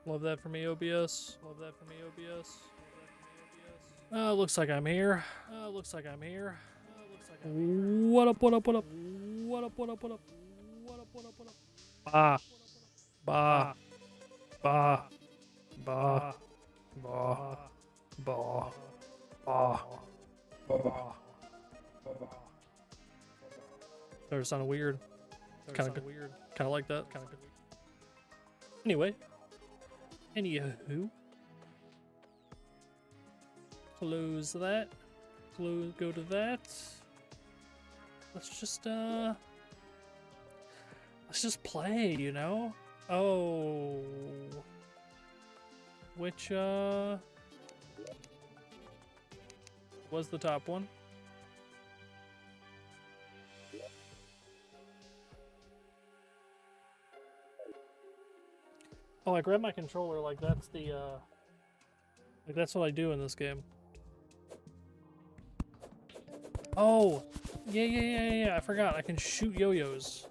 Love that for me, OBS. Love that for me, OBS. Oh, looks like I'm here. Oh, looks like I'm here. What up, what up, what up? What up, what up, what up? What up, what up, what up? Bah. Bah. Bah. Bah. Bah. Bah. Bah. Bah. That sounded weird. Kind of good. Weird. Kind of like that. Kind of good. Anyway. Anywho. Close that. Go to that. Let's just play, you know? Oh. Which, was the top one? Oh, I grabbed my controller like that's the, like that's what I do in this game. Oh! Yeah, I forgot. I can shoot yo-yos.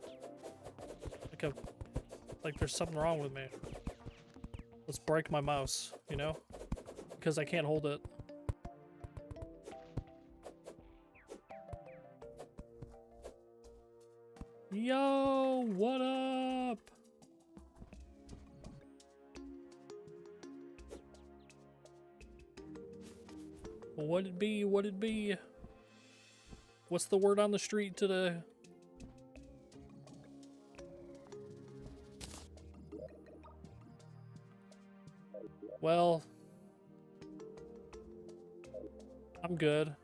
Like there's something wrong with me. Let's break my mouse, you know? Because I can't hold it. Yo, what up? What'd it be? What'd it be? What's the word on the street today? Well, I'm good.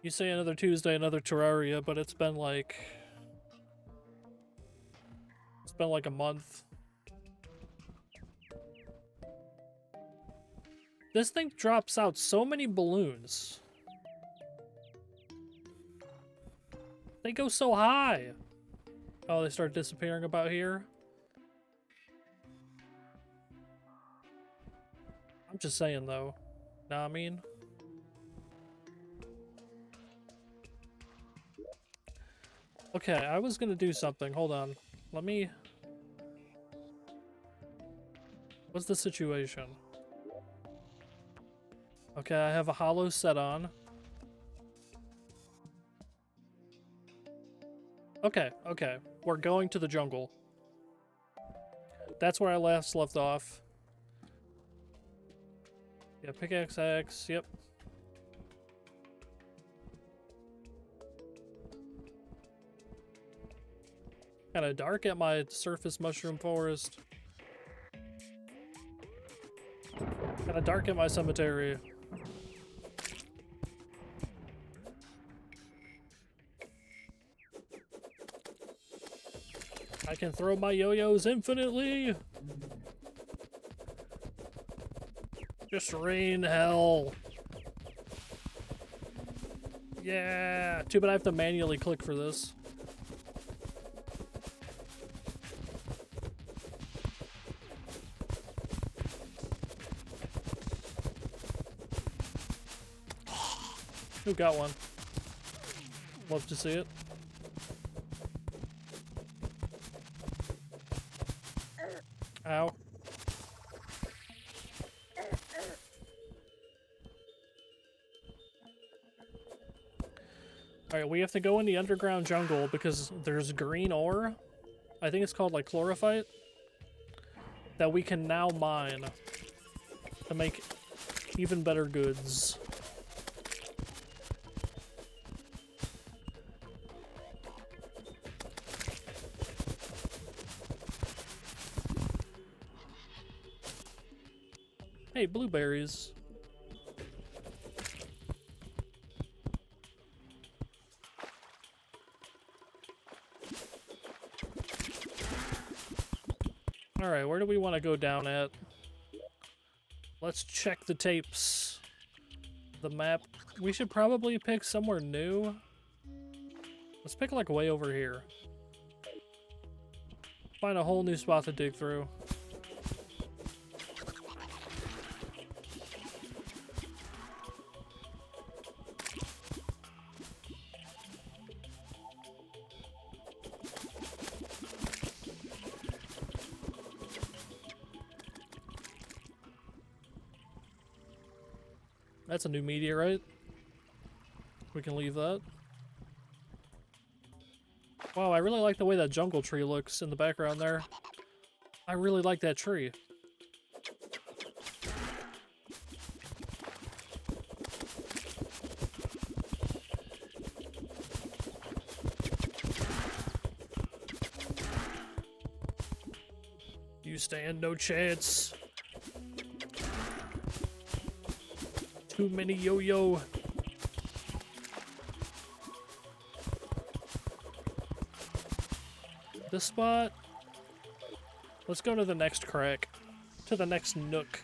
You say another Tuesday, another Terraria, but it's been like a month. This thing drops out so many balloons. They go so high. Oh, they start disappearing about here. I'm just saying though. Know what I mean? Okay, I was gonna do something. Hold on. Let me... What's the situation? Okay, I have a hollow set on. Okay. We're going to the jungle. That's where I last left off. Yeah, pickaxe X, yep. Kinda dark at my surface mushroom forest. Kinda dark at my cemetery. I can throw my yo-yos infinitely! Just rain hell. Yeah! Too bad I have to manually click for this. Who got one? Love to see it. Ow. Alright, we have to go in the underground jungle because there's green ore. I think it's called like chlorophyte. That we can now mine to make even better goods. Hey, blueberries. Alright, where do we want to go down at? Let's check the tapes. The map. We should probably pick somewhere new. Let's pick like way over here. Find a whole new spot to dig through. That's a new meteorite. We can leave that. Wow, I really like the way that jungle tree looks in the background there. I really like that tree. You stand no chance. Too many yo-yo. This spot? Let's go to the next crack. To the next nook.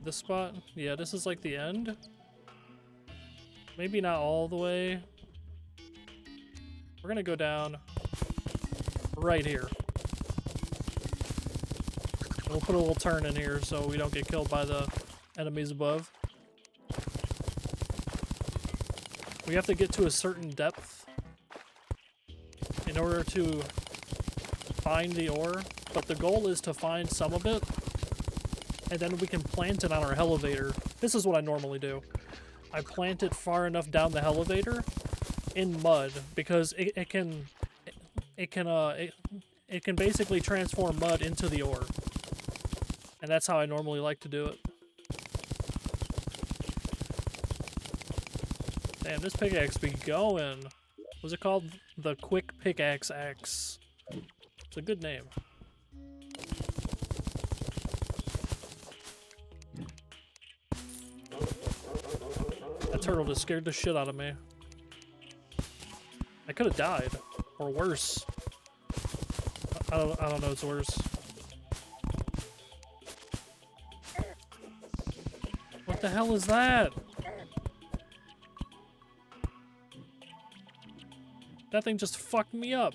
This spot? Yeah, this is like the end. Maybe not all the way. We're gonna go down right here. We'll put a little turn in here so we don't get killed by the enemies above. We have to get to a certain depth in order to find the ore, but the goal is to find some of it, and then we can plant it on our elevator. This is what I normally do. I plant it far enough down the elevator in mud, because it can basically transform mud into the ore. And that's how I normally like to do it. Damn, this pickaxe be going. Was it called the Quick Pickaxe Axe? It's a good name. That turtle just scared the shit out of me. I could have died, or worse. I don't know. It's worse. What the hell is that? That thing just fucked me up.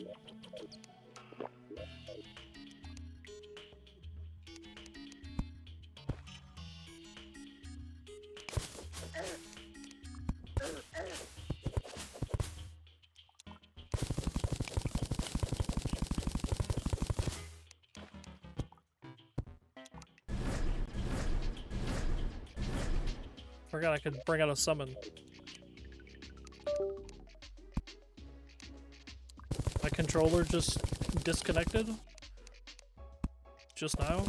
Forgot I could bring out a summon. My controller just disconnected just now.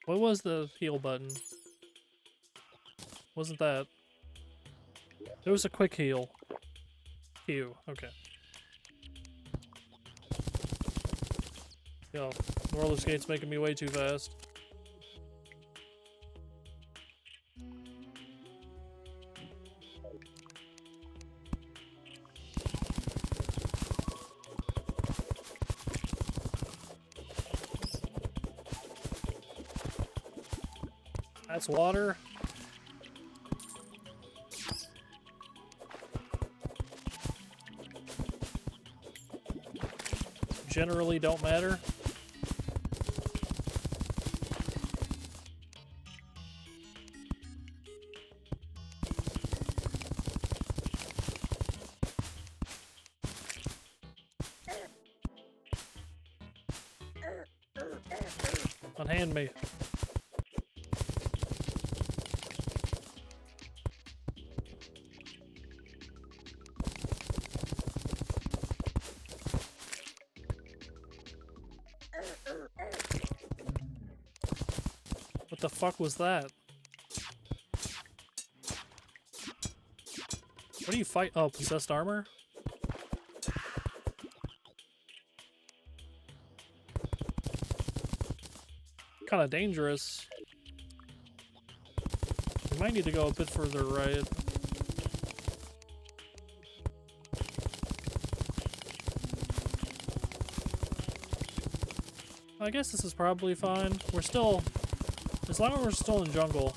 What was the heal button? Wasn't that? There was a quick heal. Q, okay. Yo, roller skate's making me way too fast. That's water. Generally don't matter. Unhand me. What the fuck was that? What do you fight? Oh, possessed armor? Kind of dangerous. We might need to go a bit further right. I guess this is probably fine. We're still... As long as we're still in jungle.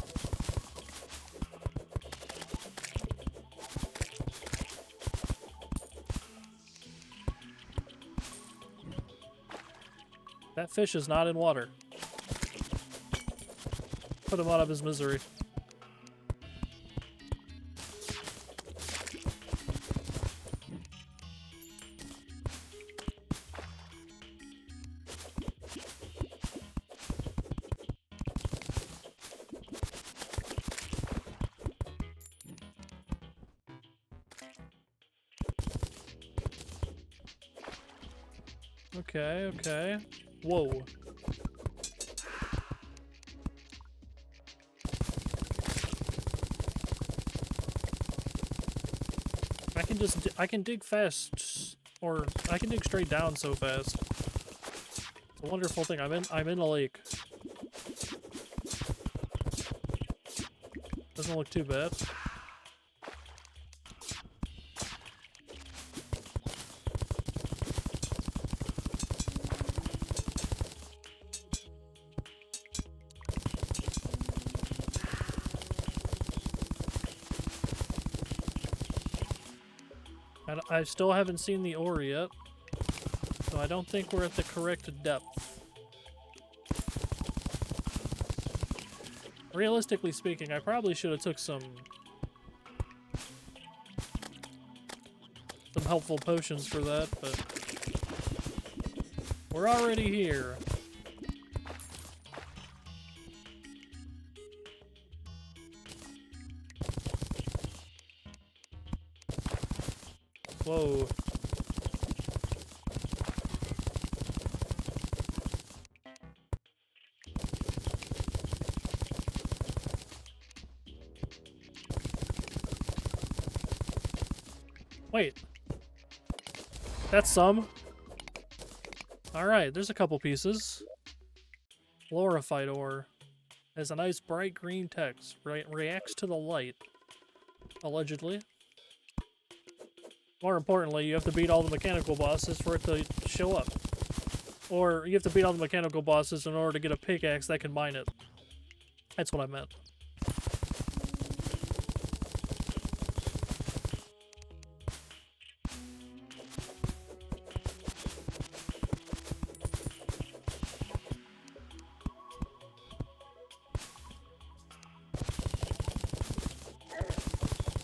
That fish is not in water. Put him out of his misery. Okay, okay. Whoa. I can dig fast, or I can dig straight down so fast. It's a wonderful thing. I'm in a lake. Doesn't look too bad. And I still haven't seen the ore yet, so I don't think we're at the correct depth. Realistically speaking, I probably should have took some helpful potions for that, but we're already here. Whoa. Wait. That's some. Alright, there's a couple pieces. Fluorified ore. Has a nice bright green text. Reacts to the light. Allegedly. More importantly, you have to beat all the mechanical bosses for it to show up. Or you have to beat all the mechanical bosses in order to get a pickaxe that can mine it. That's what I meant.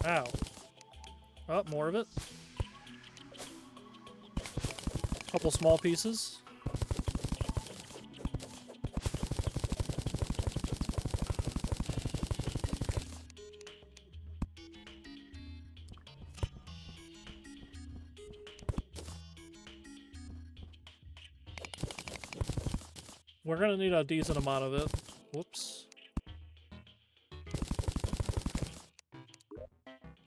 Ow. Oh, more of it. Couple small pieces. We're gonna need a decent amount of it. Whoops.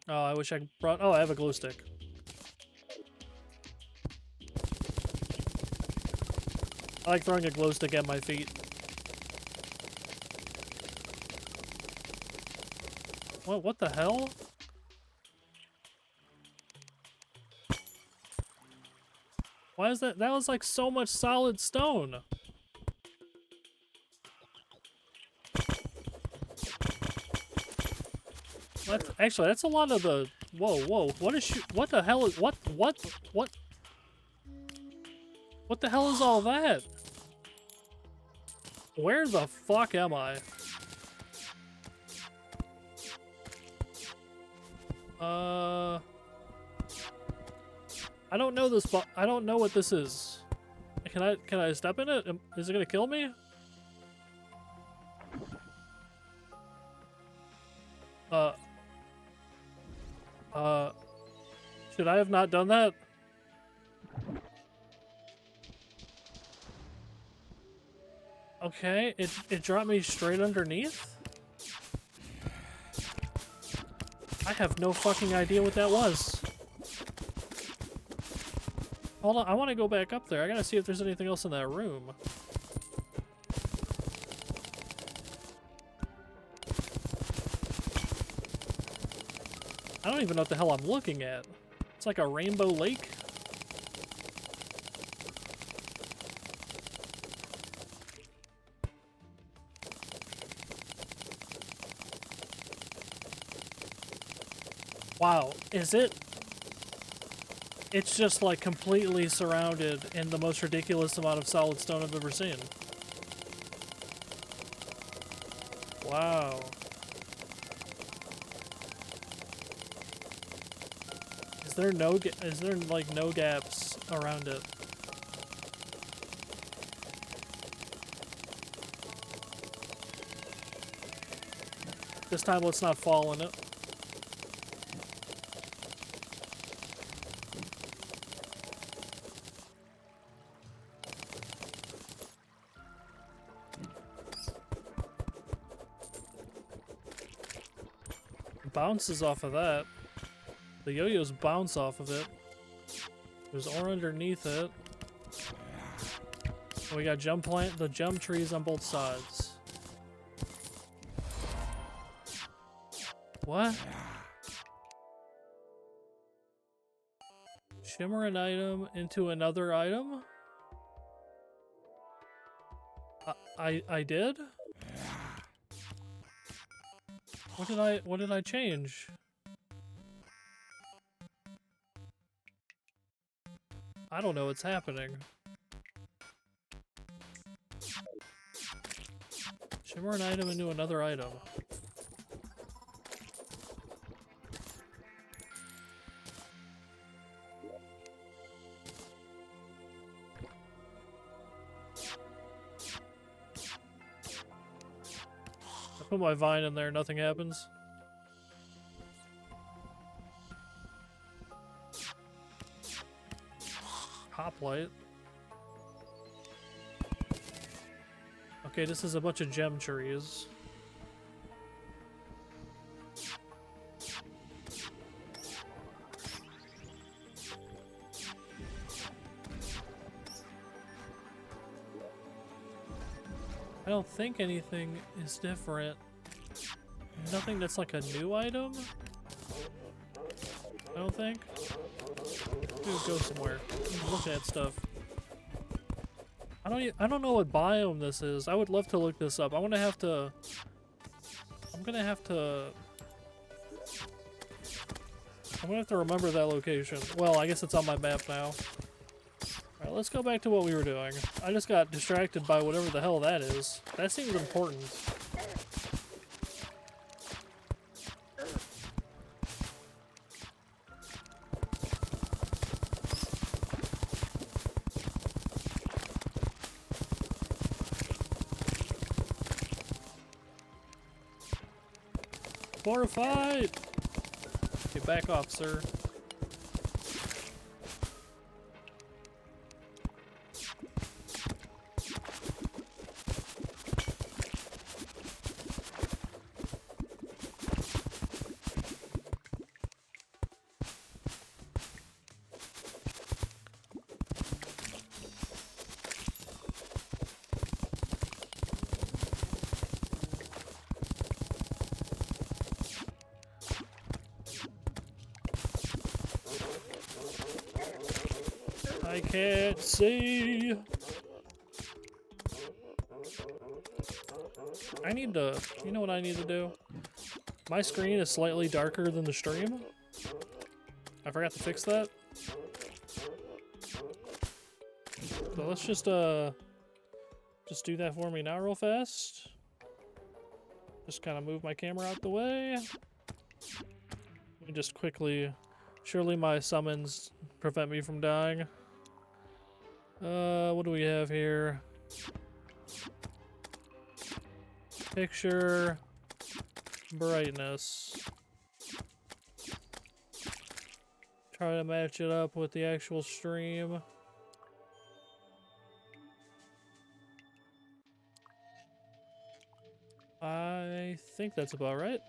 Oh, I wish I brought... Oh, I have a glow stick. I like throwing a glow stick at my feet. What the hell? Why is that? That was like so much solid stone. Actually, that's a lot of the... Whoa. What the hell is... What the hell is all that? Where the fuck am I? I don't know this, but I don't know what this is. Can I step in it? Is it gonna kill me? Should I have not done that? Okay, it dropped me straight underneath? I have no fucking idea what that was. Hold on, I want to go back up there. I gotta see if there's anything else in that room. I don't even know what the hell I'm looking at. It's like a rainbow lake. Wow, is it? It's just like completely surrounded in the most ridiculous amount of solid stone I've ever seen. Wow. Is there like no gaps around it? This time let's not fall in it. bounces off of that. The yo-yos bounce off of it. There's ore underneath it. We got the jump trees on both sides. What? Shimmer an item into another item? I did? What did I change? I don't know what's happening. Shimmer an item into another item. I put my vine in there, nothing happens. Hoplite. Okay, this is a bunch of gem trees. I don't think anything is different. Nothing that's like a new item? I don't think. Dude, go somewhere. I'm looking at stuff. I don't know what biome this is. I would love to look this up. I'm gonna have to remember that location. Well, I guess it's on my map now. Alright, let's go back to what we were doing. I just got distracted by whatever the hell that is. That seems important. Fortified! Okay, back off, sir. I can't see. I need to, you know what I need to do? My screen is slightly darker than the stream. I forgot to fix that. So let's just do that for me now real fast. Just kind of move my camera out the way. Let me just quickly, surely my summons prevent me from dying. What do we have here? Picture brightness. Try to match it up with the actual stream. I think that's about right.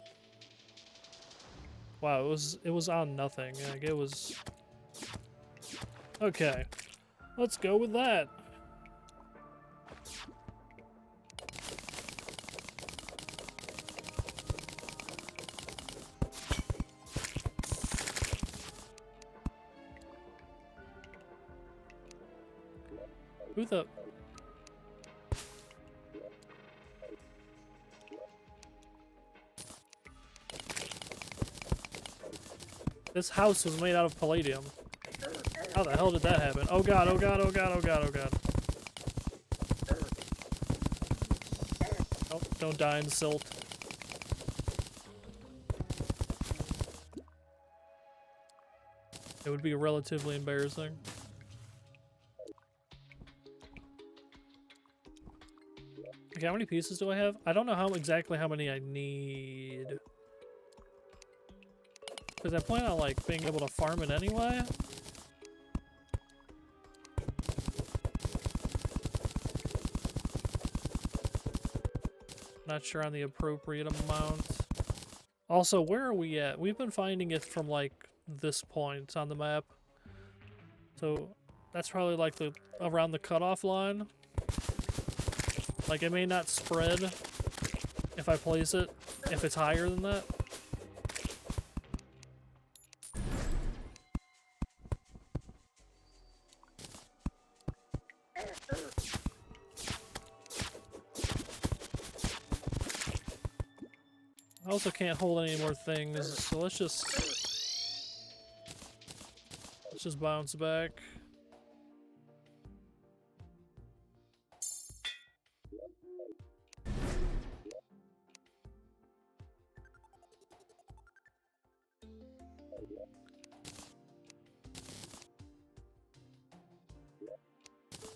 Wow, it was on nothing. Like it was. Okay. Let's go with that. Who the... This house was made out of palladium. How the hell did that happen? Oh god, oh god, oh god, oh god, oh god. Oh, don't die in silt. It would be relatively embarrassing. Okay, how many pieces do I have? I don't know exactly how many I need. Because I plan on like being able to farm it anyway. Not sure on the appropriate amount. Also, where are we at? We've been finding it from like this point on the map. So that's probably like the around the cutoff line. Like it may not spread if I place it if it's higher than that. I also can't hold any more things, so let's just bounce back.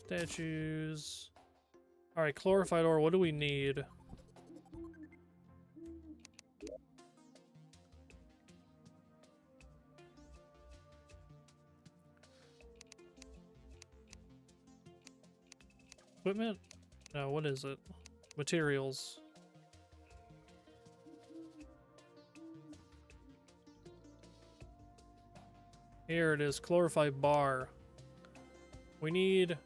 Statues. Alright, glorified ore, what do we need? Equipment? No, what is it? Materials. Here it is, glorified bar. We need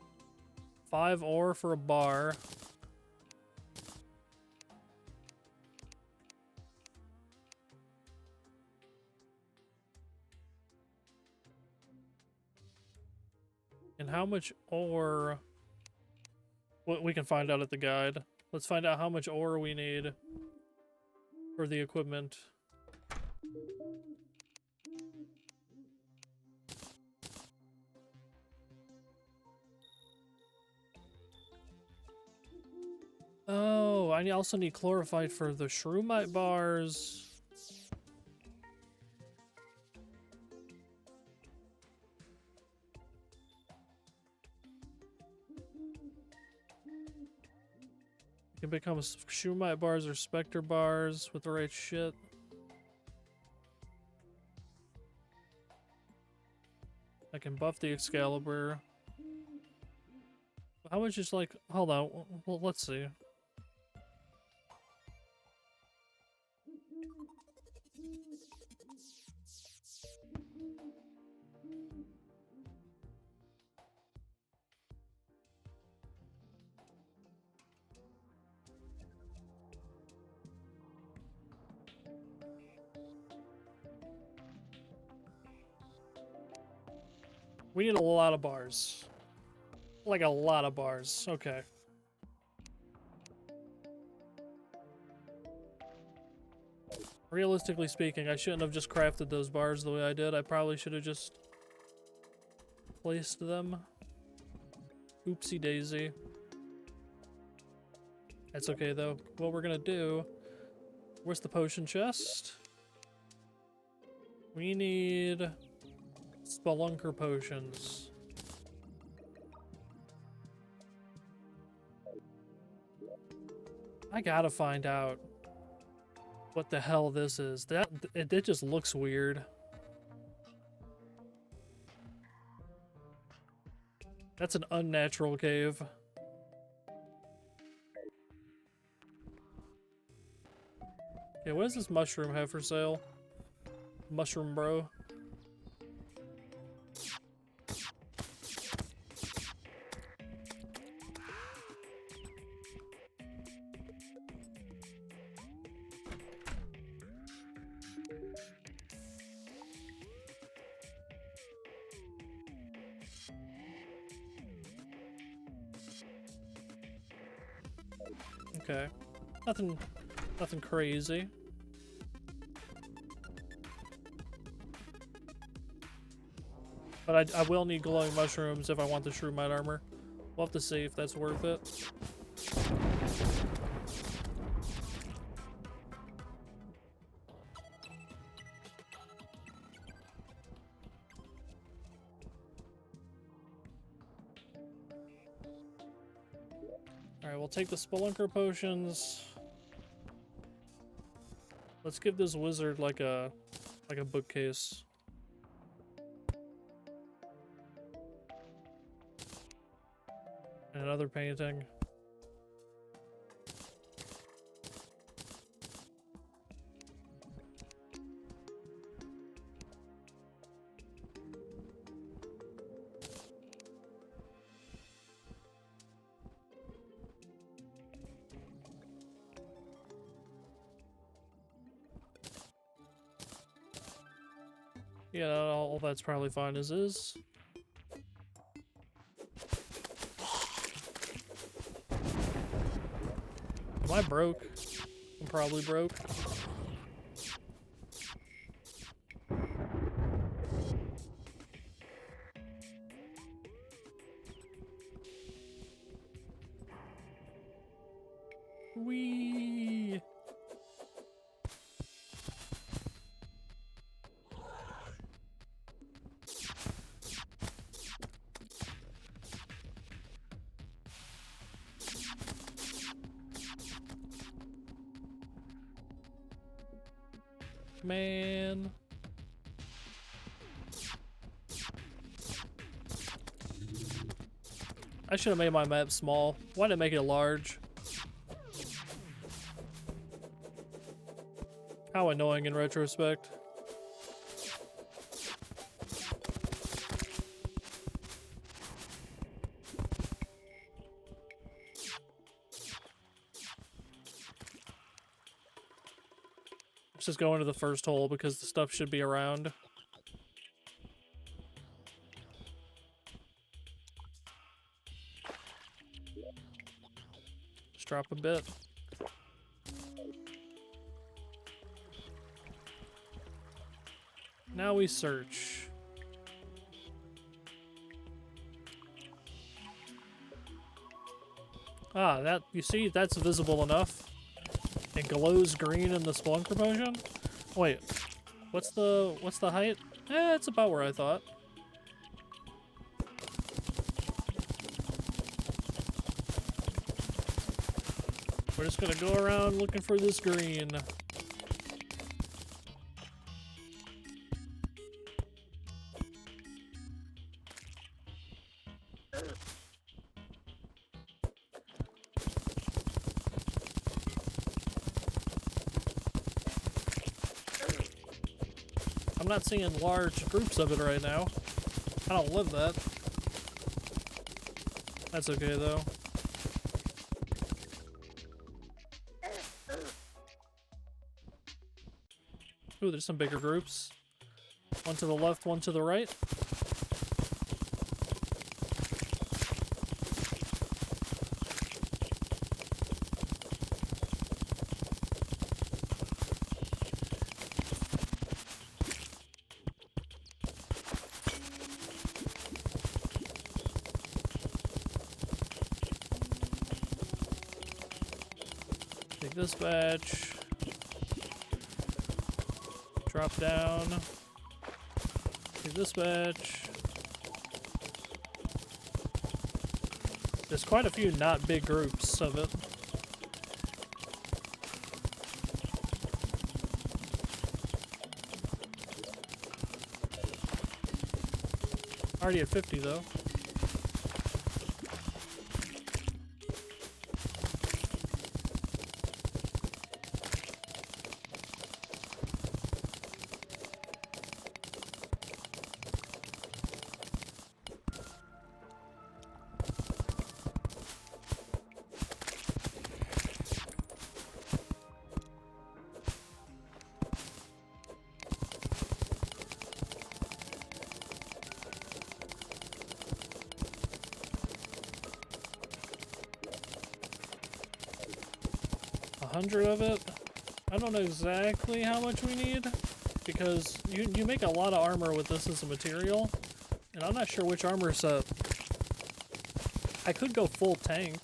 5 ore for a bar. And how much ore... Well, we can find out at the guide. Let's find out how much ore we need for the equipment. Oh, I also need chlorophyte for the shroomite bars. You can become shroomite bars or specter bars with the right shit. I can buff the Excalibur. How much is like... Hold on. Well, let's see. We need a lot of bars. Like a lot of bars. Okay. Realistically speaking, I shouldn't have just crafted those bars the way I did. I probably should have just placed them. Oopsie daisy. That's okay though. What we're gonna do... Where's the potion chest? We need... Spelunker potions. I gotta find out what the hell this is. It just looks weird. That's an unnatural cave. Okay, what does this mushroom have for sale? Mushroom bro. Okay. Nothing crazy. But I will need glowing mushrooms if I want the shroomite armor. We'll have to see if that's worth it. Alright, we'll take the Spelunker potions. Let's give this wizard like a bookcase. And another painting. Yeah, all that's probably fine as is. Am I broke? I'm probably broke. Whee! Man. I should have made my map small. Why didn't I make it large? How annoying in retrospect. Let's just go into the first hole because the stuff should be around. Just drop a bit. Now we search. Ah, that, you see, that's visible enough. It glows green in the Spelunker potion. Wait, what's the height? It's about where I thought. We're just gonna go around looking for this green. I'm not seeing large groups of it right now. I don't live that. That's okay though. Ooh, there's some bigger groups. One to the left, one to the right. Take this batch. Drop down. Take this batch. There's quite a few not big groups of it. Already at 50 though. $100 of it. I don't know exactly how much we need because you make a lot of armor with this as a material, and I'm not sure which armor set. I could go full tank.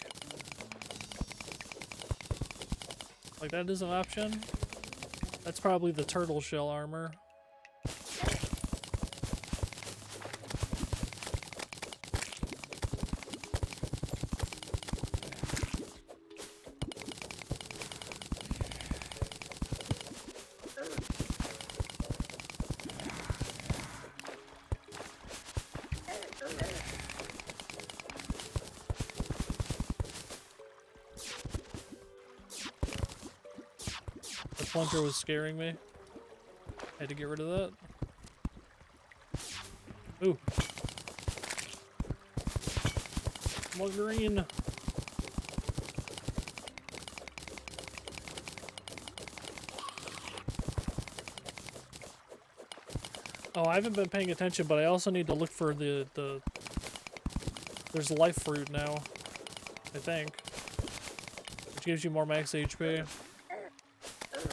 Like that is an option. That's probably the turtle shell armor. Plunker was scaring me. Had to get rid of that. Ooh. More green. Oh, I haven't been paying attention, but I also need to look for the there's life fruit now, I think. Which gives you more max HP.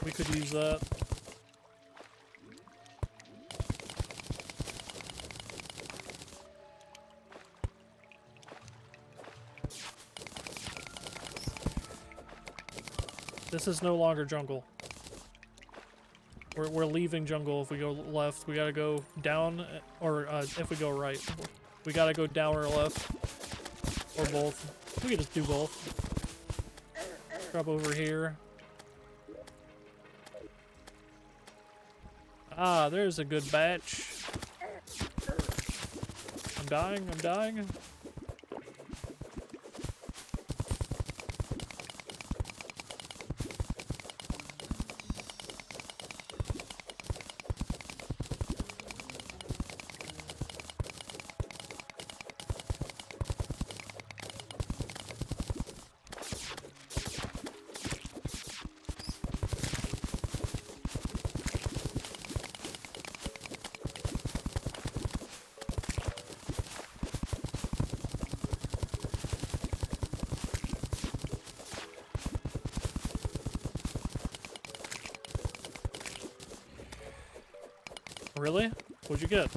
We could use that. This is no longer jungle. We're leaving jungle if we go left. We gotta go down, or if we go right. We gotta go down or left. Or both. We can just do both. Drop over here. Ah, there's a good batch. I'm dying, I'm dying. Really? What'd you get?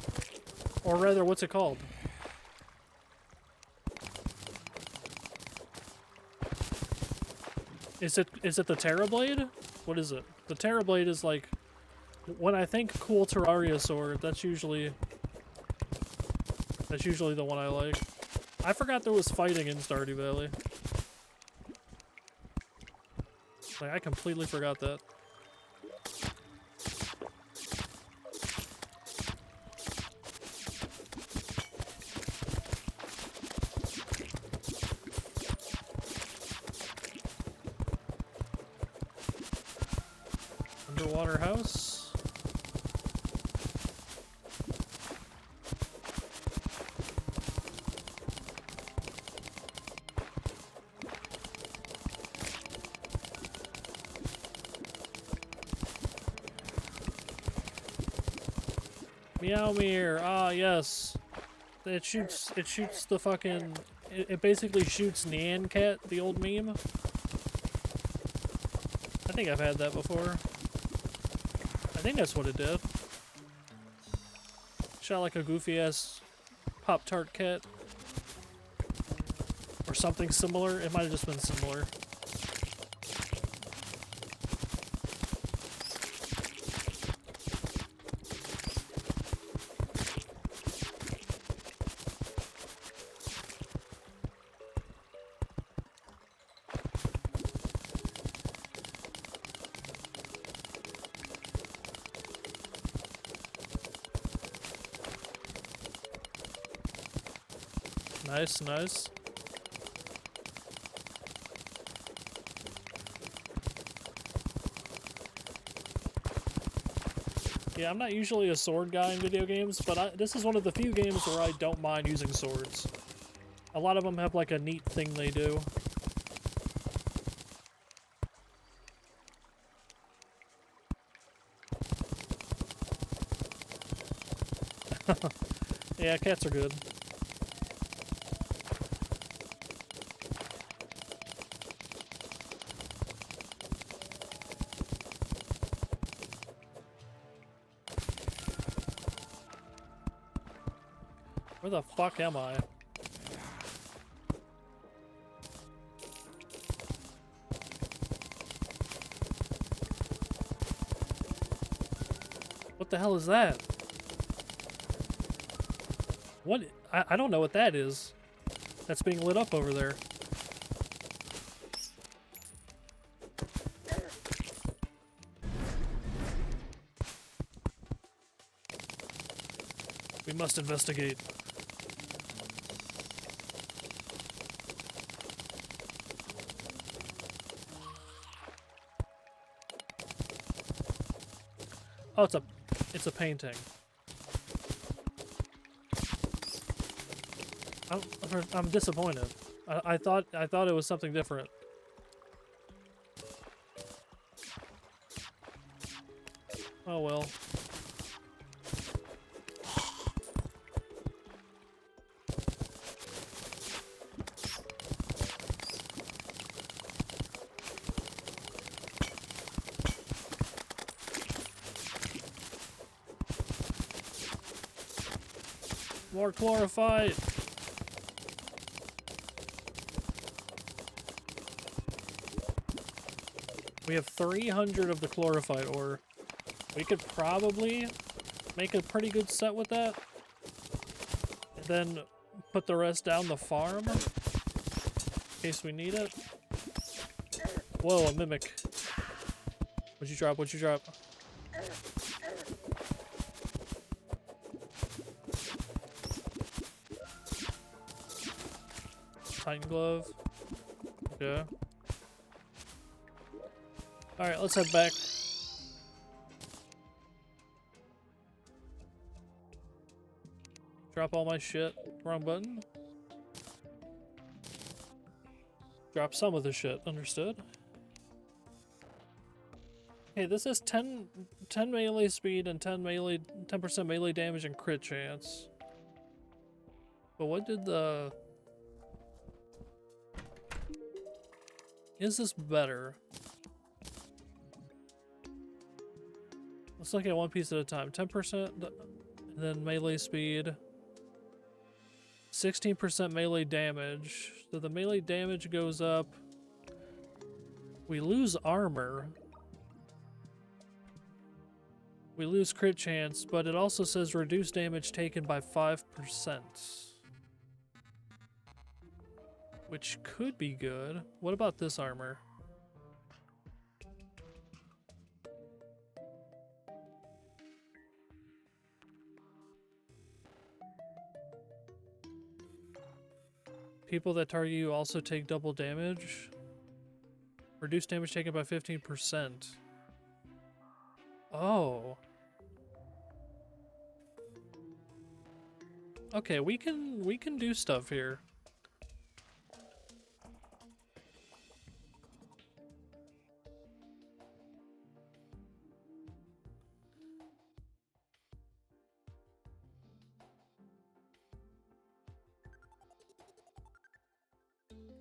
Or rather, what's it called? Is it the Terrablade? What is it? The Terrablade is like, when I think cool Terraria sword, that's usually the one I like. I forgot there was fighting in Stardew Valley. Like, I completely forgot that. Underwater house. Meowmere. Ah, yes. It shoots the fucking, it basically shoots Nyan Cat, the old meme. I think I've had that before. I think that's what it did. Shot like a goofy-ass Pop-Tart cat. Or something similar. It might have just been similar. Nice, nice. Yeah, I'm not usually a sword guy in video games, but this is one of the few games where I don't mind using swords. A lot of them have like a neat thing they do. Yeah, cats are good. Where the fuck am I? What the hell is that? What? I don't know what that is. That's being lit up over there. We must investigate. Oh, it's a painting. I'm disappointed. I thought it was something different. Oh well. More chlorophyte. We have 300 of the chlorophyte ore. We could probably make a pretty good set with that. And then put the rest down the farm in case we need it. Whoa, a mimic. What'd you drop? What'd you drop? Titan glove. Okay. Alright, let's head back. Drop all my shit. Wrong button. Drop some of the shit. Understood. Okay, this is 10 melee speed and 10% melee damage and crit chance. But what did the... Is this better? Let's look at one piece at a time. 10%, and then melee speed. 16% melee damage. So the melee damage goes up. We lose armor. We lose crit chance, but it also says reduce damage taken by 5%. Which could be good. What about this armor? People that target you also take double damage. Reduce damage taken by 15%. Oh. Okay, we can do stuff here.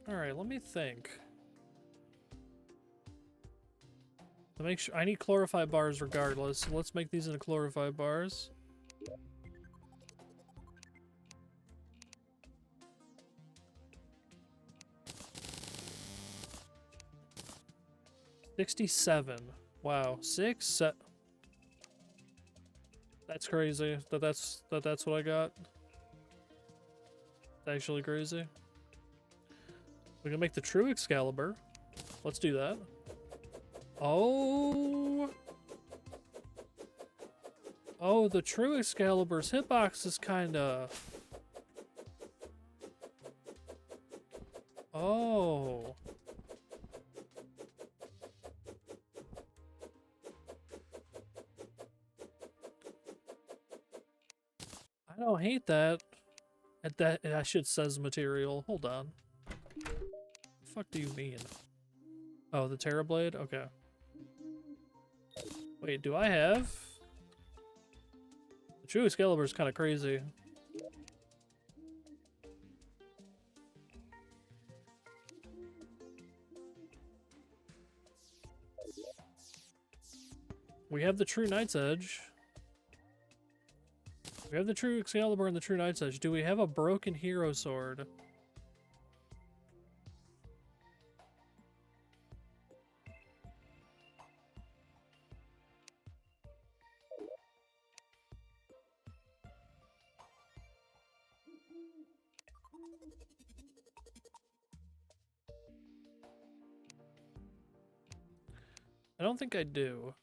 Alright, let me think. To make sure, I need chlorophyte bars regardless, so let's make these into chlorophyte bars. $67. Wow, that's crazy. That's what I got. It's actually crazy. We can make the true Excalibur. Let's do that. Oh. Oh, the true Excalibur's hitbox is kinda... Oh. I don't hate that. That shit says material. Hold on. The fuck do you mean? Oh, the Terra Blade? Okay. Wait, do I have... The true Excalibur is kind of crazy. We have the true Knight's Edge. We have the true Excalibur and the true Knight's Edge. Do we have a broken hero sword? I don't think I do.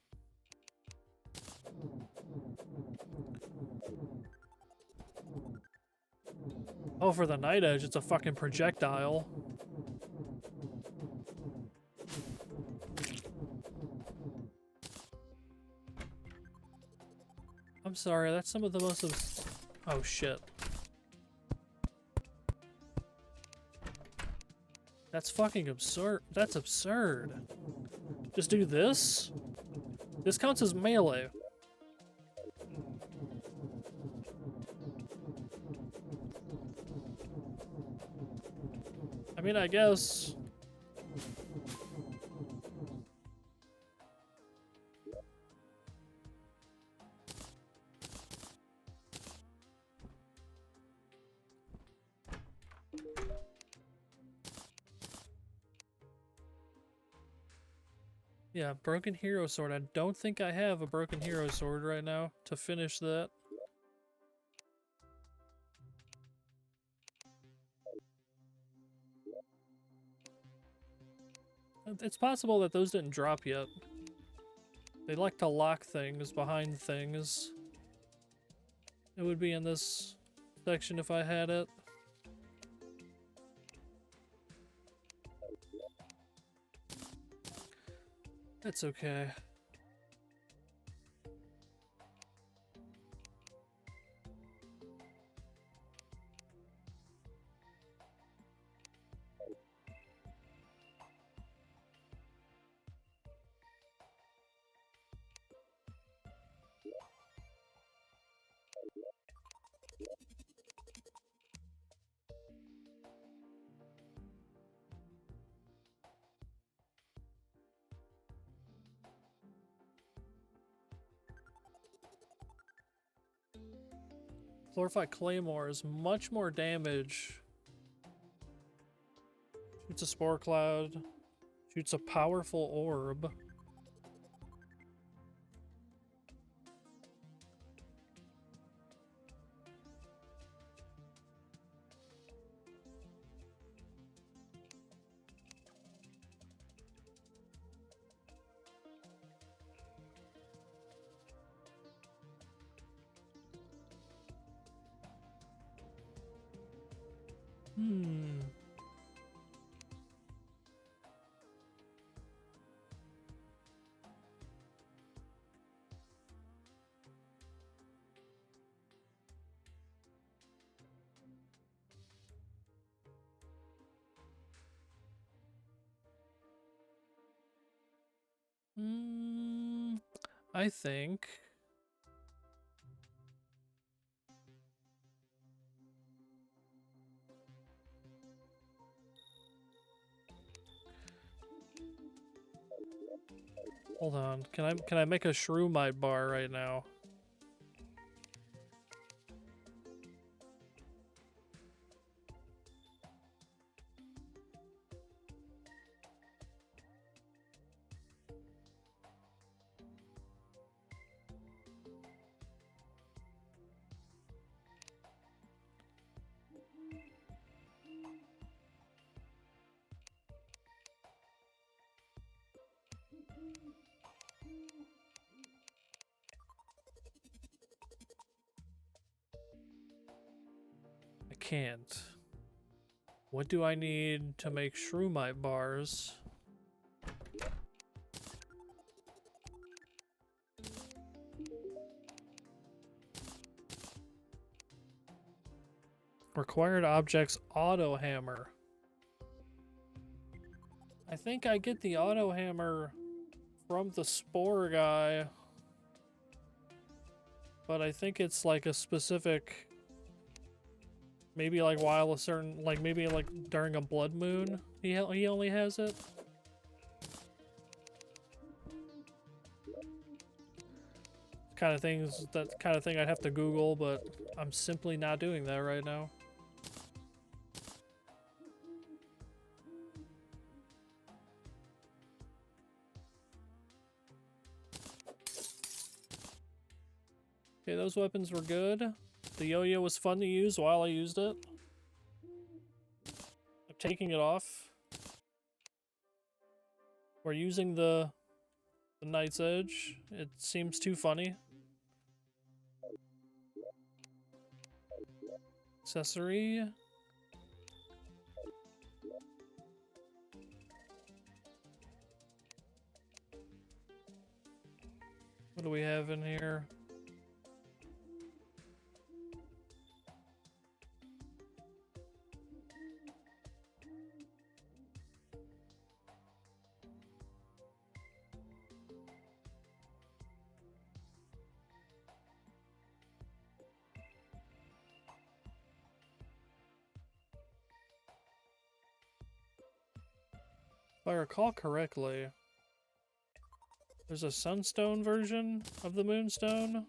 Oh, for the Night Edge, it's a fucking projectile. I'm sorry, that's some of the most oh shit. That's fucking absurd. That's absurd. Just do this? This counts as melee. I mean, I guess... Yeah, broken hero sword. I don't think I have a broken hero sword right now to finish that. It's possible that those didn't drop yet. They like to lock things behind things. It would be in this section if I had it. It's okay. Glorified Claymore is much more damage. Shoots a spore cloud. Shoots a powerful orb. I think... Hold on. Can I make a shroomite bar right now? I can't. What do I need to make shroomite bars? Required objects auto hammer. I think I get the auto hammer from the spore guy, but I think it's like a specific, maybe like while a certain, like maybe like during a blood moon he only has it. Kind of things, that kind of thing I'd have to Google, but I'm simply not doing that right now. Okay, those weapons were good. The yo-yo was fun to use while I used it. I'm taking it off. We're using the Knight's Edge. It seems too funny. Accessory. What do we have in here? If I recall correctly, there's a sunstone version of the moonstone.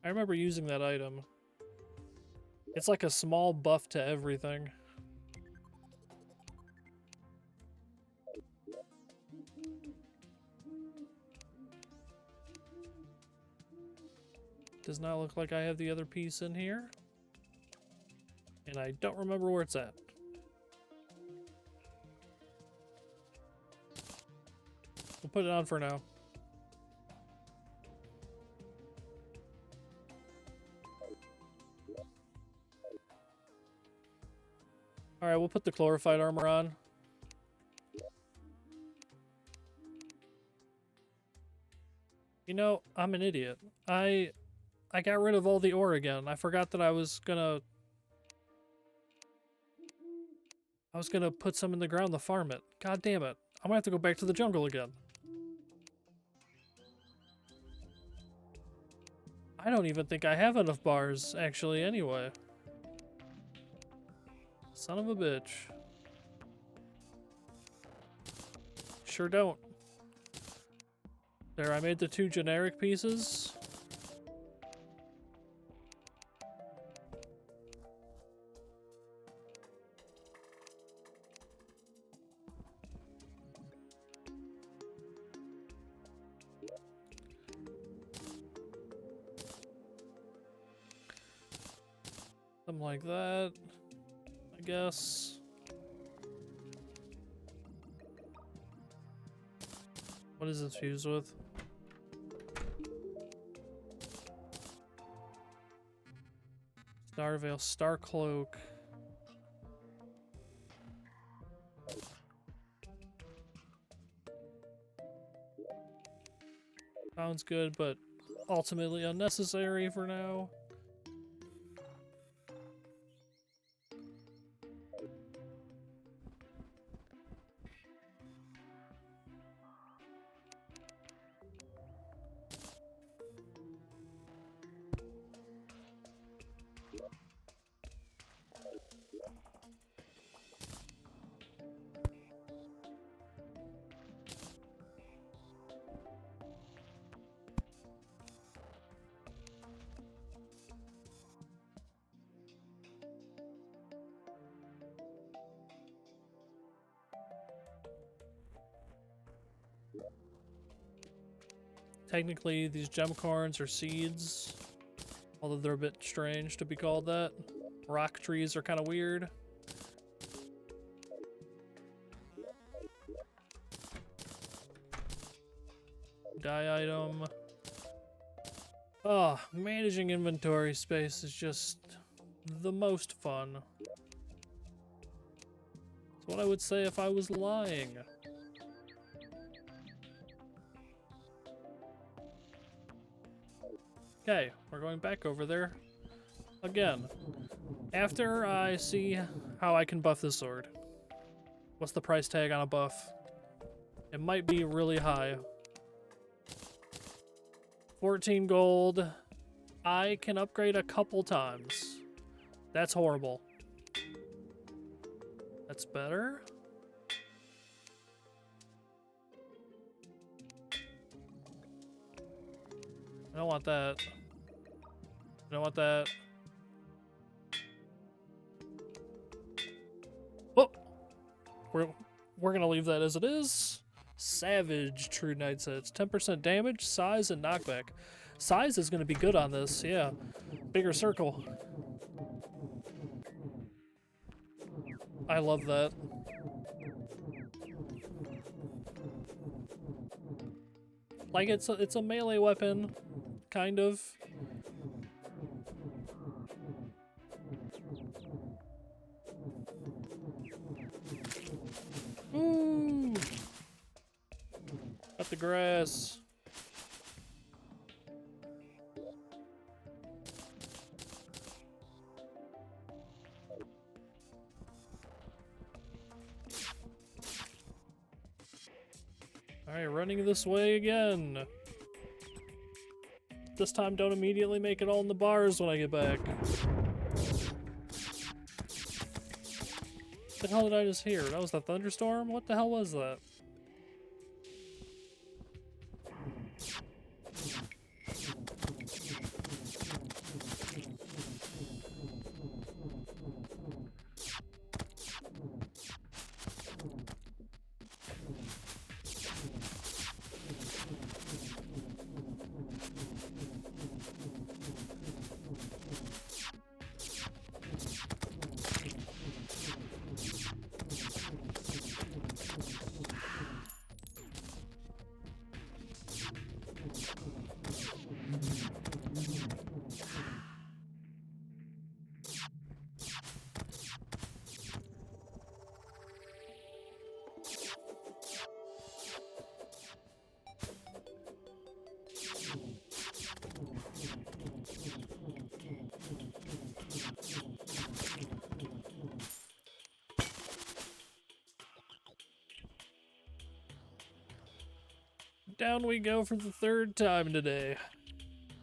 I remember using that item. It's like a small buff to everything. Does not look like I have the other piece in here. And I don't remember where it's at. We'll put it on for now. Alright, we'll put the glorified armor on. You know, I'm an idiot. I got rid of all the ore again. I forgot that I was gonna put some in the ground to farm it. God damn it. I'm gonna have to go back to the jungle again. I don't even think I have enough bars, actually, anyway. Son of a bitch. Sure don't. There, I made the 2 generic pieces. Something like that, I guess. What is this fused with? Star Veil, Star Cloak. Sounds good, but ultimately unnecessary for now. Technically, these gemcorns are seeds, although they're a bit strange to be called that. Rock trees are kind of weird. Dye item. Oh, managing inventory space is just the most fun. It's what I would say if I was lying. Okay, we're going back over there again. After I see how I can buff this sword. What's the price tag on a buff? It might be really high. 14 gold. I can upgrade a couple times. That's horrible. That's better. I don't want that. I don't want that. Oh! We're gonna leave that as it is. Savage True Knight says 10% damage, size, and knockback. Size is gonna be good on this, yeah. Bigger circle. I love that. Like it's a melee weapon, kind of. Ooh! Cut the grass. Alright, running this way again. This time don't immediately make it all in the bars when I get back. What the hell did I just hear? That was the thunderstorm? What the hell was that? Down we go for the third time today.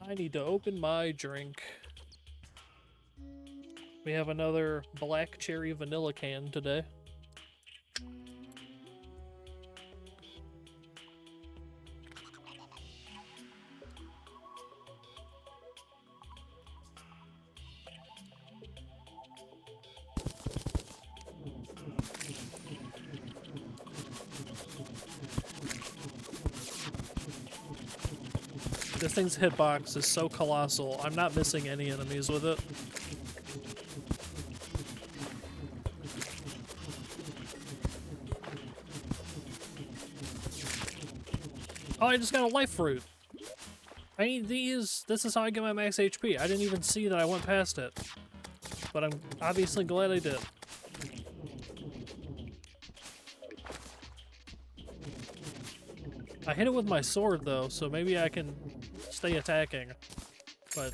I need to open my drink. We have another black cherry vanilla can today. This thing's hitbox is so colossal. I'm not missing any enemies with it. Oh, I just got a life fruit. I need these. This is how I get my max HP. I didn't even see that I went past it. But I'm obviously glad I did. I hit it with my sword though, so maybe I can stay attacking. But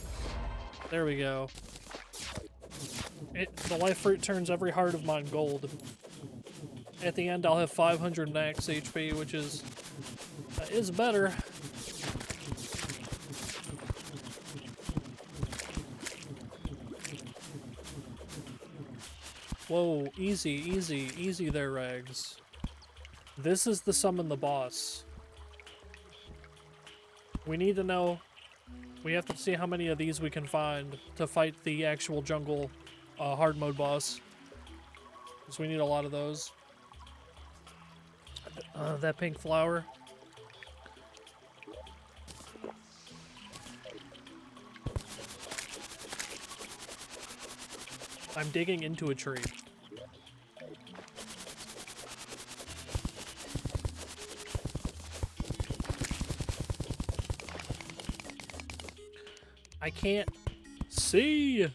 there we go. The life fruit turns every heart of mine gold. At the end, I'll have 500 max HP, which is better. Whoa, easy, easy, easy there, Rags. This is the summon the boss. We need to know. We have to see how many of these we can find to fight the actual jungle hard mode boss. So we need a lot of those. That pink flower. I'm digging into a tree. I can't see.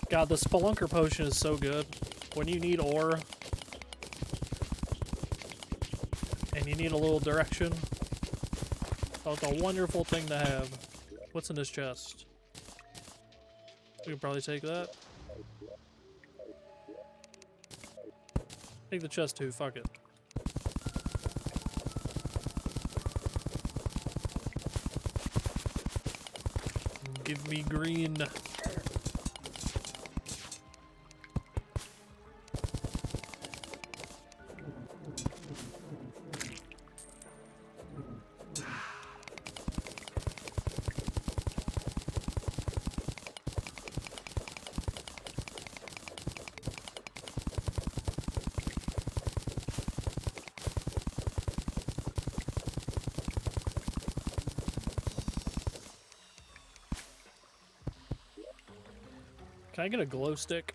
God, the Spelunker potion is so good. When you need ore and you need a little direction, oh, it's a wonderful thing to have. What's in this chest? We can probably take that. Take the chest too, fuck it. Give me green. Can I get a glow stick?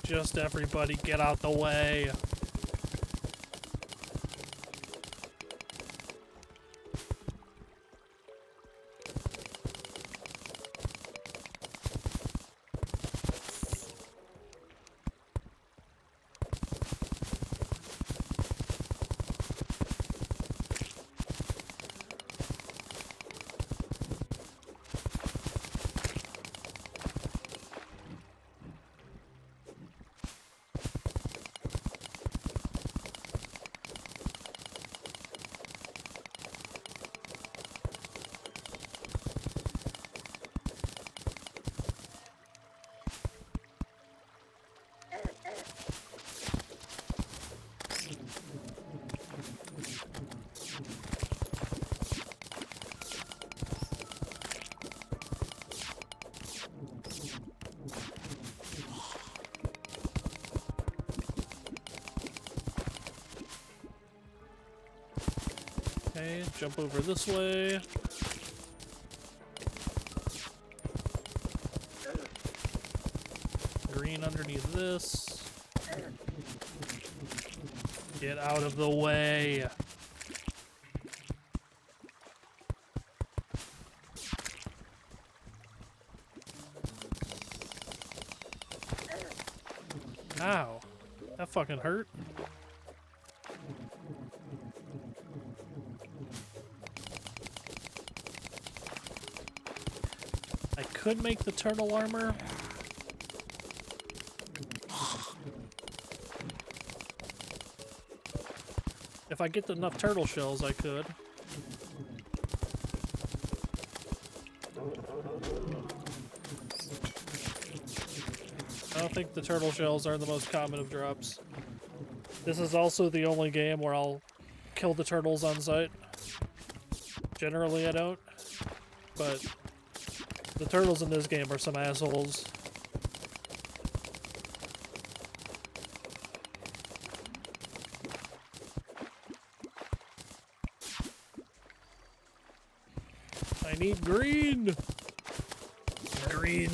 Just everybody get out the way. Okay, jump over this way. Green underneath this. Get out of the way. Ow. That fucking hurt. I could make the turtle armor. If I get enough turtle shells, I could. I don't think the turtle shells are the most common of drops. This is also the only game where I'll kill the turtles on sight. Generally I don't, but the turtles in this game are some assholes. I need green! Green!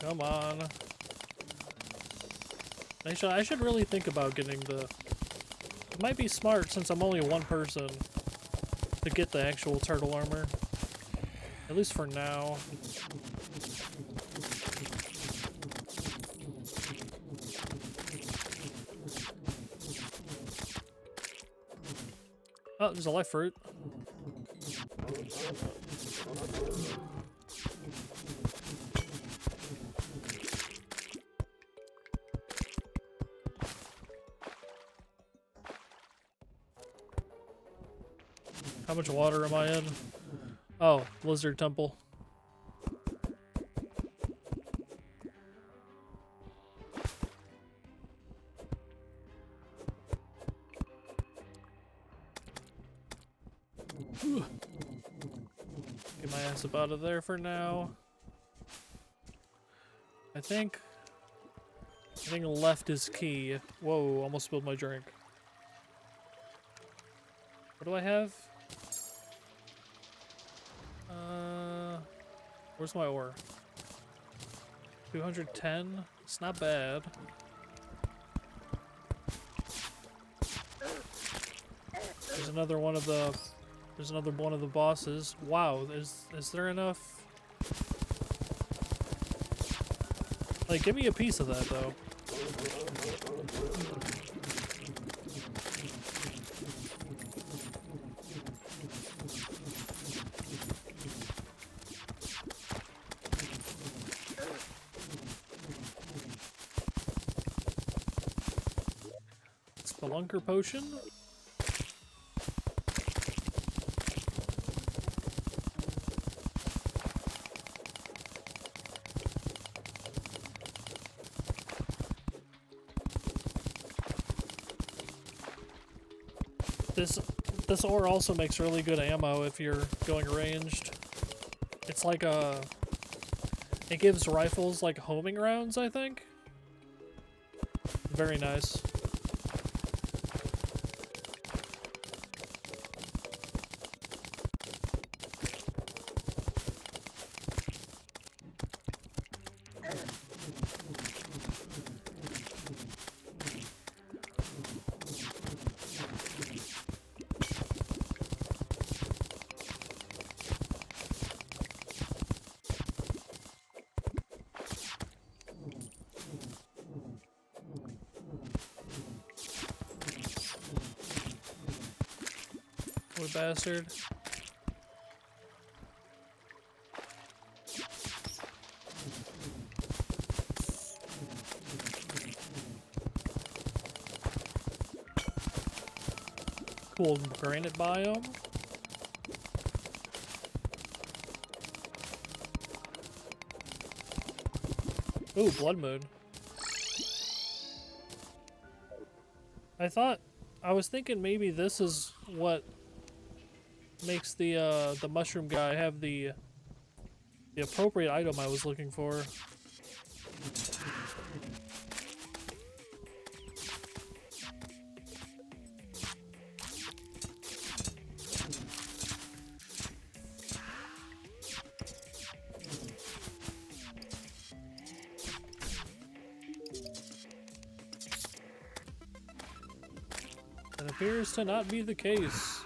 Come on. I should really think about getting the... It might be smart, since I'm only one person, to get the actual turtle armor. At least for now. Oh, there's a life fruit. How much water am I in? Oh, lizard temple. Get my ass up out of there for now. I think left is key. Whoa, almost spilled my drink. What do I have? Where's my ore? 210? It's not bad. There's another one of the bosses. Wow, is there enough? Like, give me a piece of that though. Spelunker potion? This ore also makes really good ammo if you're going ranged. It's like it gives rifles like homing rounds, I think. Very nice. Bastard. Cool granite biome. Ooh, blood moon. I was thinking maybe this is what makes the mushroom guy have the appropriate item I was looking for. It appears to not be the case.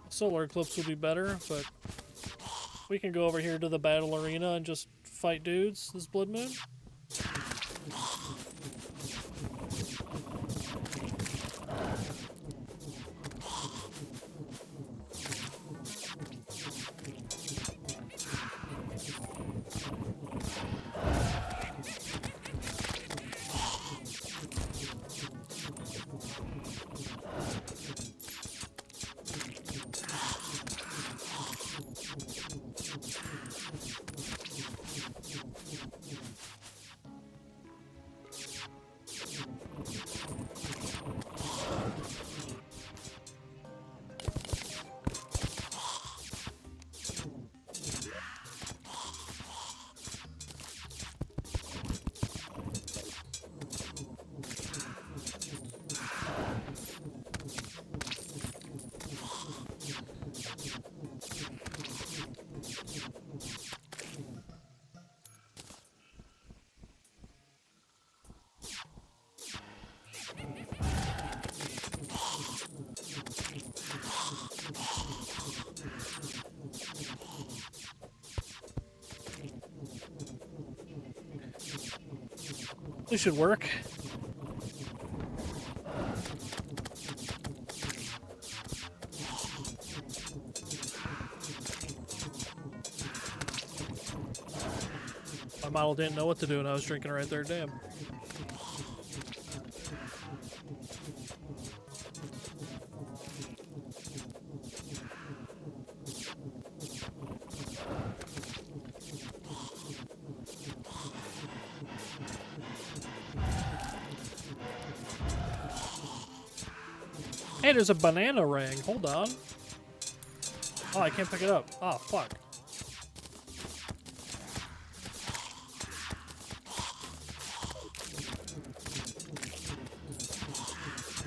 Solar eclipse would be better, but we can go over here to the battle arena and just fight dudes this blood moon. This should work. My model didn't know what to do and I was drinking right there, damn. Hey, there's a banana ring. Hold on. Oh, I can't pick it up. Oh, fuck.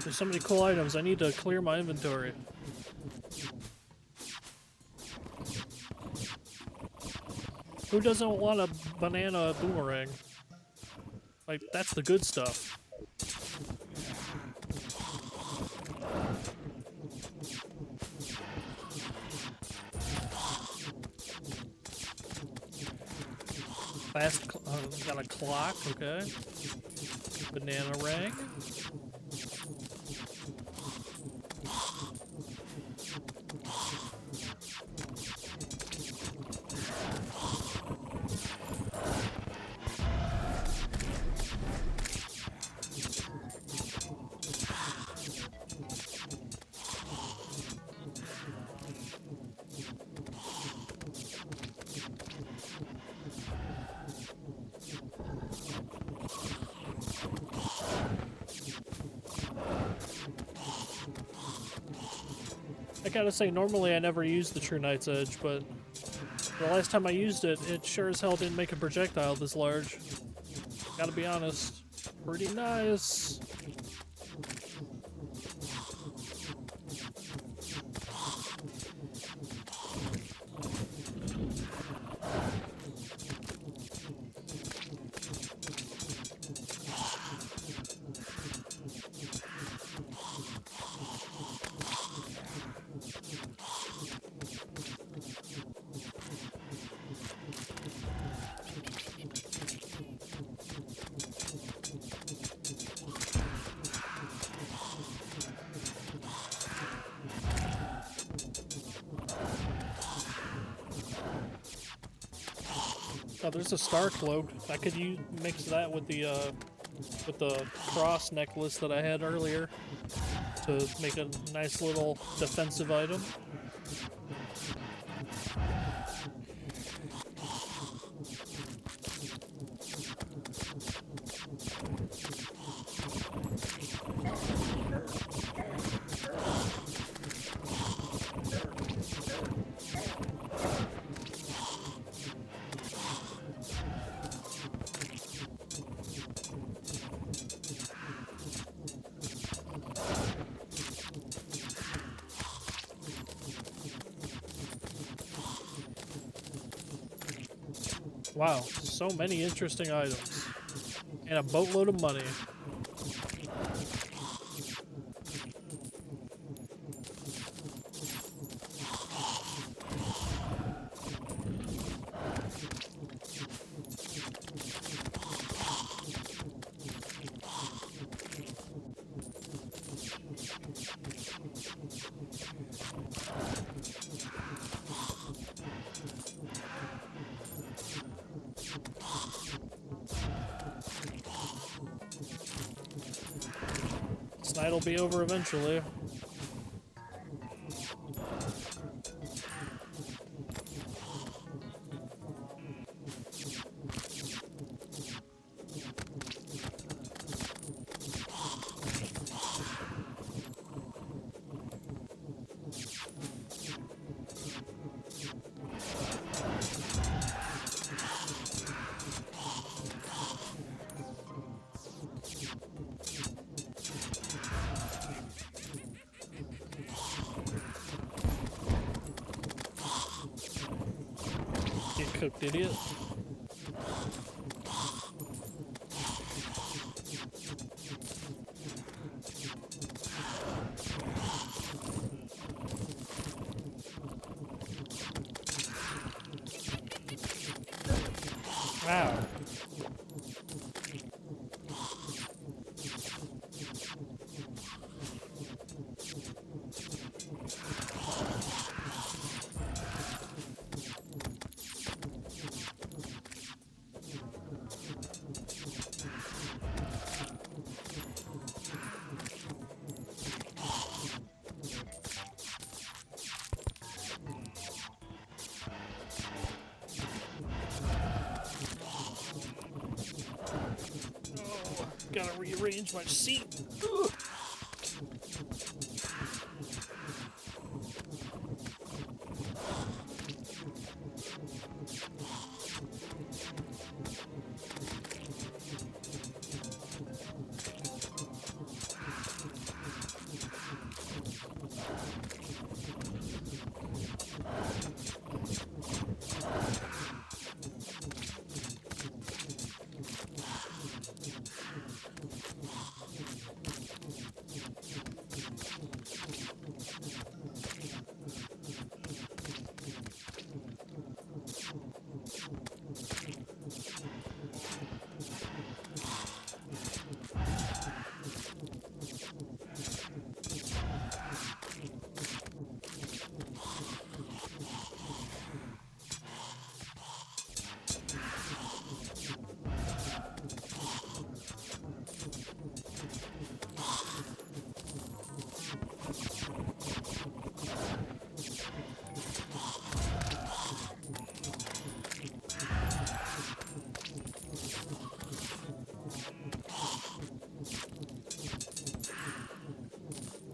There's so many cool items. I need to clear my inventory. Who doesn't want a banana boomerang? Like, that's the good stuff. Got a clock, okay. Banana ring. I gotta say, normally I never use the True Knight's Edge, but the last time I used it, it sure as hell didn't make a projectile this large. Gotta be honest. Pretty nice. Oh, there's a star cloak. I could mix that with the with the cross necklace that I had earlier to make a nice little defensive item. Wow, so many interesting items. And a boatload of money. This night will be over eventually. Get cooked, idiot. Wow. Gotta rearrange my seat. Ugh.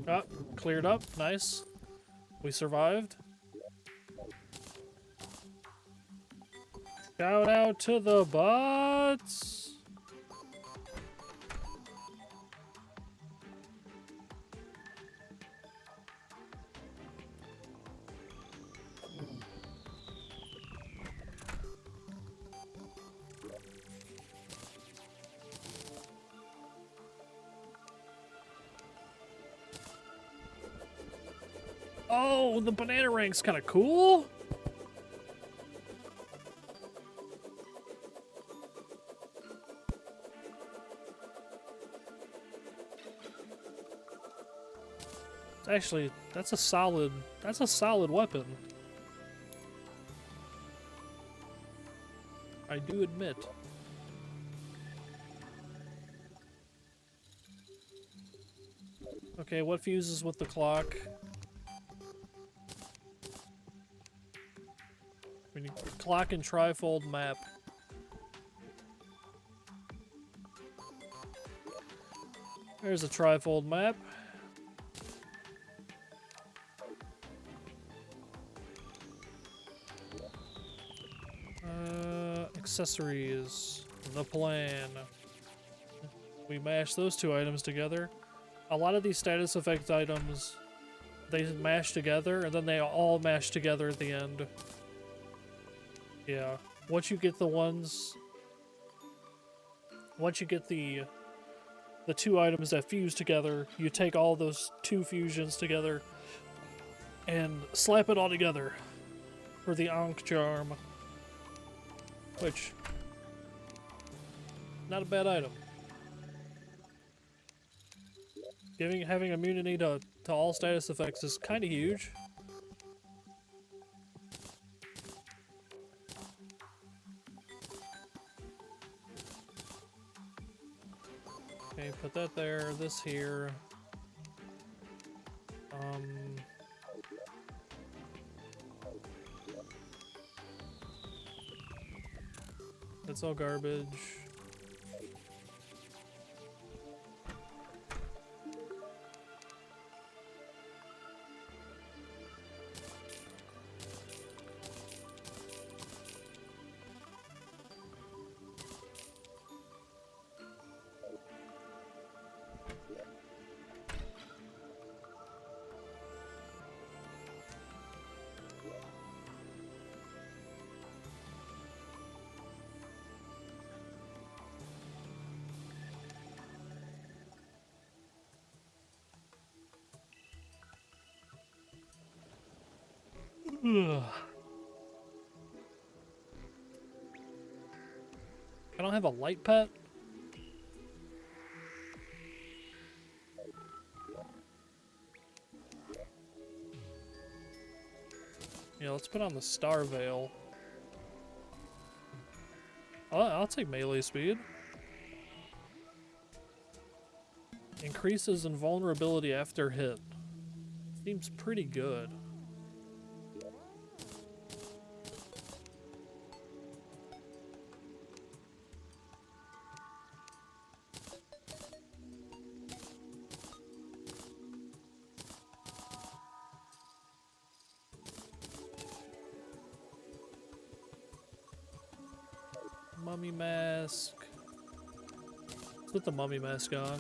Oh, cleared up. Nice. We survived. Shout out to the bots. Oh, the banana rank's kind of cool. Actually, that's a solid weapon. I do admit. Okay, what fuses with the clock? We need clock and trifold map. There's a trifold map. Accessories. The plan. We mash those two items together. A lot of these status effect items, they mash together and then they all mash together at the end. Yeah. Once you get the two items that fuse together, you take all those two fusions together and slap it all together for the Ankh charm. Which, not a bad item. Having immunity to all status effects is kind of huge. Okay, put that there, this here. That's all garbage. Ugh. I don't have a light pet? Yeah, let's put on the Star Veil. I'll take melee speed. Increases invulnerability after hit. Seems pretty good. Mummy mask. Let's put the mummy mask on.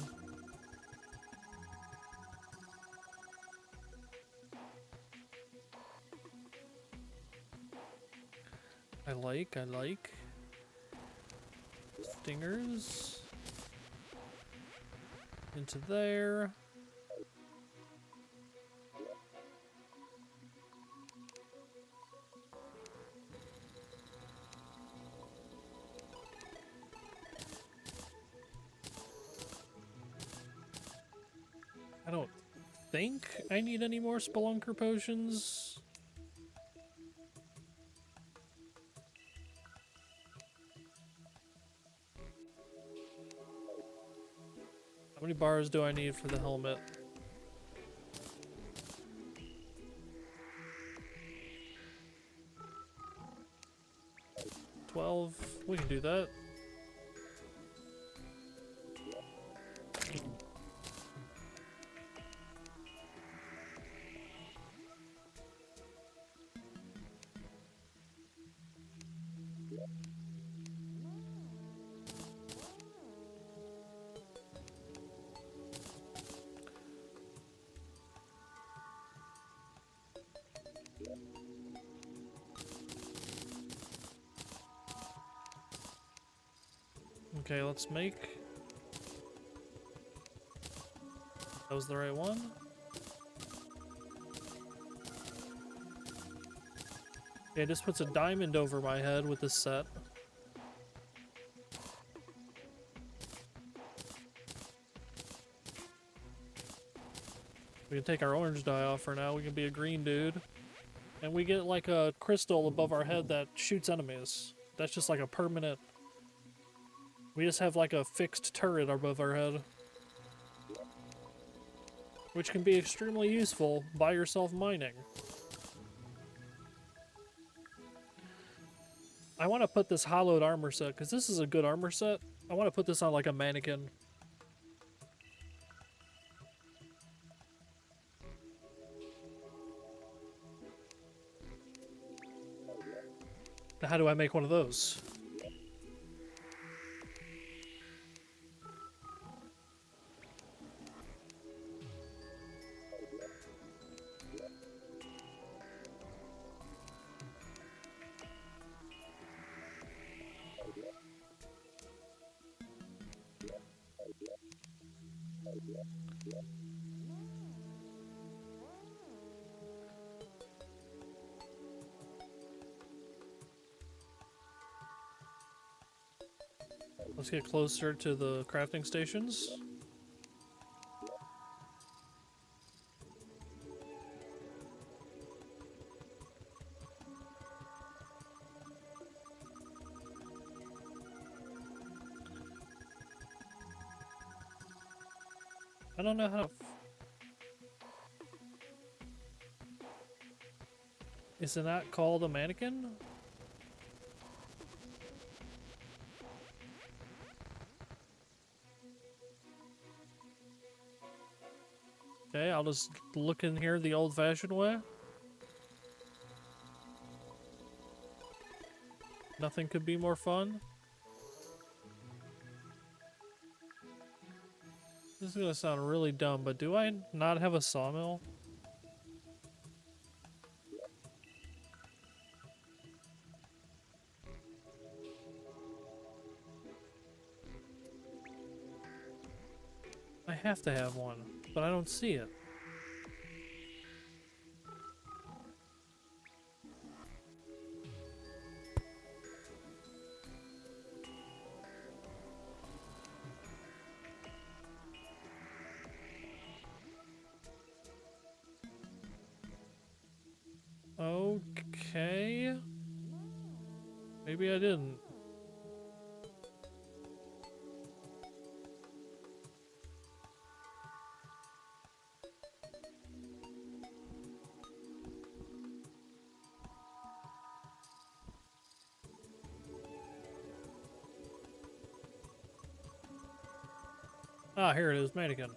I like. Stingers. Into there. I don't think I need any more Spelunker potions. How many bars do I need for the helmet? 12. We can do that. Okay, let's make... That was the right one? Okay, this puts a diamond over my head with this set. We can take our orange dye off for now. We can be a green dude. And we get like a crystal above our head that shoots enemies. That's just like a permanent... We just have like a fixed turret above our head. which can be extremely useful by yourself mining. I want to put this hollowed armor set, because this is a good armor set. I want to put this on like a mannequin. Now, how do I make one of those? Let's get closer to the crafting stations. I don't know how to... Is it not called a mannequin? Okay, I'll just look in here the old-fashioned way. Nothing could be more fun. This is gonna sound really dumb, but do I not have a sawmill? I have to have one, but I don't see it. Okay. Maybe I didn't. Ah, here it is, mannequin.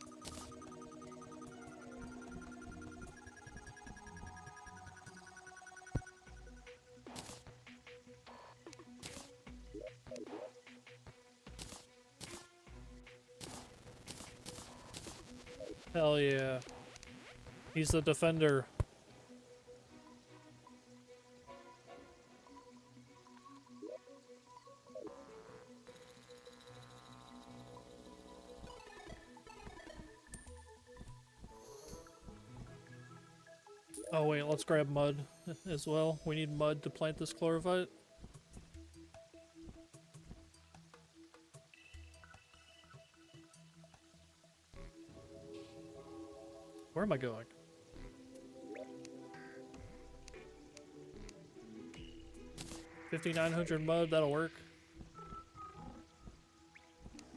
Hell yeah. He's the defender. Oh wait, let's grab mud as well. We need mud to plant this chlorophyte. Where am I going? $5,900 mud, that'll work.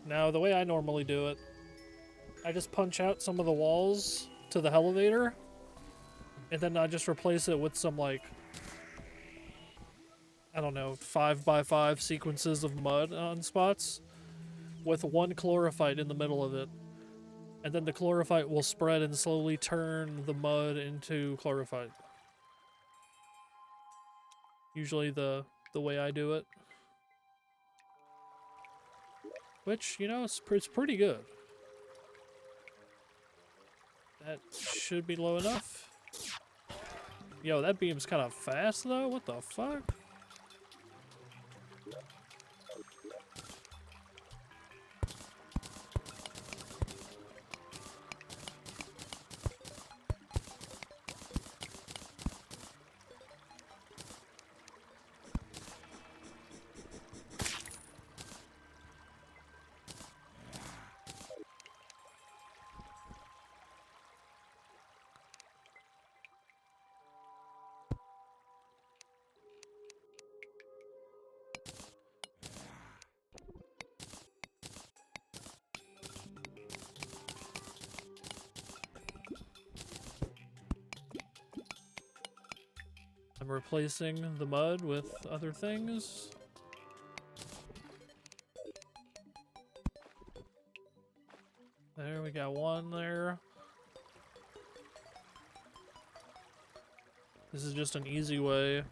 Now, the way I normally do it, I just punch out some of the walls to the elevator, and then I just replace it with some, like, I don't know, 5x5 sequences of mud on spots with one chlorophyte in the middle of it. And then the chlorophyte will spread and slowly turn the mud into chlorophyte. Usually the way I do it. Which, you know, it's pretty good. That should be low enough. Yo, that beam's kind of fast though. What the fuck? I'm replacing the mud with other things. There, we got one there. This is just an easy way.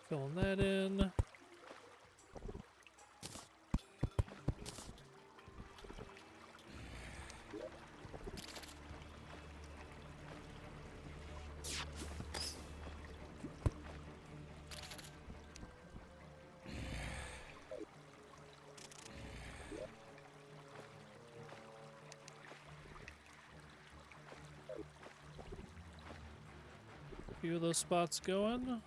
Filling that in. A few of those spots going.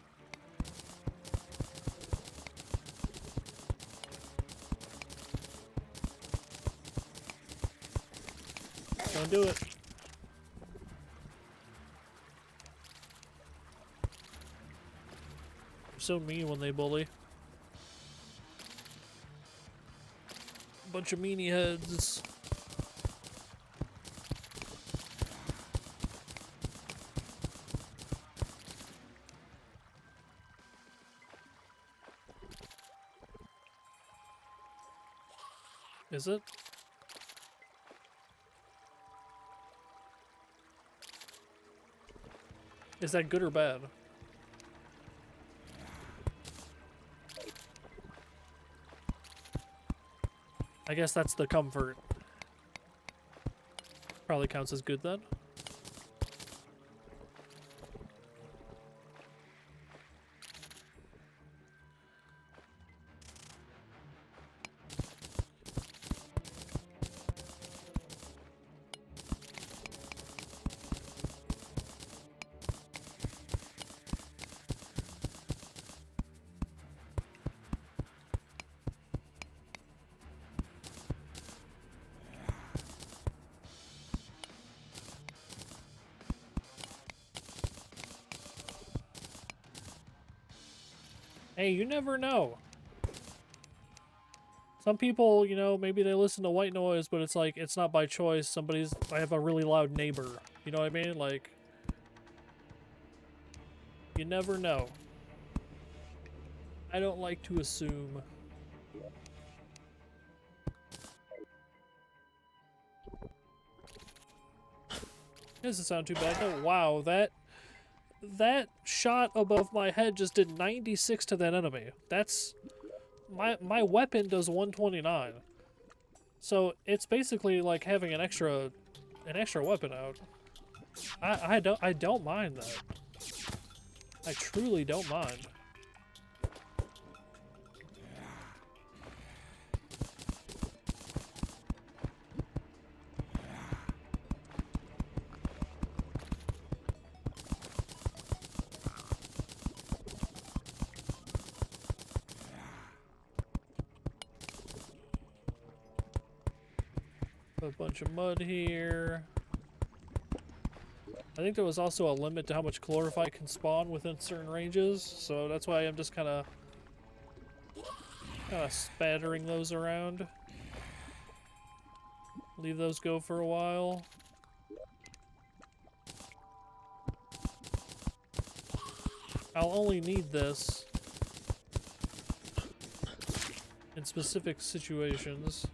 Don't do it. They're so mean when they bully. Bunch of meanie heads. Is it? Is that good or bad? I guess that's the comfort. Probably counts as good then. Hey, you never know. Some people, you know, maybe they listen to white noise, but it's like, it's not by choice. I have a really loud neighbor. You know what I mean? Like, you never know. I don't like to assume. Doesn't sound too bad. Oh, wow, that shot above my head just did 96 to that enemy. That's my weapon does 129. So it's basically like having an extra weapon out. I don't mind that. I truly don't mind. A bunch of mud here. I think there was also a limit to how much chlorophyte can spawn within certain ranges, so that's why I'm just kind of spattering those around. Leave those go for a while. I'll only need this in specific situations.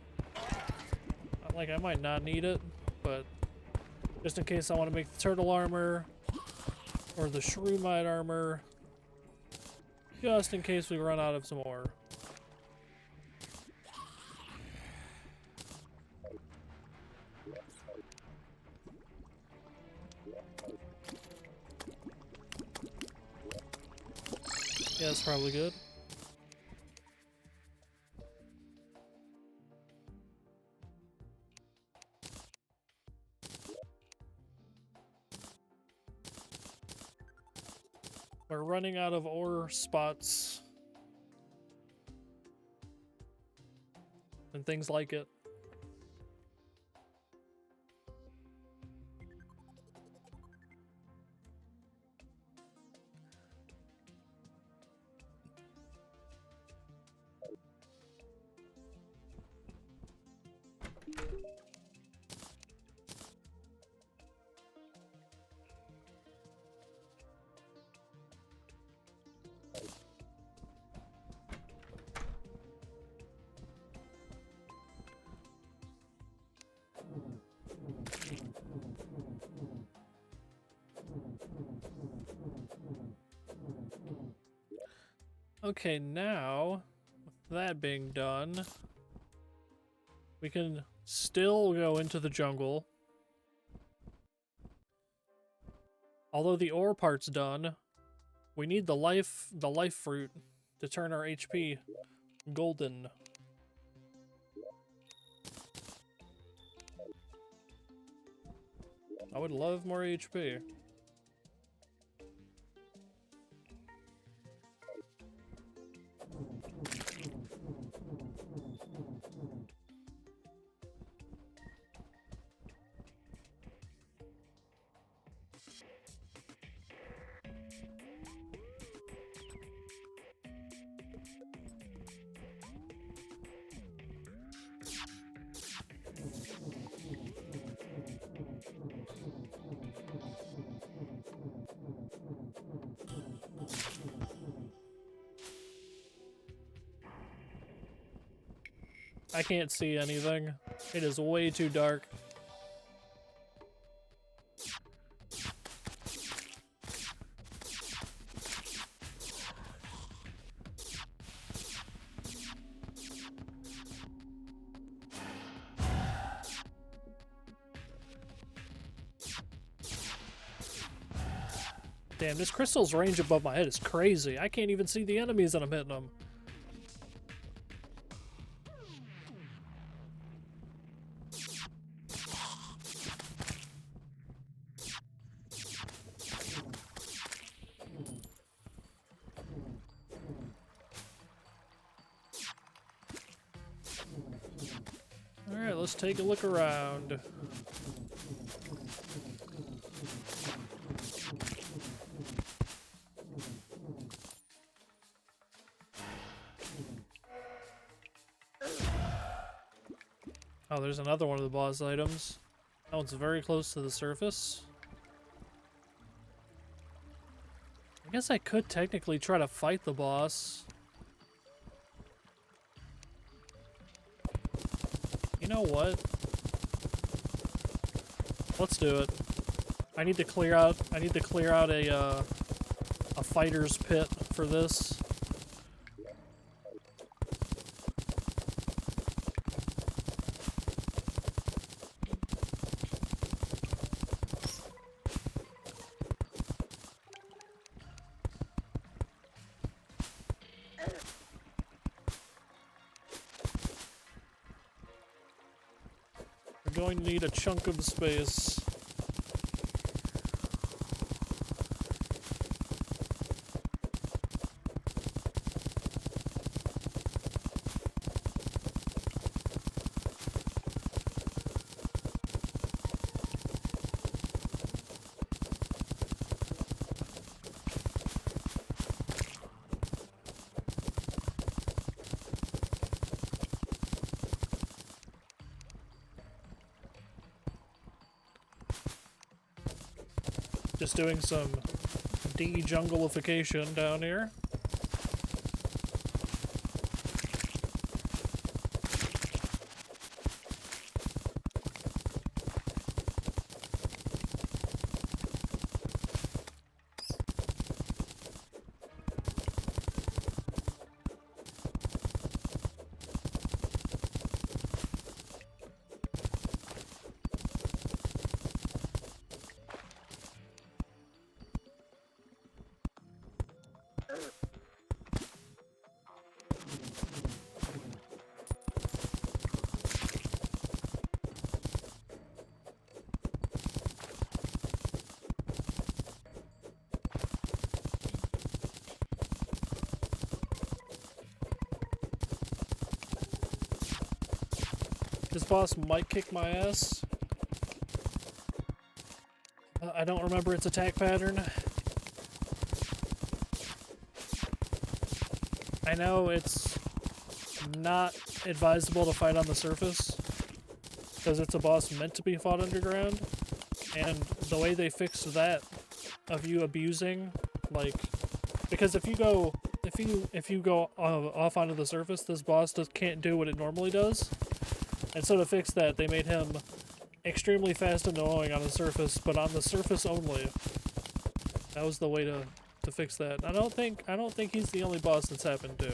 Like, I might not need it, but just in case I want to make the turtle armor, or the shroomite armor, just in case we run out of some ore. Yeah, that's probably good. We're running out of ore spots and things like it. Okay, now, with that being done, we can still go into the jungle. Although the ore part's done, we need the life fruit to turn our HP golden. I would love more HP. I can't see anything. It is way too dark. Damn, this crystal's range above my head is crazy. I can't even see the enemies that I'm hitting them. Alright, let's take a look around. Oh, there's another one of the boss items. That one's very close to the surface. I guess I could technically try to fight the boss. You know what? Let's do it. I need to clear out a fighter's pit for this. Going to need a chunk of space. Just doing some de-jungleification down here. boss might kick my ass. I don't remember its attack pattern. I know it's not advisable to fight on the surface, because it's a boss meant to be fought underground, and the way they fixed that, of you abusing, like, because if you go off onto the surface, this boss can't do what it normally does, and so to fix that, they made him extremely fast and annoying on the surface, but on the surface only. That was the way to fix that. I don't think he's the only boss that's happened to.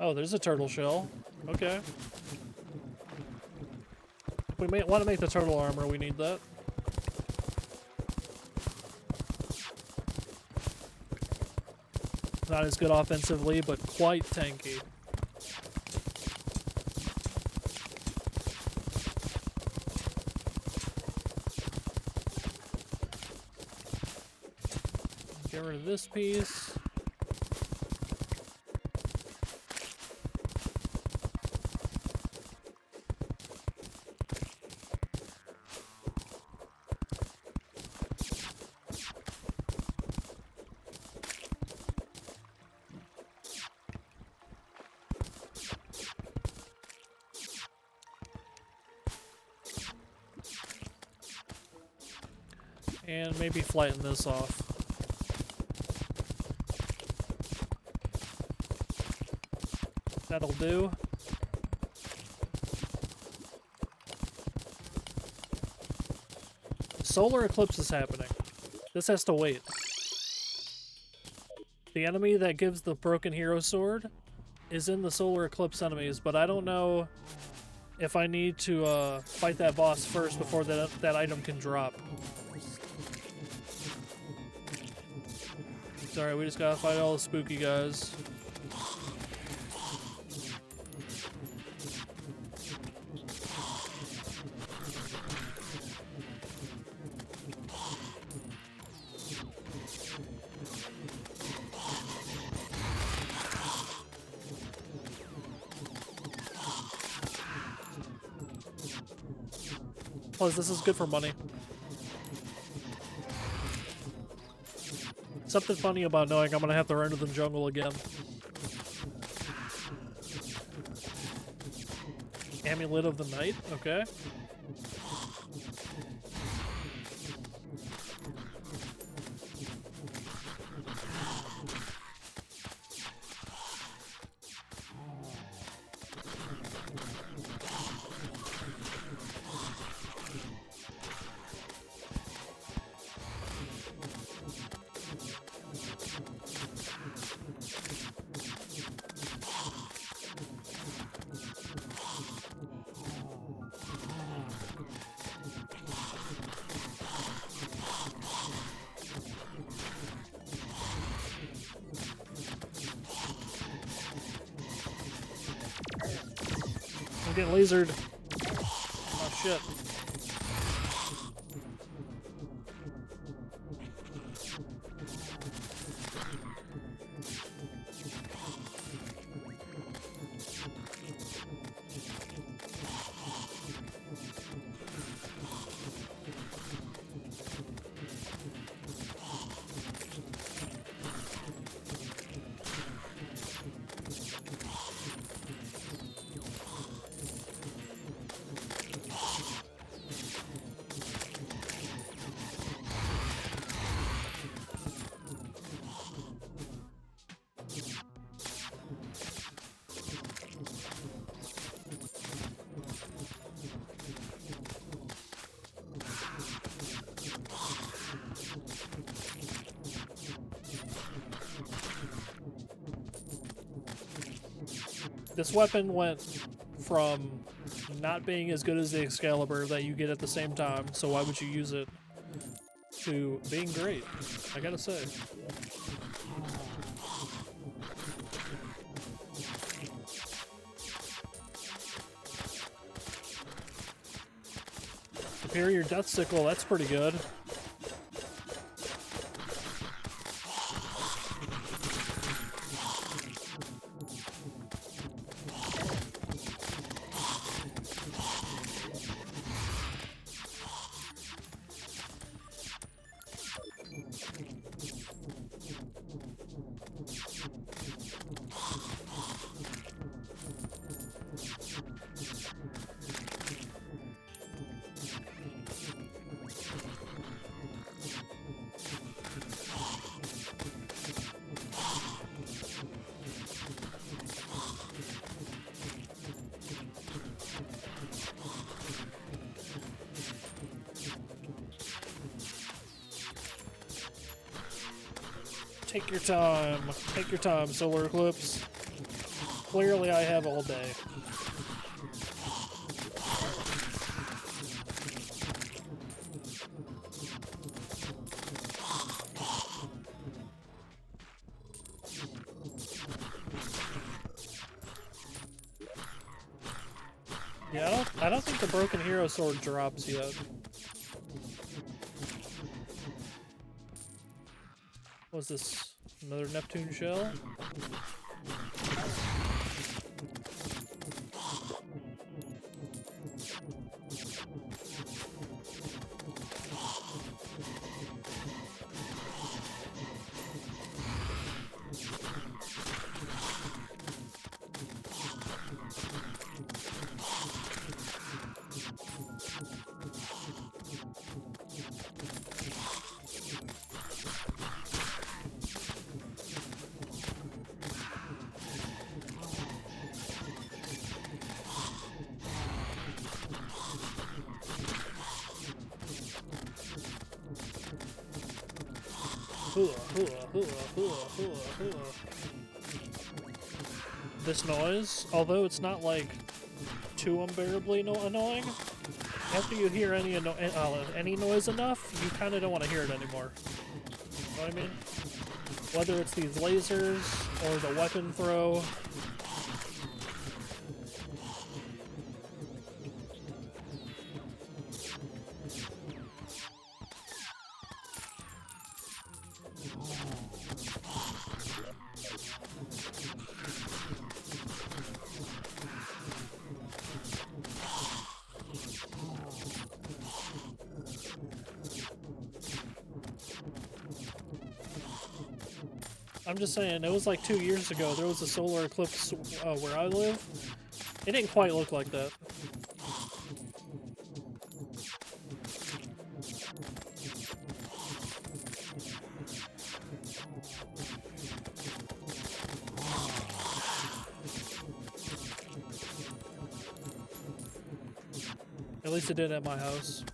Oh, there's a turtle shell. Okay. If we want to make the turtle armor, we need that. Not as good offensively, but quite tanky. Get rid of this piece. And maybe flatten this off. That'll do. Solar eclipse is happening. This has to wait. The enemy that gives the broken hero sword is in the solar eclipse enemies, but I don't know if I need to fight that boss first before that item can drop. Sorry, we just gotta fight all the spooky guys. Plus, this is good for money. Something funny about knowing I'm gonna have to run to the jungle again. Amulet of the Night, okay. I'm getting lasered. Oh shit. This weapon went from not being as good as the Excalibur that you get at the same time, so why would you use it, to being great, I gotta say. Superior Death Sickle, that's pretty good. Take your time, Solar Eclipse. Clearly I have all day. Yeah, I don't think the Broken Hero Sword drops yet. What's this? Another Neptune shell? This noise, although it's not like too unbearably annoying, after you hear any noise enough, you kind of don't want to hear it anymore. You know what I mean? Whether it's these lasers or the weapon throw. I'm just saying, it was like 2 years ago, there was a solar eclipse where I live. It didn't quite look like that. At least it did at my house.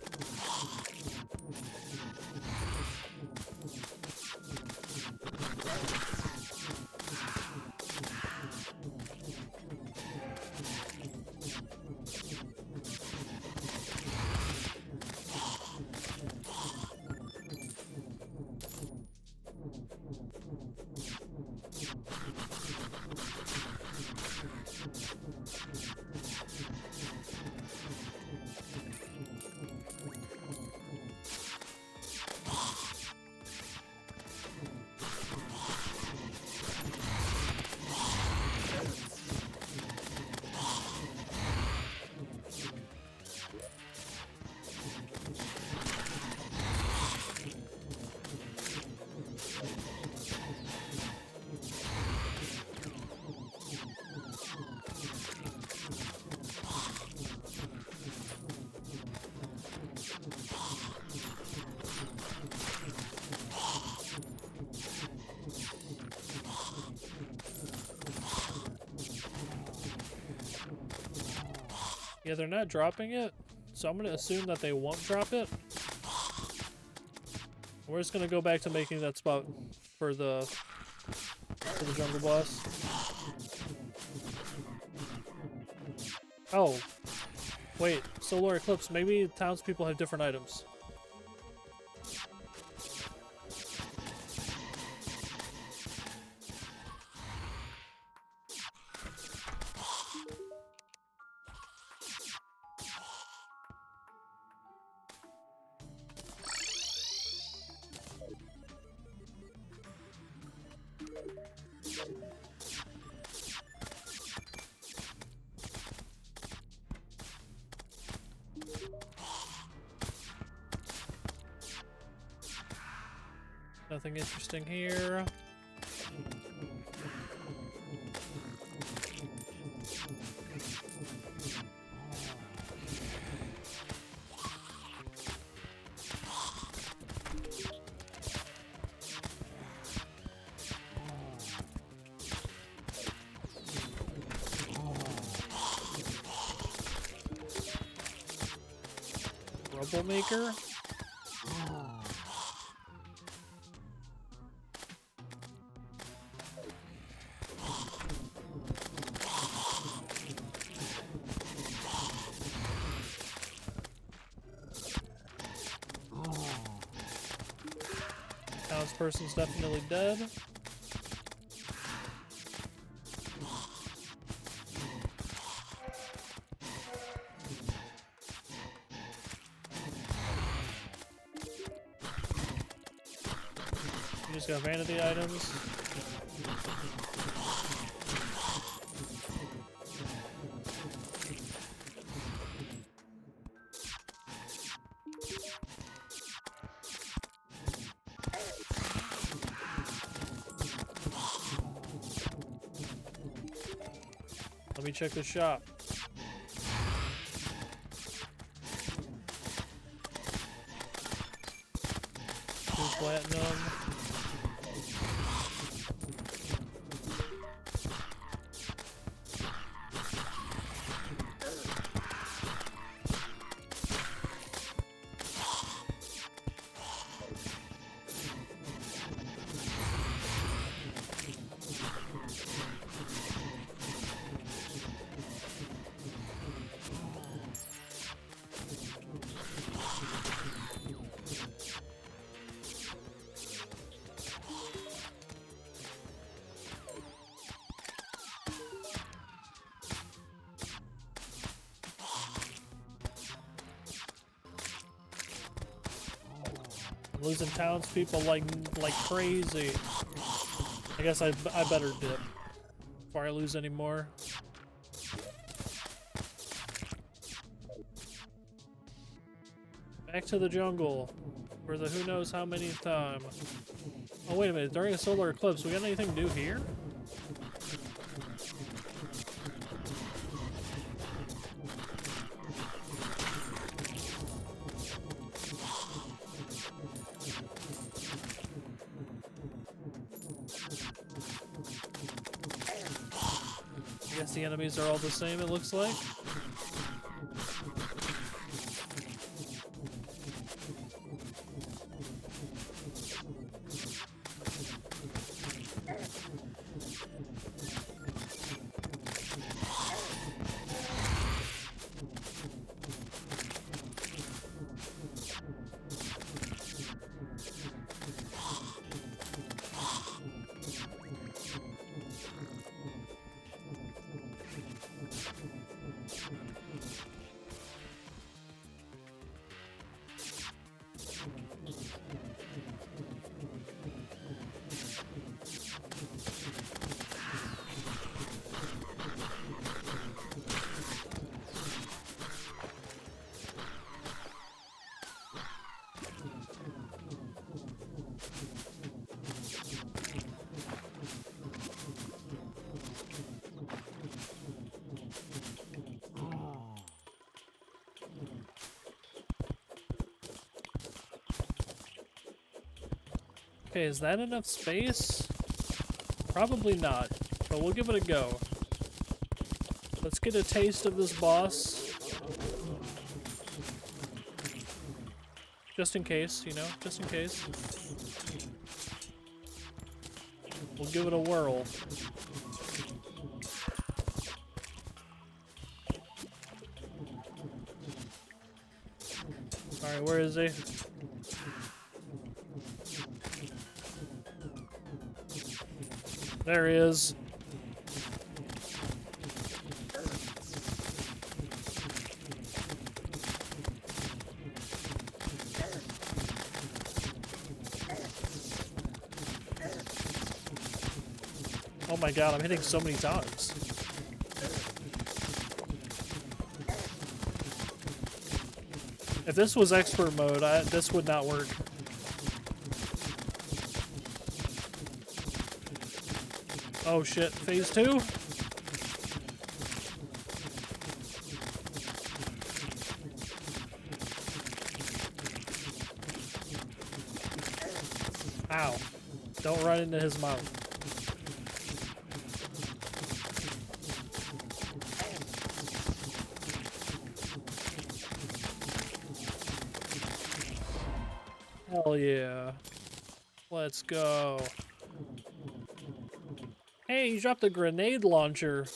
Yeah, they're not dropping it, so I'm gonna assume that they won't drop it. We're just gonna go back to making that spot for the jungle boss. Oh, Wait, solar eclipse. Maybe townspeople have different items. Nothing interesting here. Troublemaker? Townsperson's definitely dead. We just got vanity items. Let me check the shop. Platinum. Losing townspeople like crazy. I guess I better dip before I lose any more. Back to the jungle for the who knows how many time. Oh wait a minute, during a solar eclipse, we got anything new here? I guess the enemies are all the same, it looks like. Okay, is that enough space? Probably not, but we'll give it a go. Let's get a taste of this boss. Just in case, you know, just in case. We'll give it a whirl. Alright, where is he? There he is. Oh my god, I'm hitting so many times. If this was expert mode, this would not work. Oh shit, phase 2? Ow. Don't run into his mouth. Hell yeah. Let's go. Hey, you dropped a grenade launcher.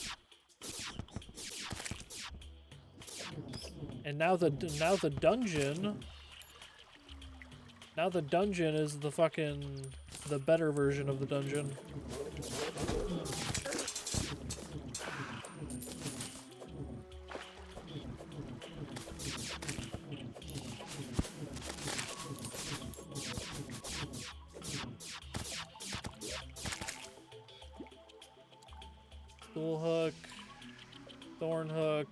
And now the dungeon. Now the dungeon is the better version of the dungeon. Tool hook, thorn hook.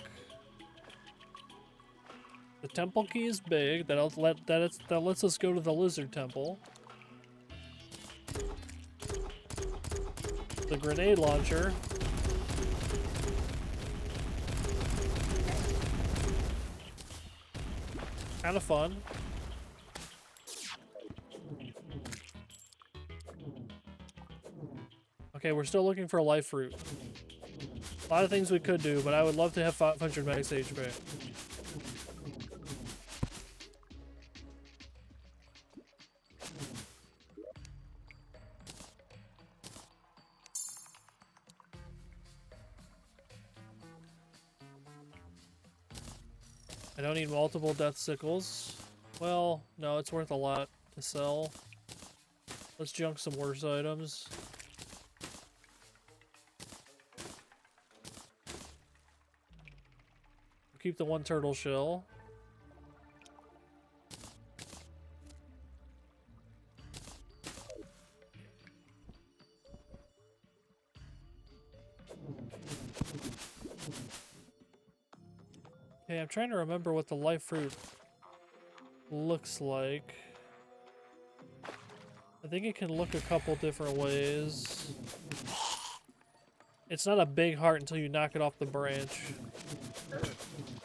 The temple key is big. That lets us go to the lizard temple. The grenade launcher. Kind of fun. Okay, we're still looking for a life fruit. A lot of things we could do, but I would love to have 500 max HP. I don't need multiple death sickles. Well, no, it's worth a lot to sell. Let's junk some worse items. Keep the one turtle shell. Okay, I'm trying to remember what the life fruit looks like. I think it can look a couple different ways. It's not a big heart until you knock it off the branch.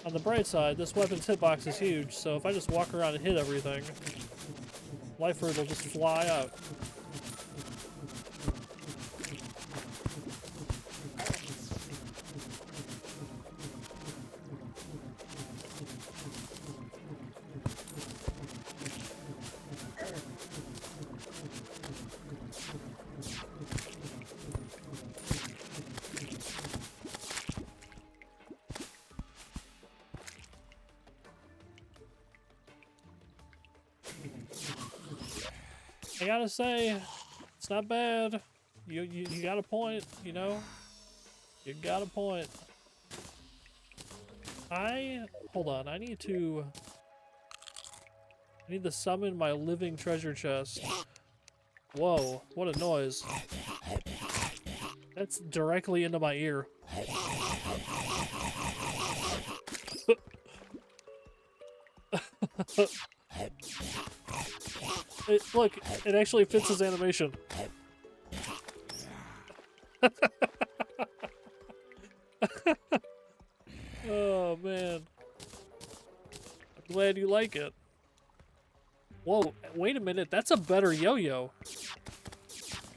On the bright side, this weapon's hitbox is huge, so if I just walk around and hit everything, life fruit will just fly out. I gotta say, it's not bad. You got a point, you know? You got a point. Hold on, I need to summon my living treasure chest. Whoa, what a noise. That's directly into my ear. Look, it actually fits his animation. Oh, man. I'm glad you like it. Whoa, wait a minute. That's a better yo-yo.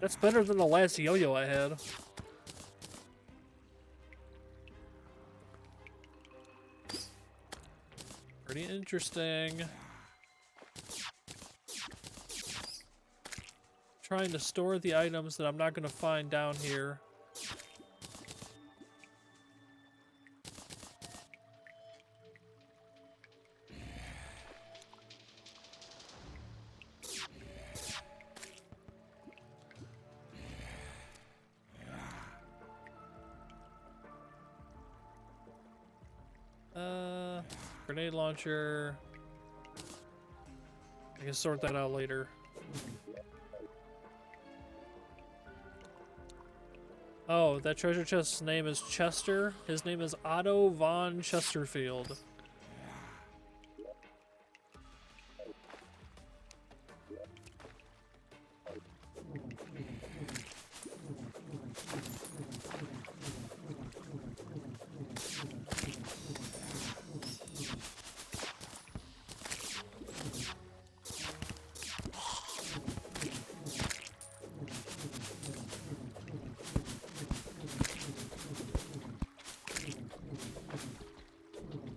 That's better than the last yo-yo I had. Pretty interesting. Trying to store the items that I'm not going to find down here. Grenade launcher. I can sort that out later. Oh, that treasure chest's name is Chester. His name is Otto von Chesterfield.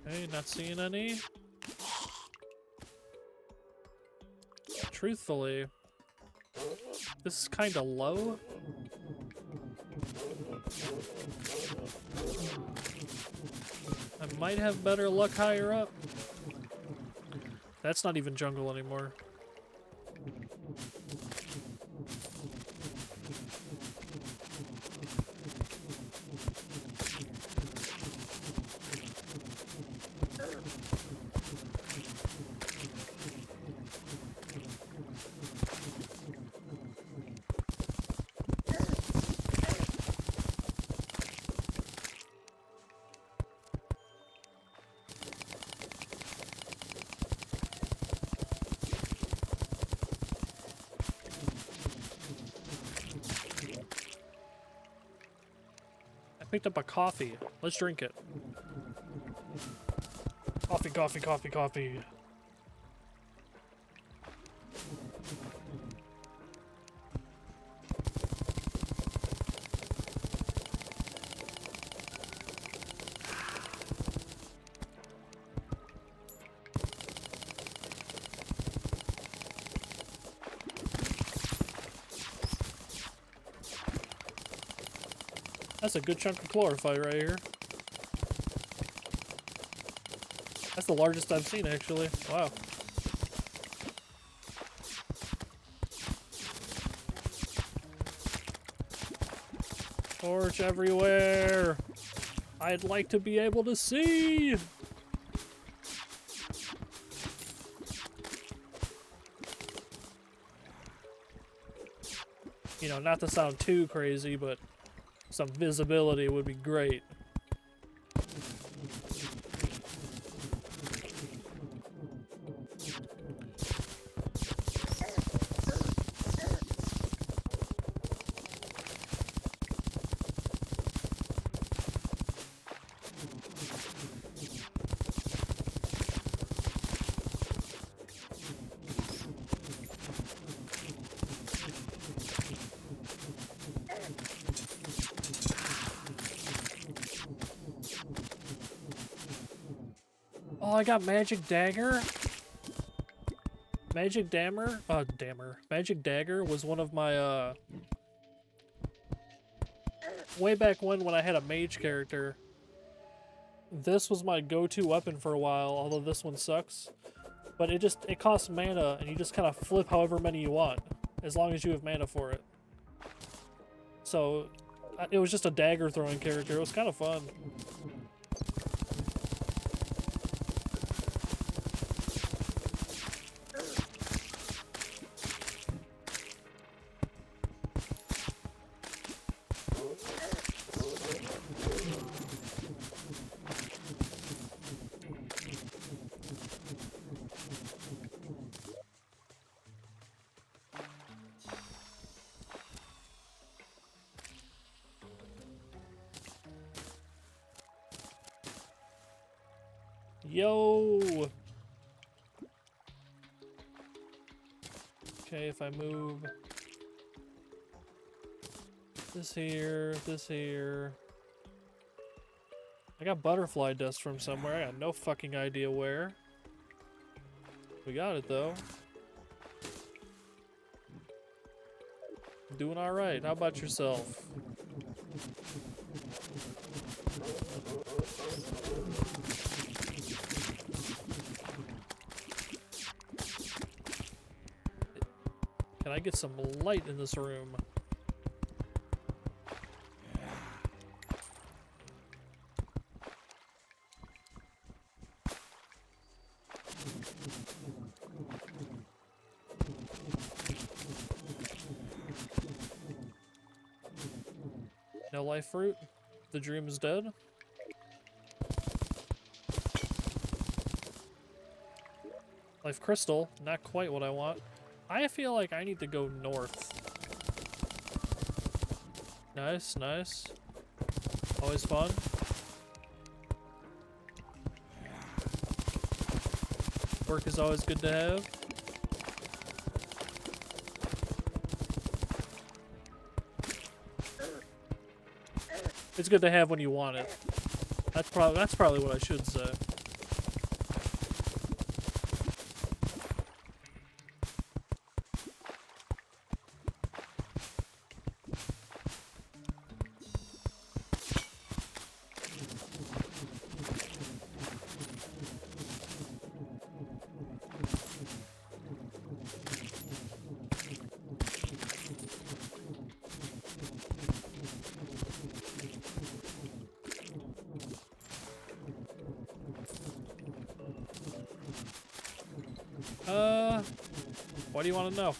Okay, not seeing any. Truthfully, this is kind of low. I might have better luck higher up. That's not even jungle anymore. Picked up a coffee. Let's drink it. Coffee, coffee, coffee, coffee. That's a good chunk of chlorophyte right here. That's the largest I've seen, actually. Wow. Torch everywhere! I'd like to be able to see! You know, not to sound too crazy, but some visibility would be great. Oh, I got magic dagger. Magic dammer? Magic dagger was one of my, way back when I had a mage character. This was my go-to weapon for a while, although this one sucks. But it costs mana, and you just kind of flip however many you want, as long as you have mana for it. So, it was just a dagger throwing character. It was kind of fun. Yo! Okay, if I move this here, this here. I got butterfly dust from somewhere. I got no fucking idea where. We got it though. Doing alright. How about yourself? Can I get some light in this room? No life fruit. The dream is dead. Life crystal. Not quite what I want. I feel like I need to go north. Nice, nice. Always fun. Work is always good to have. It's good to have when you want it. That's probably what I should say. What do you want to know?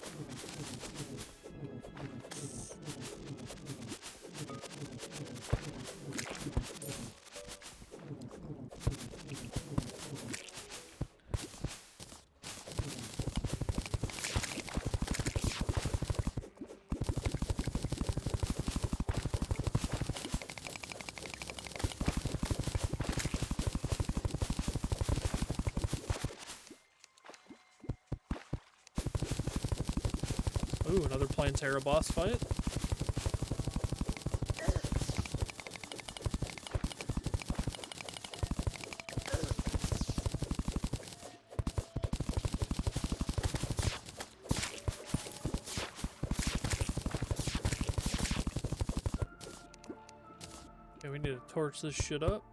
Ooh, another Plantera boss fight. Okay, we need to torch this shit up.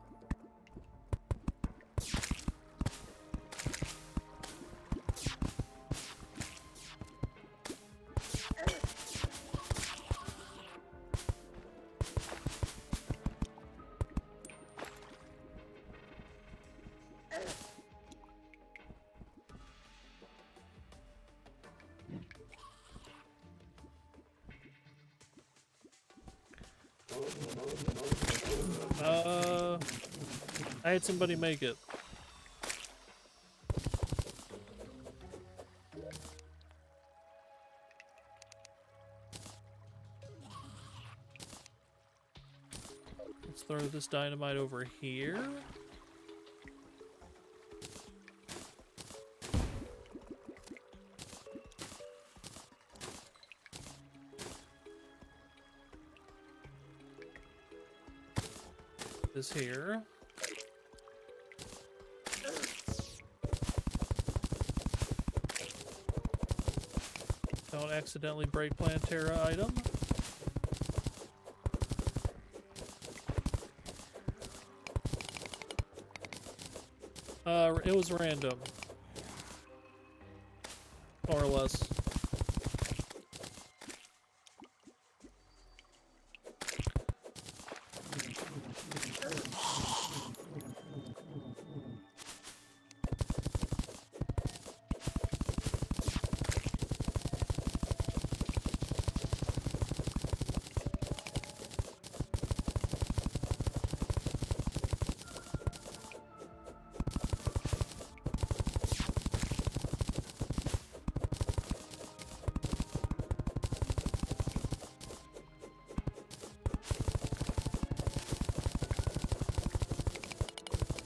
I had somebody make it. Let's throw this dynamite over here. This here. Don't accidentally break Plantera item. It was random. More or less.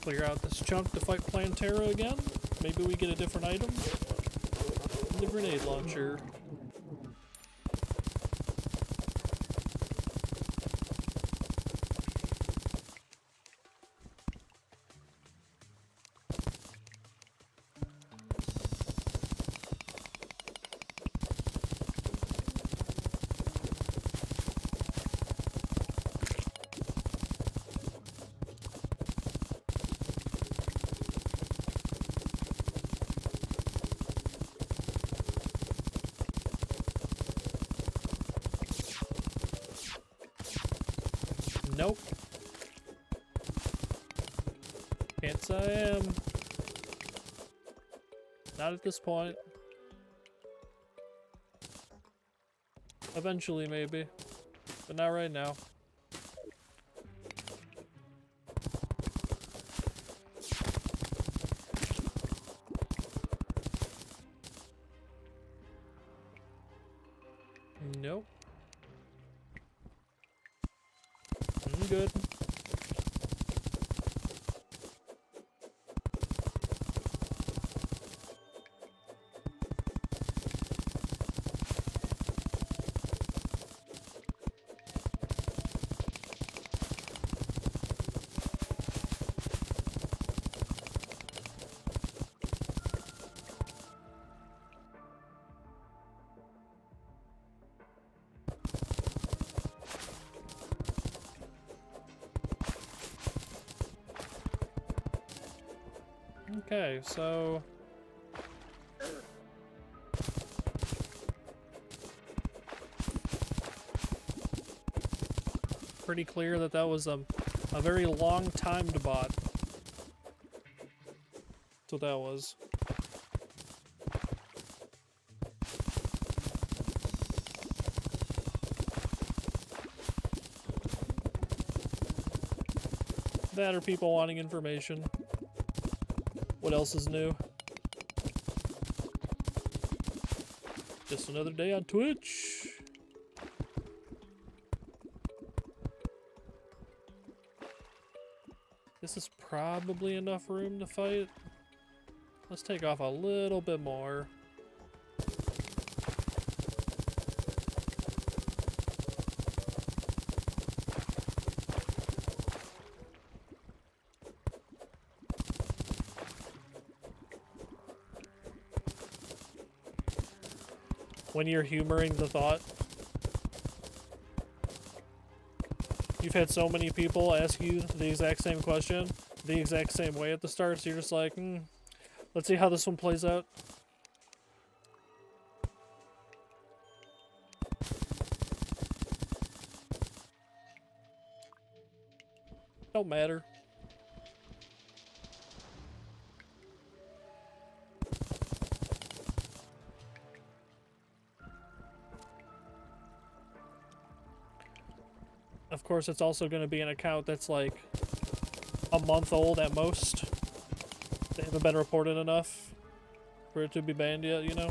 Clear out this chunk to fight Plantera again. Maybe we get a different item. And the grenade launcher. Nope. Can't say I am. Not at this point. Eventually, maybe. But not right now. Nope. I'm good. Okay, so pretty clear that that was a very long-timed bot. That's what that was. That or people wanting information. What else is new? Just another day on Twitch. This is probably enough room to fight. Let's take off a little bit more. When you're humoring the thought. You've had so many people ask you the exact same question, the exact same way at the start, so you're just like, let's see how this one plays out. Don't matter. Of course, it's also going to be an account that's like a month old at most. They haven't been reported enough for it to be banned yet, you know?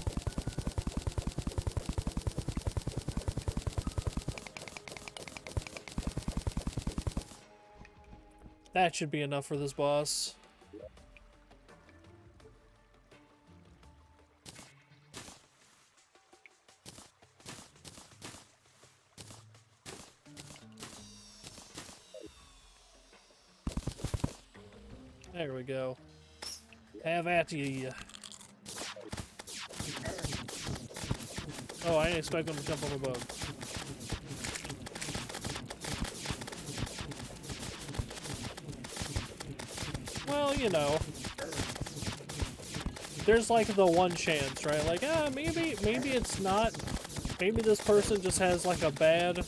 That should be enough for this boss. There we go. Have at ye. Oh, I didn't expect them to jump on above. Well, you know. There's like the one chance, right? Like, maybe it's not. Maybe this person just has like a bad.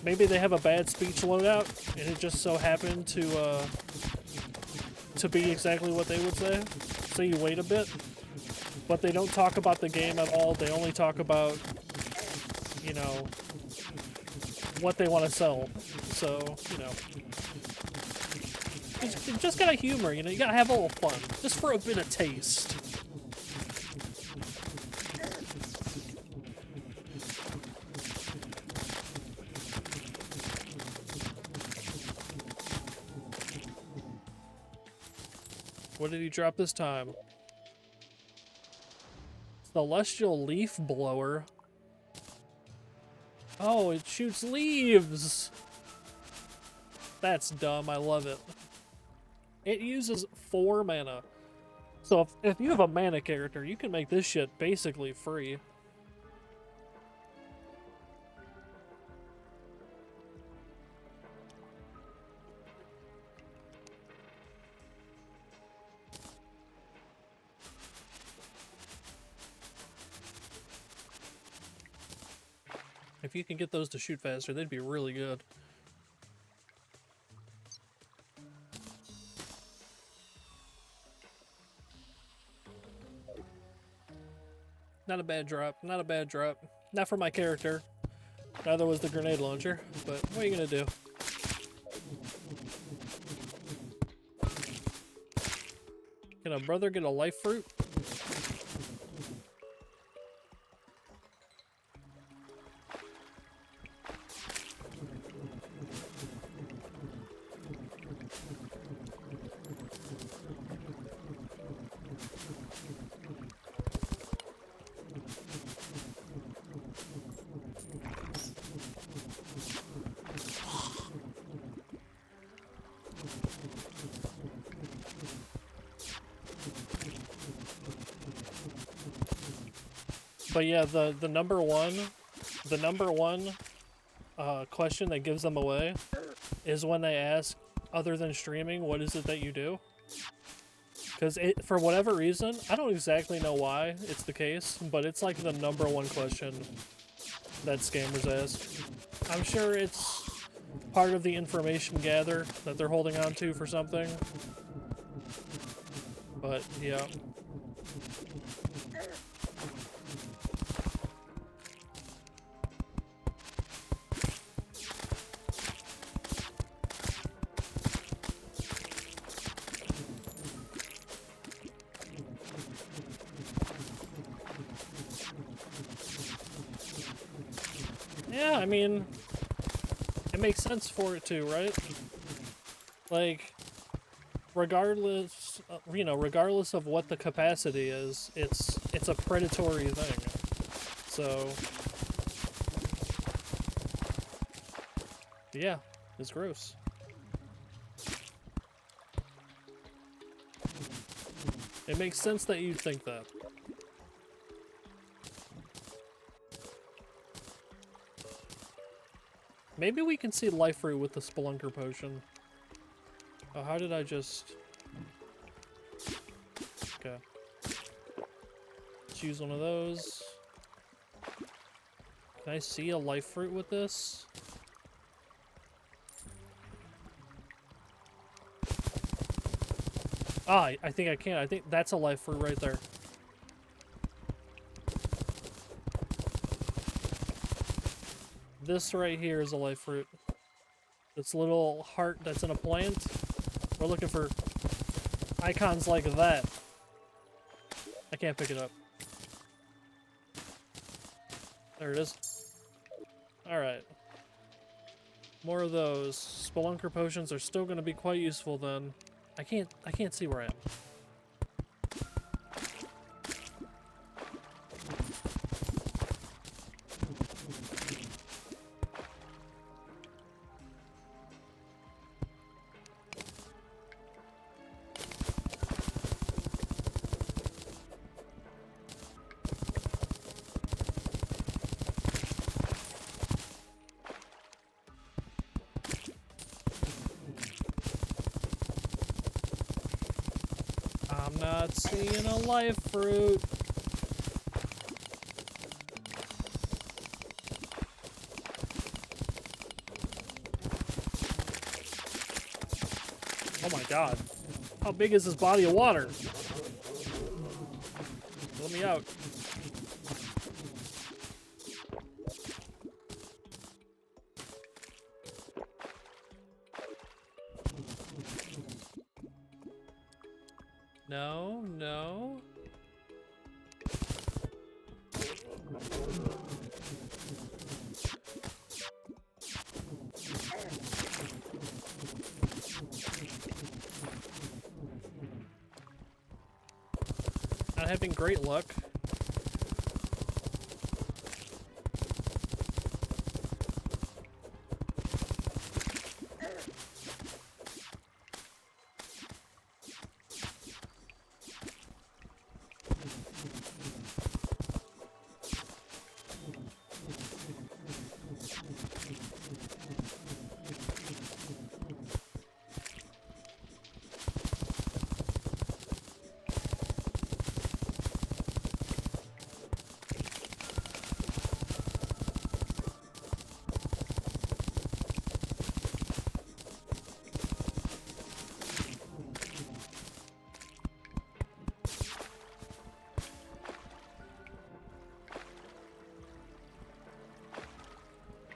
Maybe they have a bad speech loadout, and it just so happened to be exactly what they would say. So you wait a bit, but they don't talk about the game at all. They only talk about, you know, what they want to sell. So, you know, just gotta humor, you know, you gotta have a little fun, just for a bit of taste. What did he drop this time? Celestial leaf blower. Oh, it shoots leaves. That's dumb. I love it. It uses 4 mana. So if you have a mana character, you can make this shit basically free. If you can get those to shoot faster, they'd be really good. Not a bad drop. Not a bad drop. Not for my character. Neither was the grenade launcher. But what are you gonna do? Can a brother get a life fruit? But yeah, the number one question that gives them away is when they ask, other than streaming, what is it that you do? Because for whatever reason, I don't exactly know why it's the case, but it's like the number one question that scammers ask. I'm sure it's part of the information gather that they're holding on to for something. But yeah. Yeah, I mean, it makes sense for it to, right? Like, regardless, you know, regardless of what the capacity is, it's a predatory thing. So, yeah, it's gross. It makes sense that you'd think that. Maybe we can see life fruit with the Spelunker potion. Oh, how did I just... Okay. Let's use one of those. Can I see a life fruit with this? Ah, I think I can. I think that's a life fruit right there. This right here is a life fruit. This little heart that's in a plant. We're looking for icons like that. I can't pick it up. There it is. Alright. More of those. Spelunker potions are still going to be quite useful then. I can't see where I am. I'm not seeing a life fruit. Oh my god. How big is this body of water? Let me out. No, no. Not having great luck.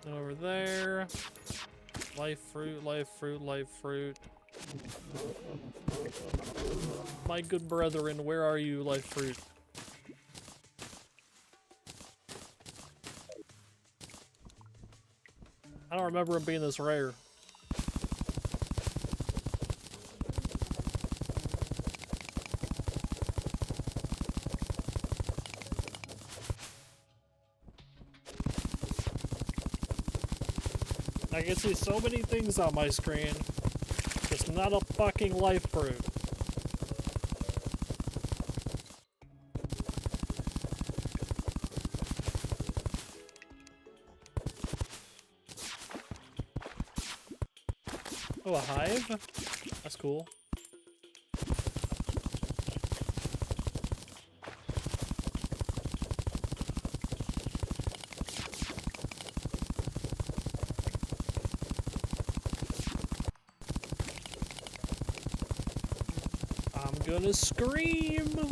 Over there. Life fruit, life fruit, life fruit. My good brethren, where are you, life fruit? I don't remember them being this rare. I can see so many things on my screen. Just not a fucking life fruit. Oh, a hive? That's cool. I'm gonna scream!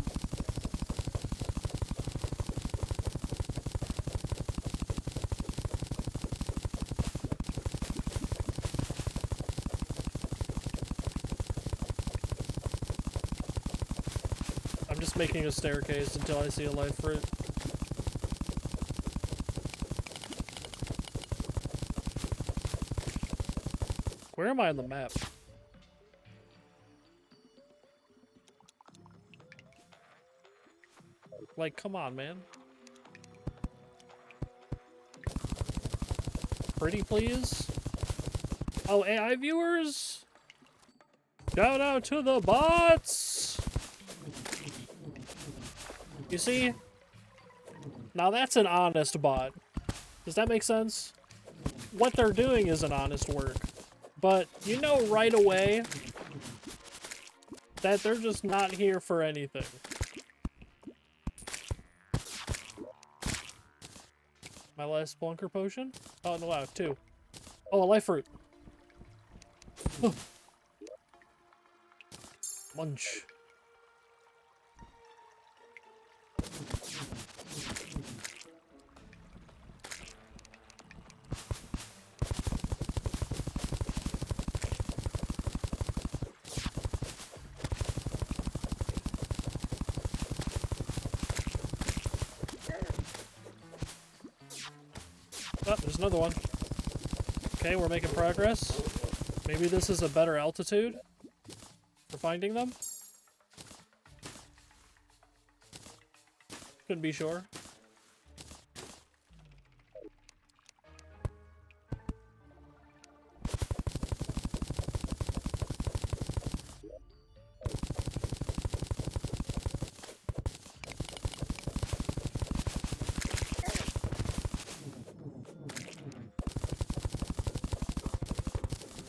I'm just making a staircase until I see a life fruit. Where am I on the map? Like, come on, man. Pretty, please? Oh, AI viewers? Shout out to the bots! You see? Now that's an honest bot. Does that make sense? What they're doing is an honest work. But you know right away that they're just not here for anything. My last Splunker potion? Oh, no, wow, 2. Oh, a life fruit. Munch. Oh, there's another one. Okay, we're making progress. Maybe this is a better altitude for finding them? Couldn't be sure.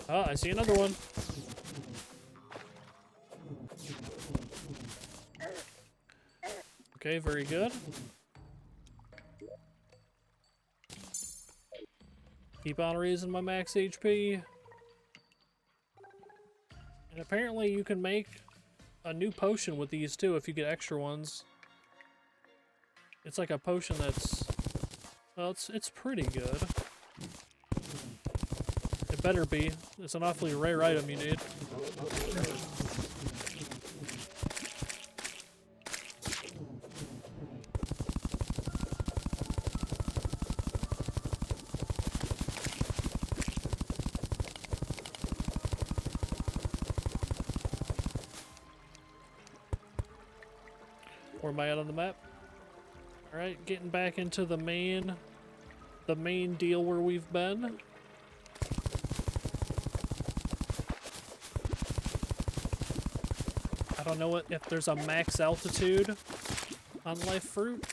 Oh, I see another one. Okay, very good. Keep on raising my max HP. And apparently you can make a new potion with these too if you get extra ones. It's like a potion that's... well, it's pretty good. It better be. It's an awfully rare item you need. Where am I at on the map? Alright, getting back into the main deal where we've been. I don't know if there's a max altitude on life fruit.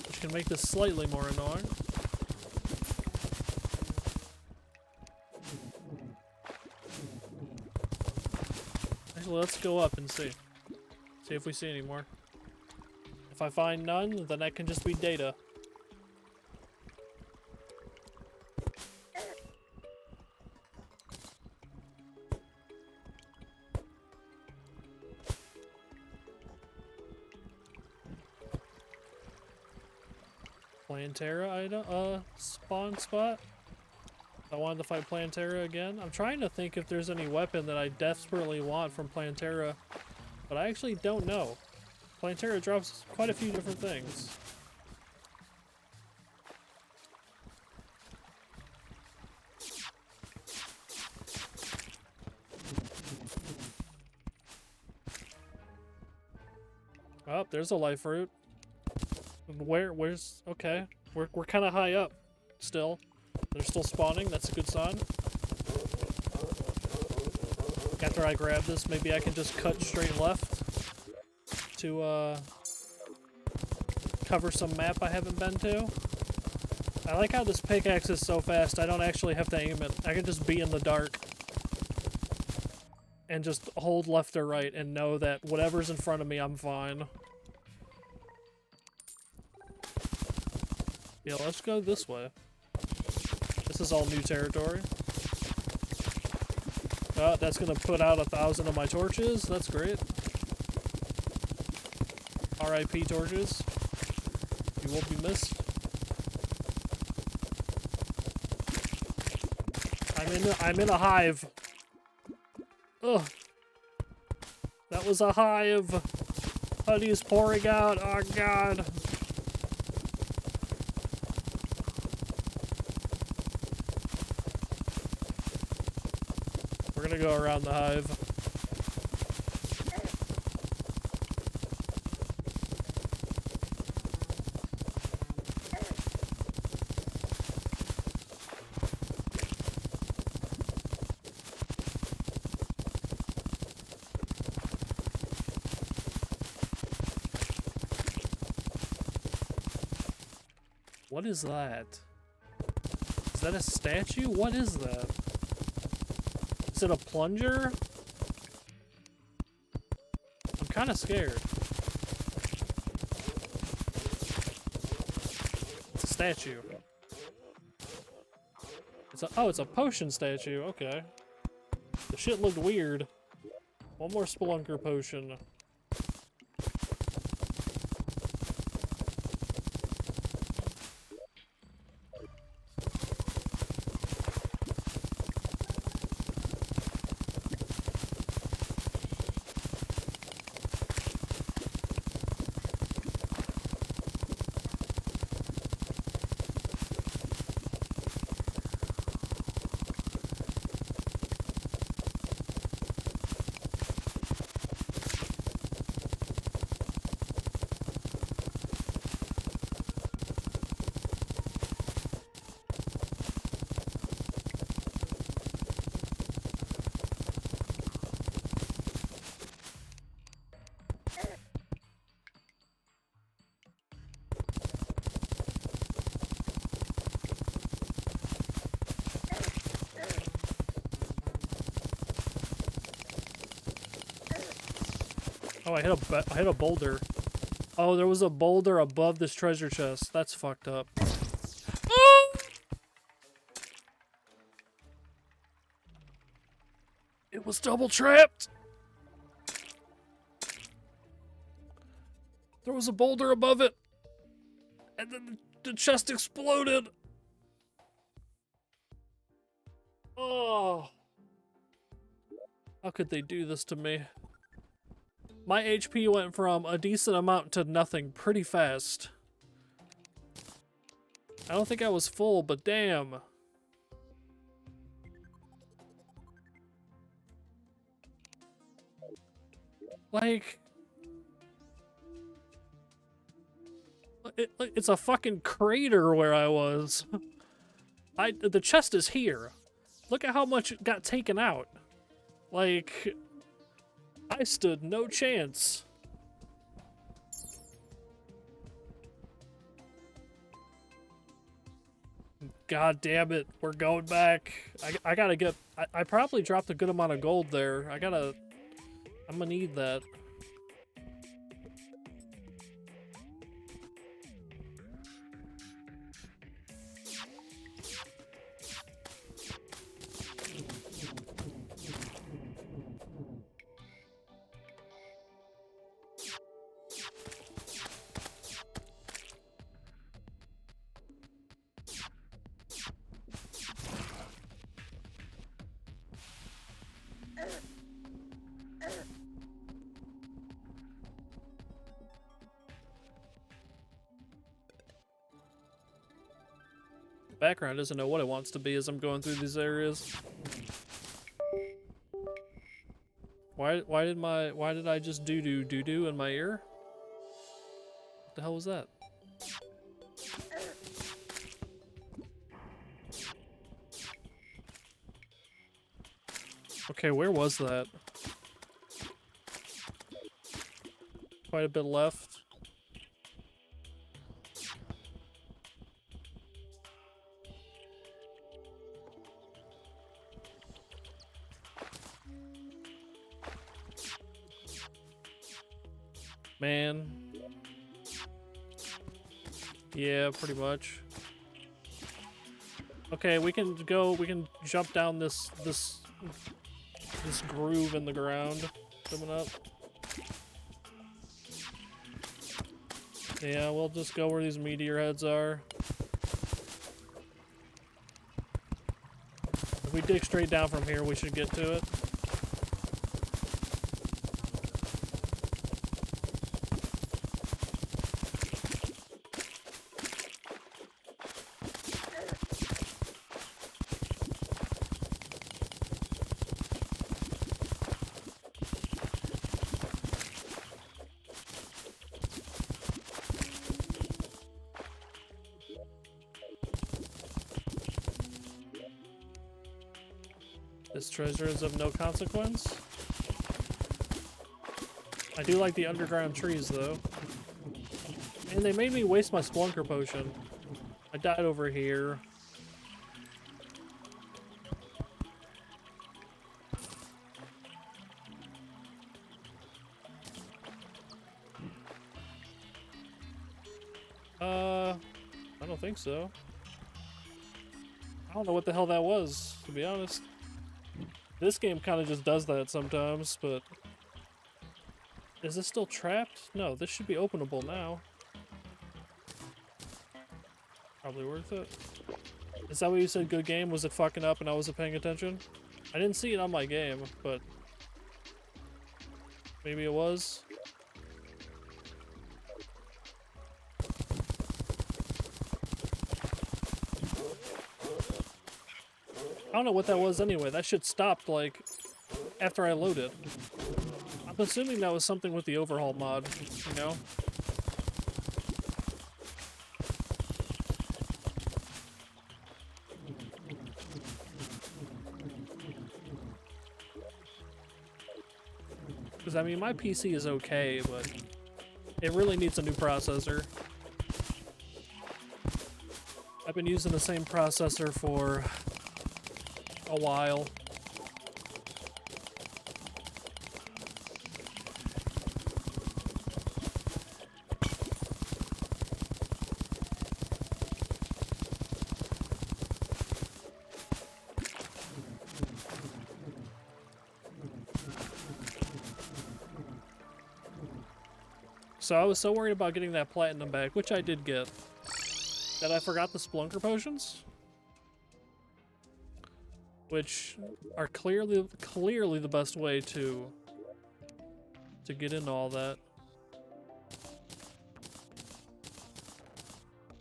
Which can make this slightly more annoying. Actually, let's go up and see. See if we see any more. If I find none, then that can just be data. Plantera item, spawn spot. I wanted to fight Plantera again. I'm trying to think if there's any weapon that I desperately want from Plantera, but I actually don't know. Plantera drops quite a few different things. Oh, there's a life fruit. Where's okay. We're kinda high up still. They're still spawning, that's a good sign. After I grab this, maybe I can just cut straight left to cover some map I haven't been to. I like how this pickaxe is so fast, I don't actually have to aim it. I can just be in the dark. And just hold left or right and know that whatever's in front of me, I'm fine. Yeah, let's go this way. This is all new territory. Oh, that's gonna put out 1,000 of my torches. That's great. RIP torches. You will be missed. I'm in a hive. Ugh. That was a hive. Honey is pouring out. Oh god. We're gonna go around the hive. What is that? Is that a statue? What is that? Is it a plunger? I'm kind of scared. It's a statue. It's a potion statue. Okay. The shit looked weird. One more spelunker potion. Oh, I hit a boulder. Oh, there was a boulder above this treasure chest. That's fucked up. It was double trapped. There was a boulder above it. And then the chest exploded. Oh. How could they do this to me? My HP went from a decent amount to nothing pretty fast. I don't think I was full, but damn. Like... It's a fucking crater where I was. The chest is here. Look at how much got taken out. Like... I stood no chance. God damn it, we're going back. I gotta get... I probably dropped a good amount of gold there. I'm gonna need that. Background doesn't know what it wants to be as I'm going through these areas. Why did I just doo-doo in my ear? What the hell was that? Okay, where was that? Quite a bit left. Man. Yeah, pretty much. Okay, we can jump down this groove in the ground coming up. Yeah, we'll just go where these meteor heads are. If we dig straight down from here, we should get to it. This treasure is of no consequence. I do like the underground trees, though. And they made me waste my Splunker potion. I died over here. I don't think so. I don't know what the hell that was, to be honest. This game kind of just does that sometimes, but... Is this still trapped? No, this should be openable now. Probably worth it. Is that what you said, good game? Was it fucking up and I wasn't paying attention? I didn't see it on my game, but... Maybe it was? I don't know what that was anyway. That shit stopped, like, after I loaded. I'm assuming that was something with the overhaul mod, you know? Because, I mean, my PC is okay, but it really needs a new processor. I've been using the same processor for a while. So I was so worried about getting that platinum back, which I did get, that I forgot the Splunker potions. Which are clearly the best way to get into all that.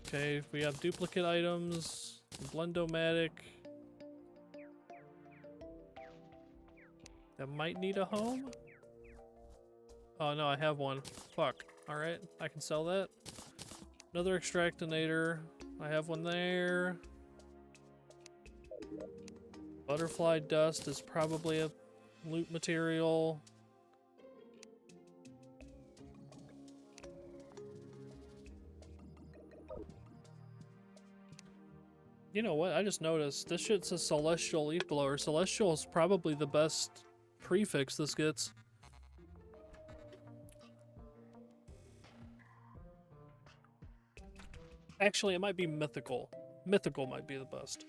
Okay, we have duplicate items, Blendomatic. That might need a home? Oh no, I have one. Fuck. Alright, I can sell that. Another extractinator. I have one there. Butterfly dust is probably a loot material. You know what? I just noticed this shit says Celestial Leaf Blower. Celestial is probably the best prefix this gets. Actually, it might be Mythical. Mythical might be the best.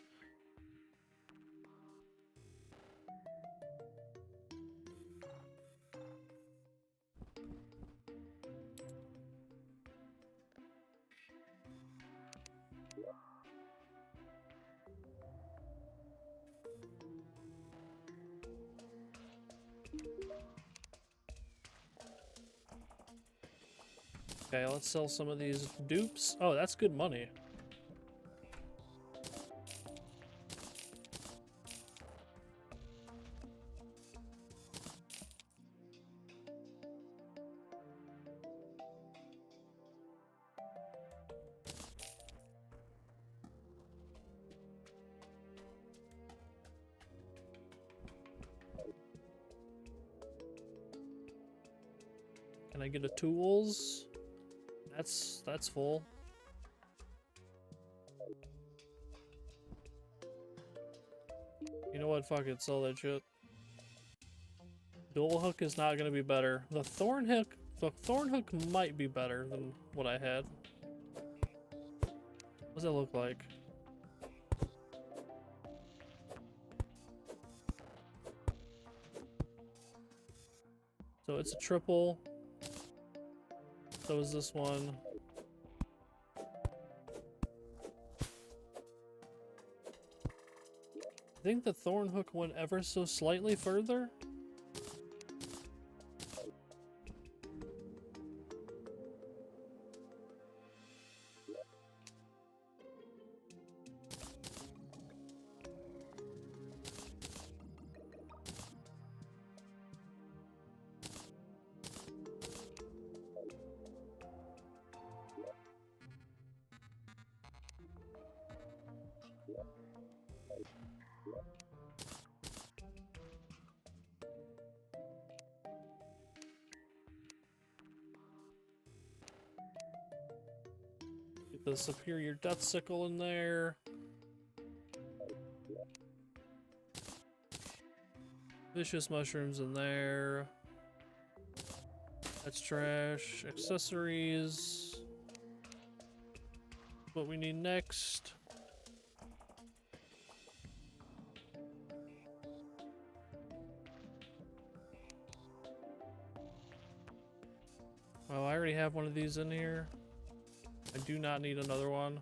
Okay, let's sell some of these dupes. Oh, that's good money. Can I get a tools? That's full. You know what? Fuck it, sell that shit. Dual hook is not gonna be better. The thorn hook So Thornhook might be better than what I had. What does that look like? So it's a triple. So is this one. I think the Thornhook went ever so slightly further. Get the Superior Death Sickle in there. Vicious Mushrooms in there. That's trash. Accessories. What we need next. Oh, I already have one of these in here. I do not need another one.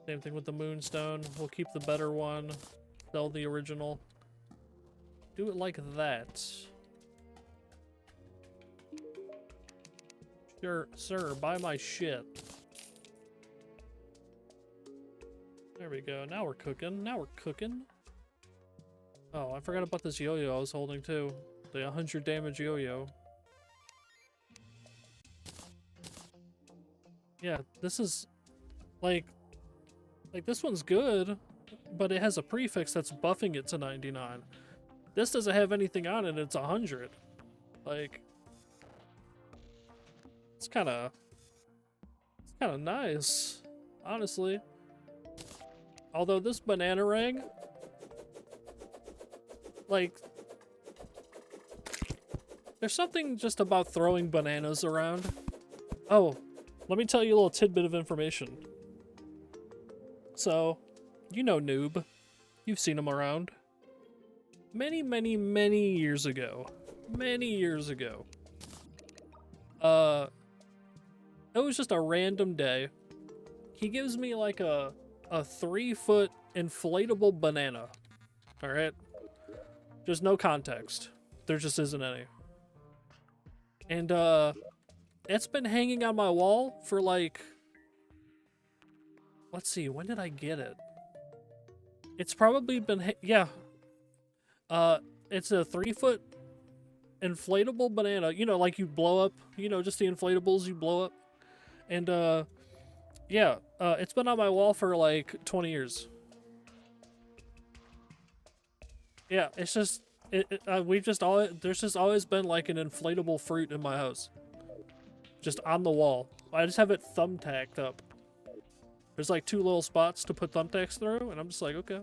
Same thing with the Moonstone. We'll keep the better one. Sell the original. Do it like that. Sure, sir, buy my shit. There we go. Now we're cooking. Now we're cooking. Oh, I forgot about this yo-yo I was holding too. The 100 damage yo-yo. Yeah, this is like this one's good, but it has a prefix that's buffing it to 99. This doesn't have anything on it, it's 100. Like, it's kind of nice, honestly. Although this banana ring, like, there's something just about throwing bananas around. Oh, let me tell you a little tidbit of information. So, you know Noob. You've seen him around. Many, many, many years ago. Many years ago. It was just a random day. He gives me like a 3-foot inflatable banana. Alright? There's no context. There just isn't any. And, it's been hanging on my wall for like... Let's see, when did I get it? It's probably been... yeah. It's a 3-foot inflatable banana. You know, like you blow up. You know, just the inflatables you blow up. And, yeah. It's been on my wall for like 20 years. Yeah, it's just... we've just always... There's just always been like an inflatable fruit in my house. Just on the wall. I just have it thumbtacked up. There's like 2 little spots to put thumbtacks through, and I'm just like, okay.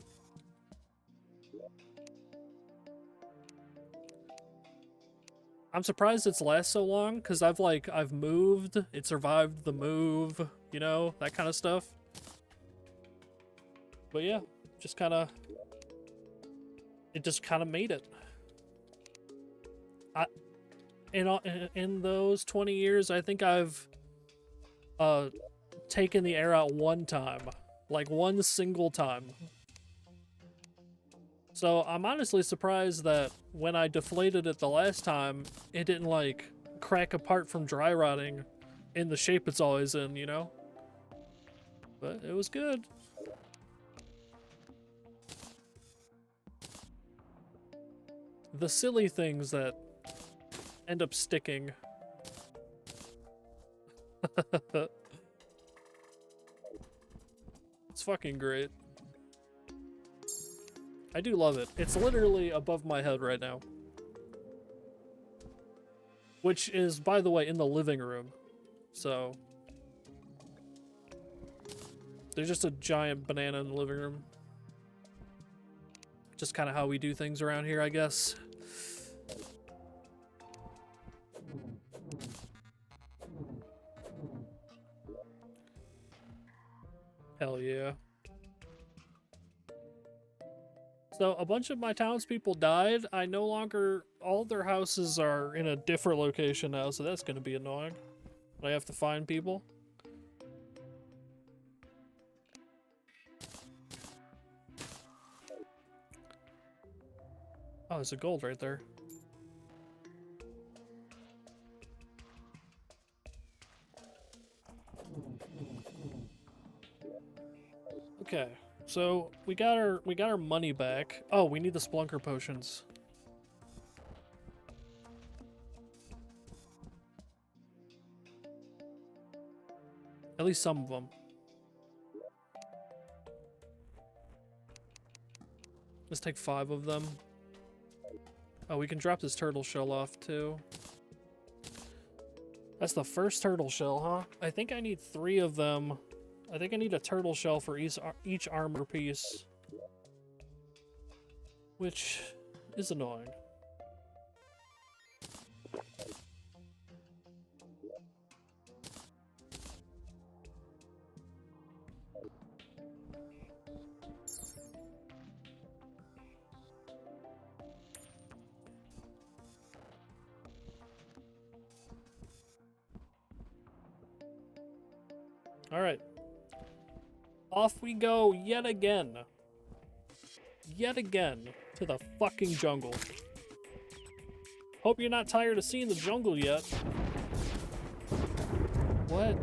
I'm surprised it's last so long, because I've moved, it survived the move, you know, that kind of stuff. But yeah, just kind of, it just kind of made it. In those 20 years, I think I've taken the air out one time. Like, one single time. So, I'm honestly surprised that when I deflated it the last time, it didn't, like, crack apart from dry rotting in the shape it's always in, you know? But it was good. The silly things that end up sticking. It's fucking great. I do love it. It's literally above my head right now. Which is, by the way, in the living room. So... there's just a giant banana in the living room. Just kind of how we do things around here, I guess. Hell yeah. So a bunch of my townspeople died. I no longer... All their houses are in a different location now, so that's gonna be annoying. I have to find people. Oh, there's a gold right there. Okay, so we got our money back. Oh, we need the Splunker potions. At least some of them. Let's take 5 of them. Oh, we can drop this turtle shell off too. That's the first turtle shell, huh? I think I need 3 of them. I think I need a turtle shell for each armor piece. Which is annoying. Alright. Off we go yet again. Yet again to the fucking jungle. Hope you're not tired of seeing the jungle yet. What?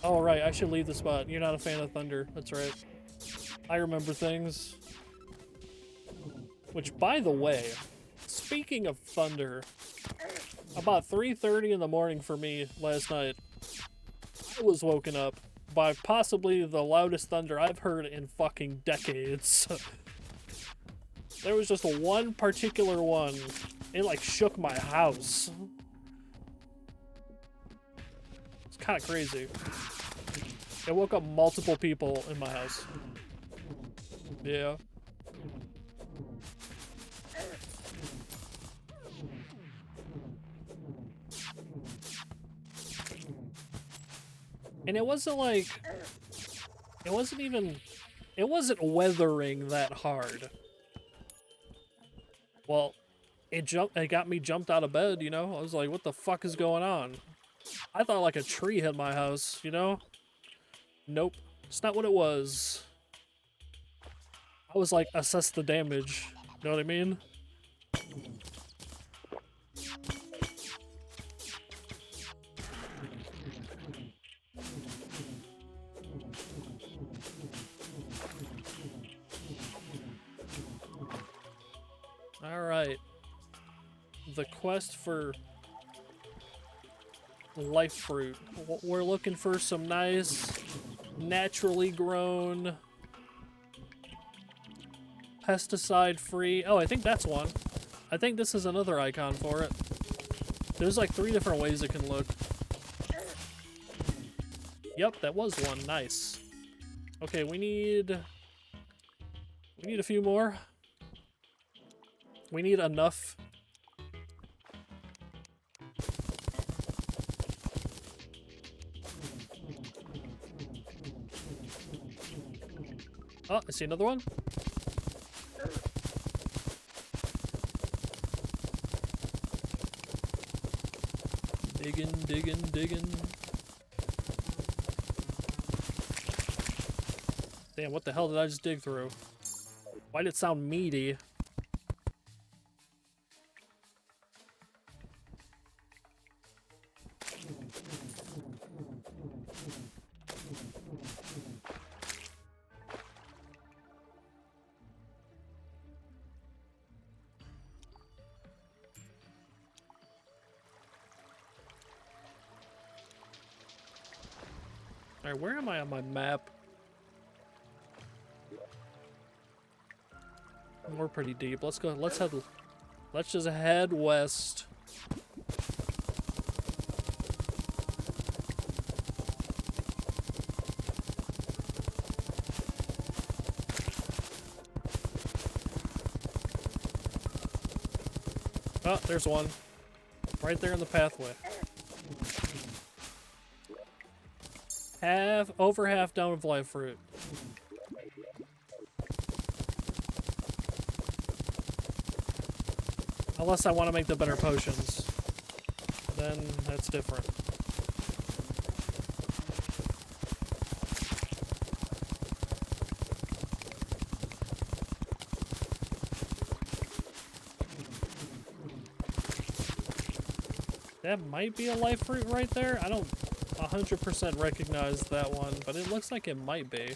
Oh, right, I should leave the spot. You're not a fan of thunder. That's right. I remember things. Which, by the way, speaking of thunder, about 3:30 in the morning for me last night, I was woken up by possibly the loudest thunder I've heard in fucking decades. There was just one particular one. It like shook my house. It's kind of crazy. It woke up multiple people in my house. Yeah. And it wasn't like, it wasn't weathering that hard. Well, it got me jumped out of bed, you know? I was like, what the fuck is going on? I thought like a tree hit my house, you know? Nope, it's not what it was. I was like, assess the damage, you know what I mean? Alright. The quest for life fruit. We're looking for some nice, naturally grown, pesticide-free... Oh, I think that's one. I think this is another icon for it. There's like 3 different ways it can look. Yep, that was one. Nice. Okay, we need a few more. We need enough. Oh, I see another one. Digging, digging, digging. Damn, what the hell did I just dig through? Why did it sound meaty? Alright, where am I on my map? We're pretty deep. Let's go. Let's just head west. Oh, there's one. Right there in the pathway. Over half done with life fruit. Unless I want to make the better potions. Then that's different. That might be a life fruit right there. I don't 100% recognize that one, but it looks like it might be.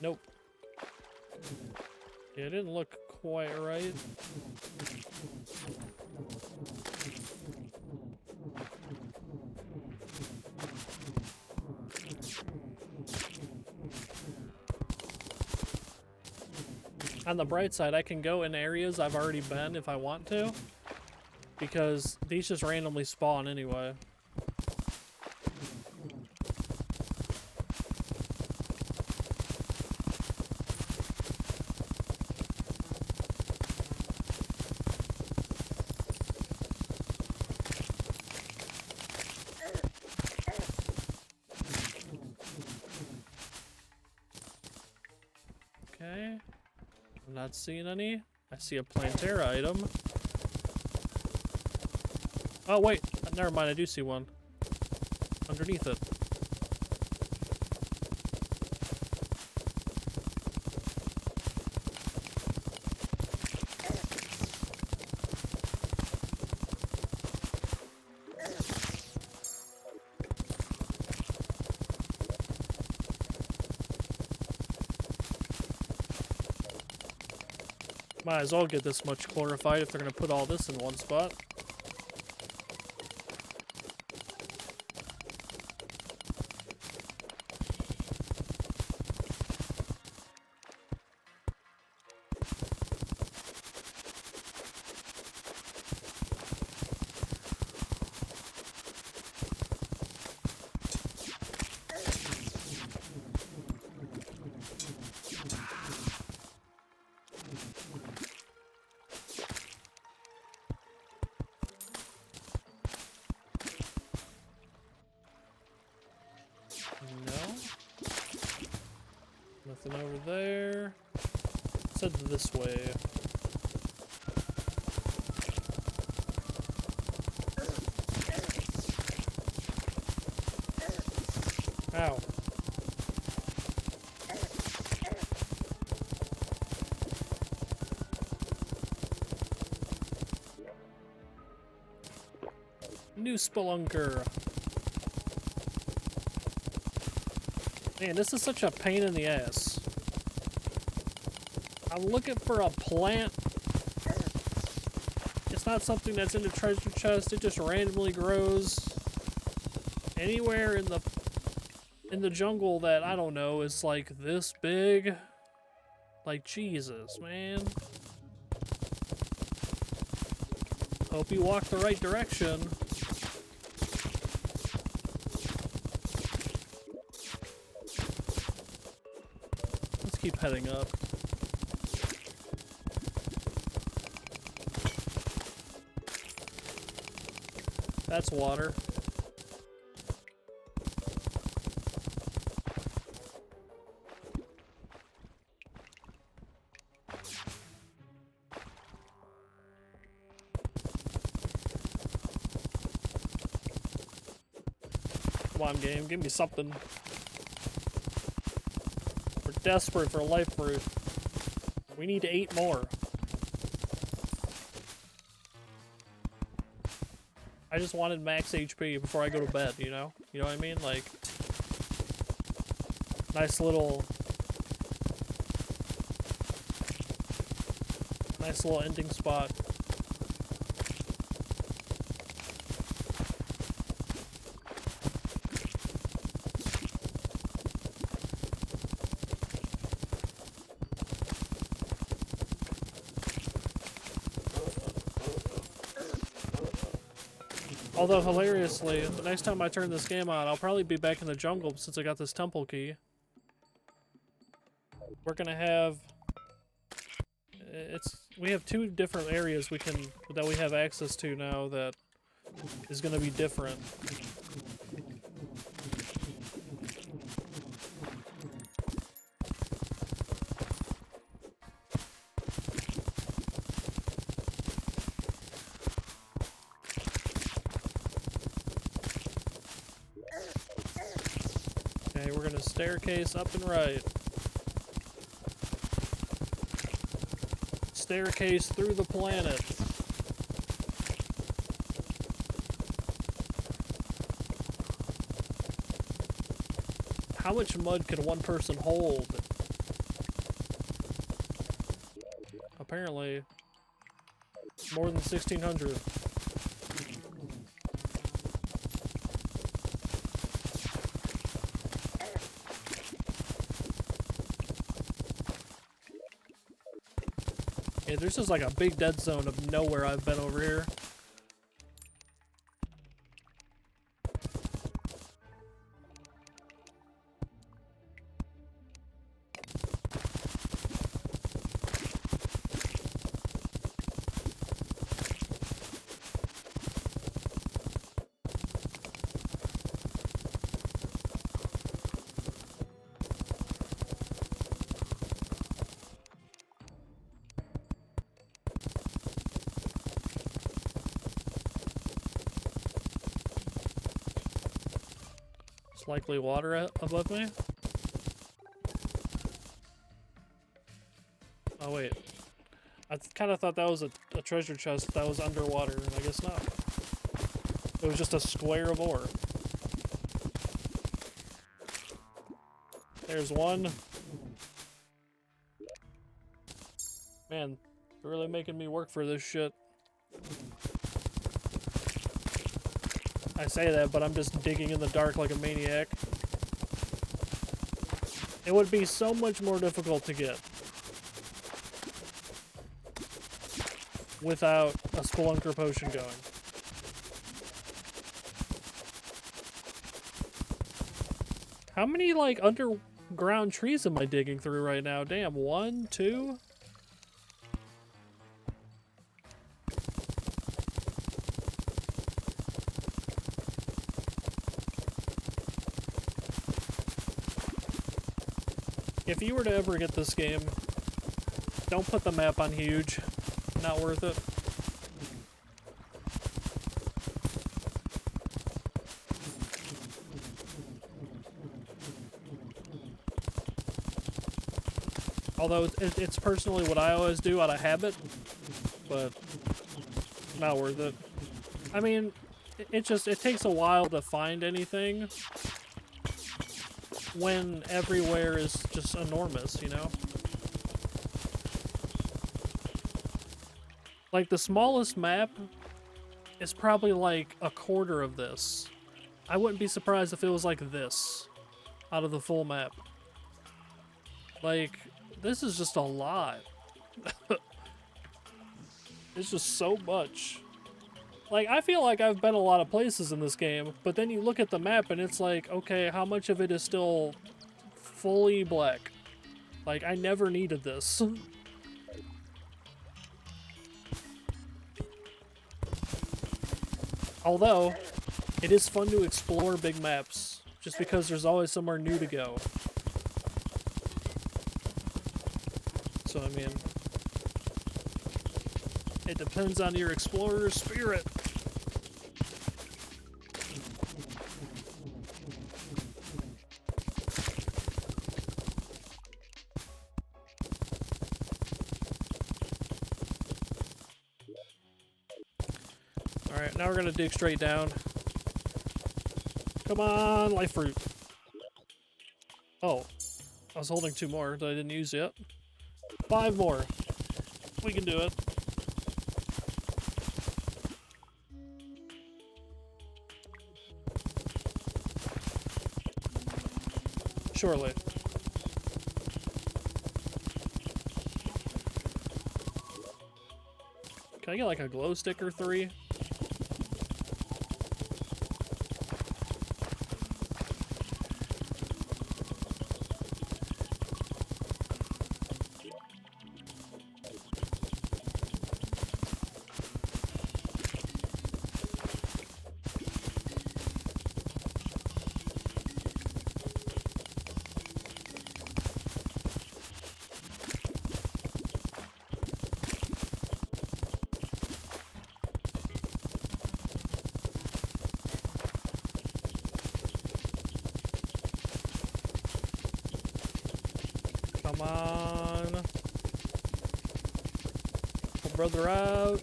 Nope. Yeah, it didn't look quite right. On the bright side, I can go in areas I've already been if I want to, because these just randomly spawn anyway. Okay. I'm not seeing any. I see a Plantera item. Oh, wait. Never mind. I do see one. Underneath it. Might as well get this much chlorophyte if they're going to put all this in one spot. Nothing over there. Let's head this way. Ow. New spelunker. Man, this is such a pain in the ass. I'm looking for a plant. It's not something that's in the treasure chest. It just randomly grows anywhere in the jungle that, I don't know, is like this big. Like, Jesus, man. Hope you walk the right direction. Keep heading up. That's water. Come on, game, give me something. Desperate for life fruit. We need 8 more. I just wanted max HP before I go to bed, you know? You know what I mean? Like, nice little ending spot. Although, hilariously, the next time I turn this game on, I'll probably be back in the jungle since I got this temple key. We're gonna have... we have 2 different areas that we have access to now that is gonna be different. Okay, we're gonna staircase up and right. Staircase through the planet. How much mud can one person hold? Apparently, more than 1,600. Yeah, there's just like a big dead zone of nowhere I've been over here. Likely water above me. Oh wait, I kind of thought that was a treasure chest that was underwater, and I guess not. It was just a square of ore. There's one. Man, they're really making me work for this shit. I say that, but I'm just digging in the dark like a maniac. It would be so much more difficult to get without a Spelunker potion going. How many, like, underground trees am I digging through right now? Damn, 1, 2? If you were to ever get this game, don't put the map on huge. Not worth it. Although it's personally what I always do out of habit, but not worth it. I mean, it takes a while to find anything when everywhere is just enormous, you know? Like, the smallest map is probably like a quarter of this. I wouldn't be surprised if it was like this out of the full map. Like, this is just a lot. It's just so much. Like, I feel like I've been a lot of places in this game, but then you look at the map and it's like, okay, how much of it is still fully black? Like, I never needed this. Although, it is fun to explore big maps, just because there's always somewhere new to go. So, I mean, it depends on your explorer spirit. Alright, now we're gonna dig straight down. Come on, life fruit. Oh, I was holding 2 more that I didn't use yet. 5 more. We can do it. Surely. Can I get like a glow stick or 3? Come on. Help brother out.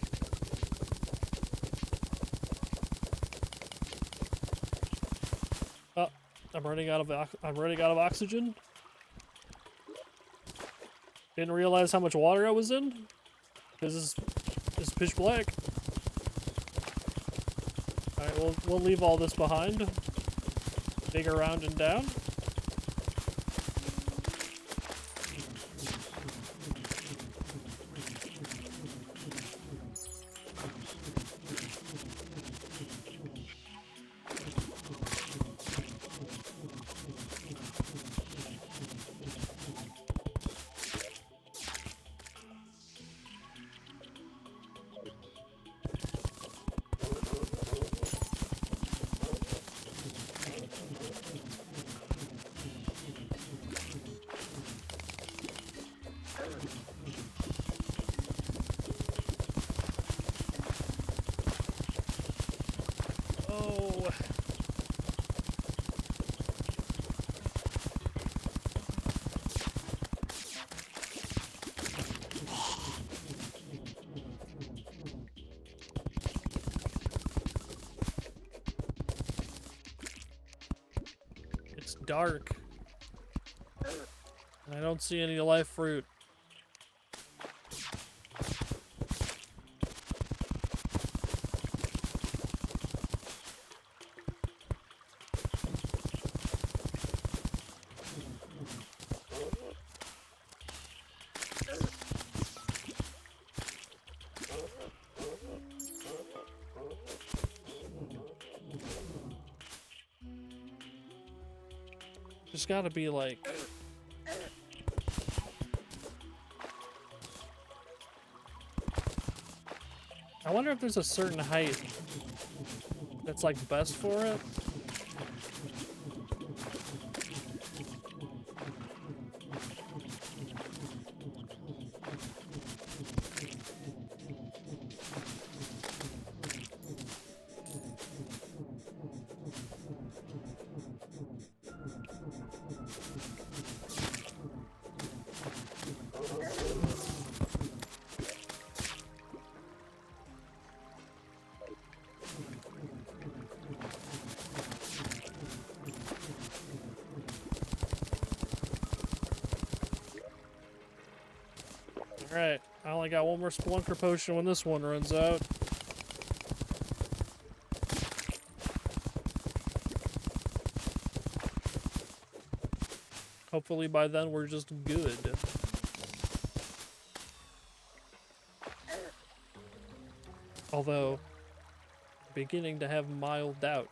Oh, I'm running out of oxygen. Didn't realize how much water I was in. Because it's pitch black. Alright, we'll leave all this behind. Dig around and down. Oh. It's dark. I don't see any live fruit. There's gotta be like... I wonder if there's a certain height that's like best for it. Alright, I only got one more Splunker potion when this one runs out. Hopefully by then we're just good. Although, beginning to have mild doubt.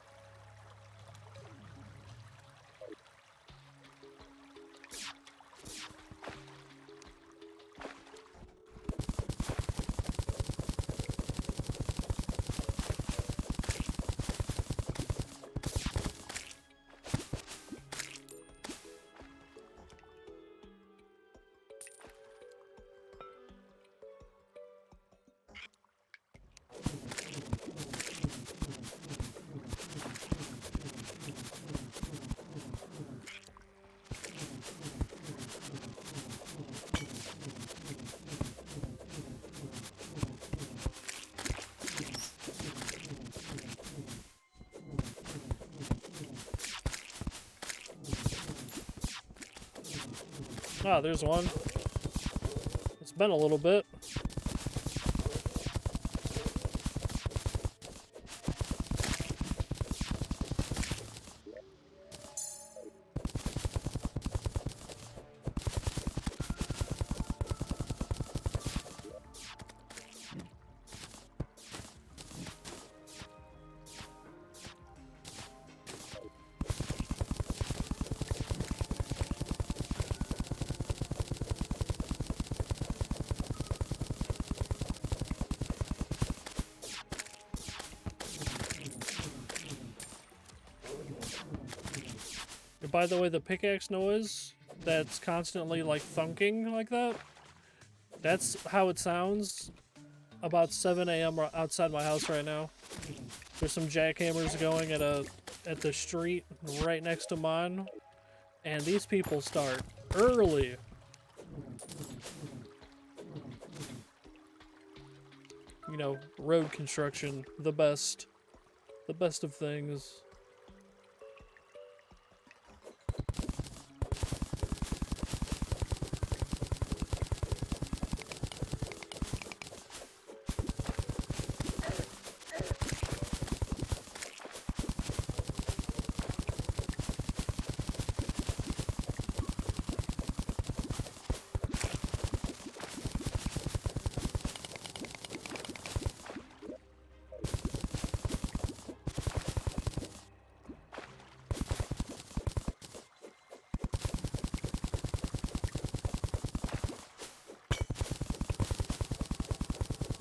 Ah, there's one. It's been a little bit. By the way, the pickaxe noise that's constantly like thunking like that, that's how it sounds about 7 a.m. outside my house right now. There's some jackhammers going at the street right next to mine, and these people start early. you know, road construction, the best of things.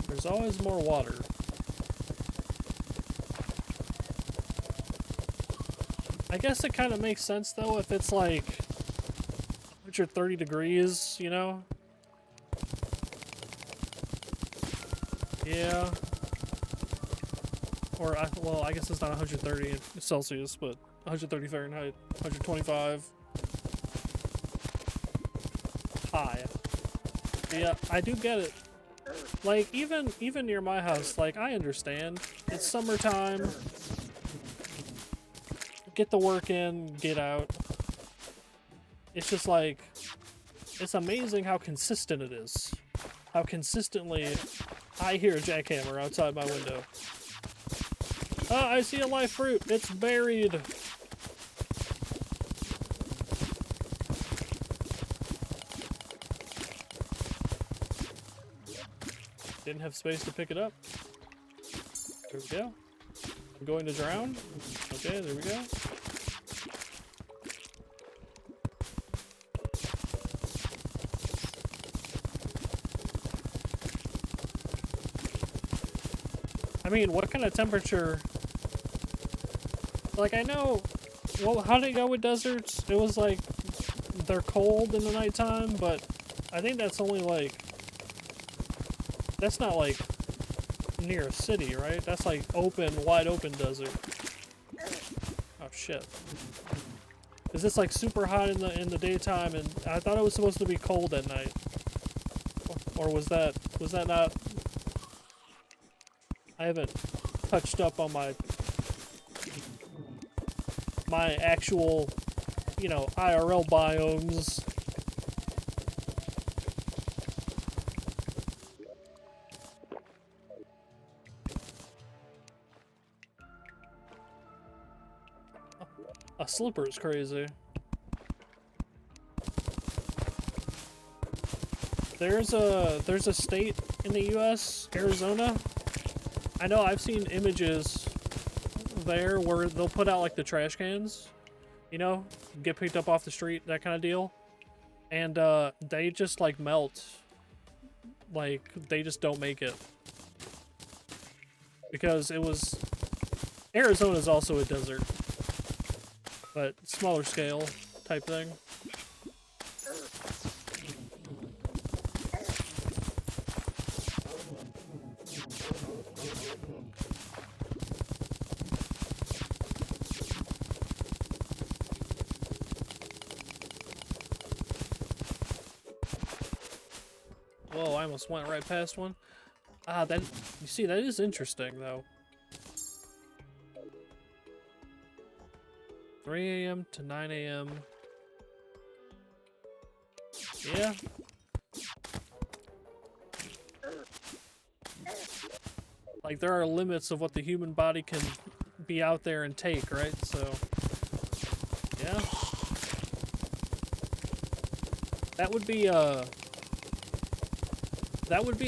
There's always more water. I guess it kind of makes sense though if it's like 130 degrees, you know? Yeah. Or, well, I guess it's not 130 Celsius, but 130 Fahrenheit, 125. High. Yeah, I do get it. Like, even near my house, like, I understand. It's summertime. Get the work in, get out. It's just like, it's amazing how consistent it is. How consistently I hear a jackhammer outside my window. Oh, I see a live fruit. It's buried. Didn't have space to pick it up. There we go. I'm going to drown. Okay, there we go. I mean, what kind of temperature? Like, I know, well, how did it go with deserts? It was like, they're cold in the nighttime, but I think that's only like, that's not like near a city, right? That's like open, wide open desert. Oh shit. Is this like super hot in the daytime and I thought it was supposed to be cold at night? Or was that not? I haven't touched up on my actual, you know, IRL biomes. A slipper is crazy. There's a state in the US, Arizona. I know I've seen images there where they'll put out like the trash cans, you know, get picked up off the street, that kind of deal. And they just like melt. Like they just don't make it. Because it was, Arizona's also a desert. But smaller scale type thing. Whoa, I almost went right past one. Ah, that, you see, that is interesting though. 3 a.m. to 9 a.m. Yeah. Like, there are limits of what the human body can be out there and take, right? So, yeah. That would be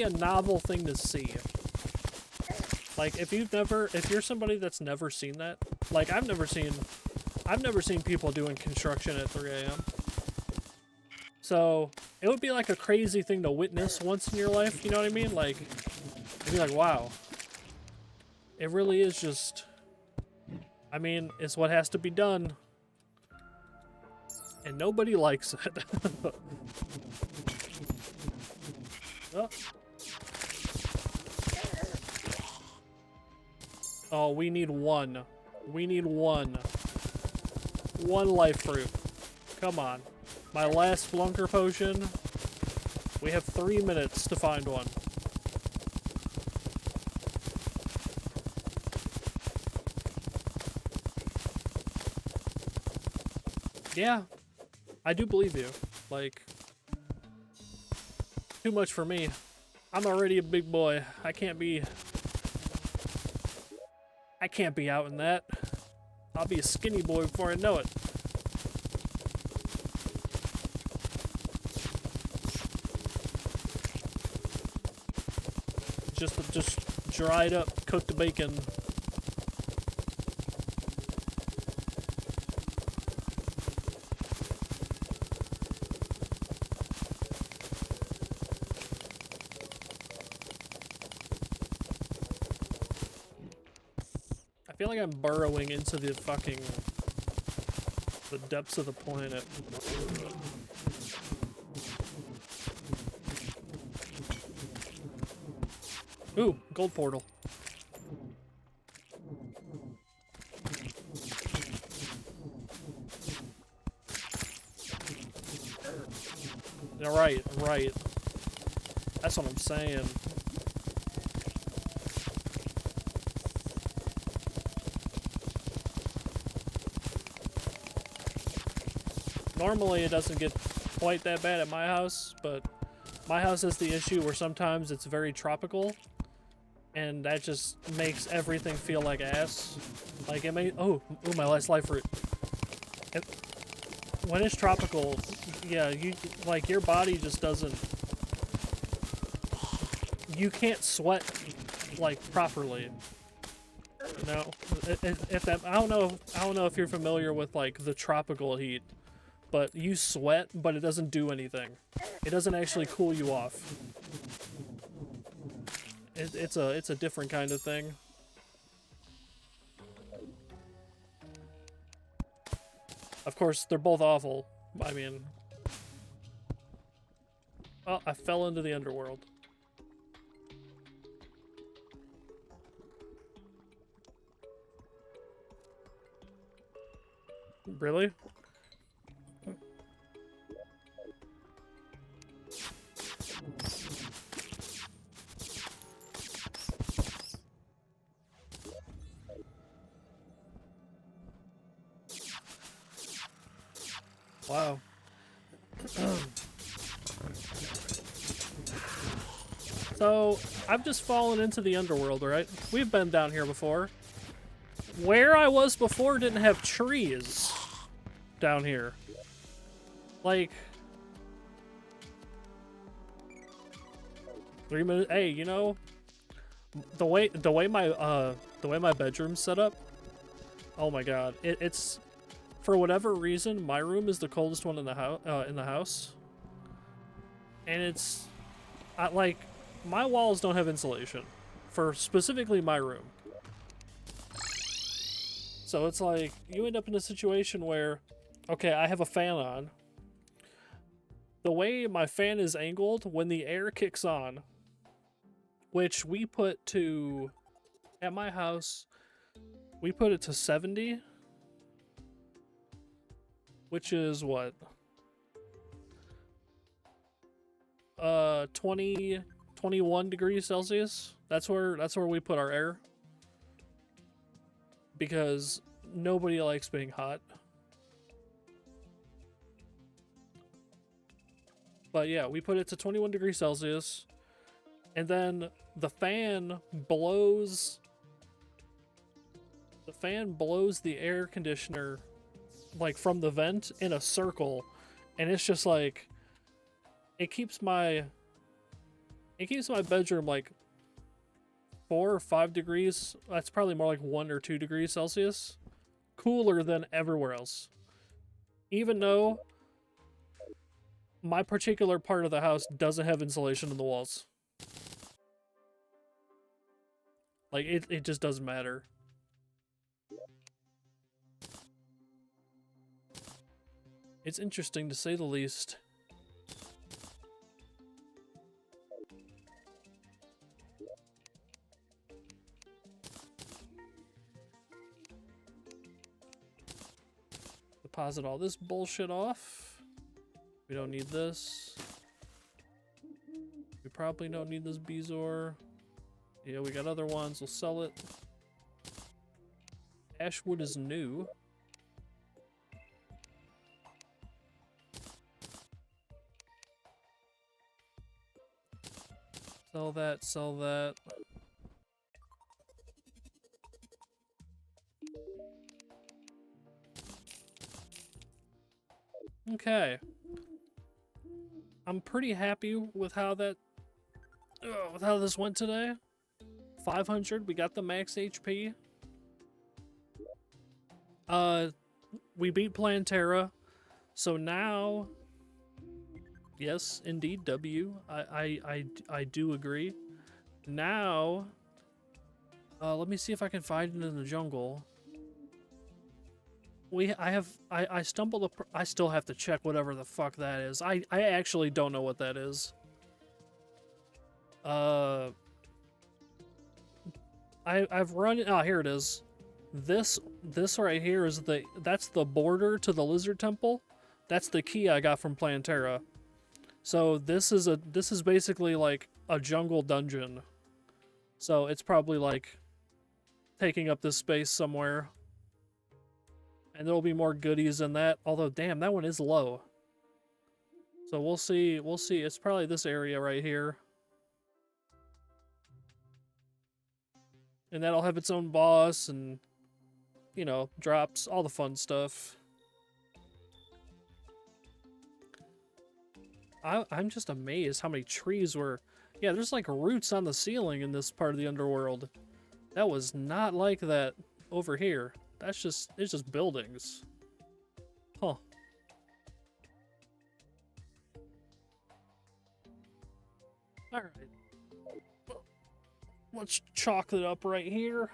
a novel thing to see. Like, if you're somebody that's never seen that, like, I've never seen people doing construction at 3 a.m. So, it would be like a crazy thing to witness once in your life, you know what I mean? Like, you'd be like, wow. It really is just, I mean, it's what has to be done. And nobody likes it. Oh. Oh, we need one. We need one. One life fruit. Come on. My last flunker potion. We have 3 minutes to find one. Yeah, I do believe you. Like, too much for me. I'm already a big boy. I can't be out in that. I'll be a skinny boy before I know it. Just dried up, cooked bacon. I feel like I'm burrowing into the depths of the planet. Ooh, gold portal. Right. That's what I'm saying. Normally it doesn't get quite that bad at my house, but my house has the issue where sometimes it's very tropical, and that just makes everything feel like ass. Like it may— ooh, my last life fruit. When it's tropical, yeah, like your body just doesn't— you can't sweat like properly. You know, if that— I don't know if you're familiar with like the tropical heat, but you sweat, but it doesn't do anything. It doesn't actually cool you off. It's a different kind of thing. Of course, they're both awful. I mean, oh, I fell into the underworld. Really? Wow. So, I've just fallen into the underworld, right? We've been down here before. Where I was before didn't have trees down here. Like, 3 minutes. Hey, you know, the way my bedroom's set up. Oh my god, it's for whatever reason my room is the coldest one in the house, and it's like my walls don't have insulation for specifically my room. So it's like you end up in a situation where, okay, I have a fan on. The way my fan is angled, when the air kicks on, which we put to, at my house, we put it to 70, which is what? 21 degrees Celsius. That's where we put our air. Because nobody likes being hot. But yeah, we put it to 21 degrees Celsius, and then the fan blows the air conditioner like from the vent in a circle, and it's just like it keeps my bedroom like 4 or 5 degrees. That's probably more like 1 or 2 degrees Celsius cooler than everywhere else, even though my particular part of the house doesn't have insulation in the walls. Like, it just doesn't matter. It's interesting to say the least. Deposit all this bullshit off. We don't need this. We probably don't need this Bezoar. Yeah, we got other ones. We'll sell it. Ashwood is new. Sell that, sell that. Okay. I'm pretty happy with how this went today. 500, we got the max HP. We beat Plantera. So now, yes, indeed, W. I do agree. Now, let me see if I can find it in the jungle. I stumbled. I still have to check whatever the fuck that is. I actually don't know what that is. I've run it. Oh, here it is. This right here is that's the border to the Lizard Temple. That's the key I got from Plantera. So this is basically like a jungle dungeon. So it's probably like taking up this space somewhere. And there'll be more goodies in that. Although, damn, that one is low. So we'll see. We'll see. It's probably this area right here. And that'll have its own boss and, you know, drops, all the fun stuff. I'm just amazed how many trees were... Yeah, there's like roots on the ceiling in this part of the underworld. That was not like that over here. It's just buildings. Huh. Alright. Let's chalk it up right here.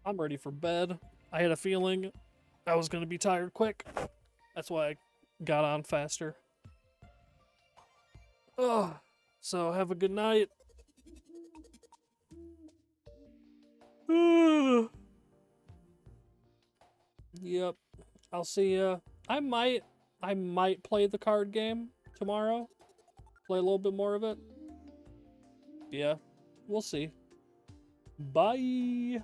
I'm ready for bed. I had a feeling I was going to be tired quick. That's why I got on faster. Oh, so have a good night. Yep. I'll see ya. I might play the card game tomorrow. Play a little bit more of it. Yeah. We'll see. Bye.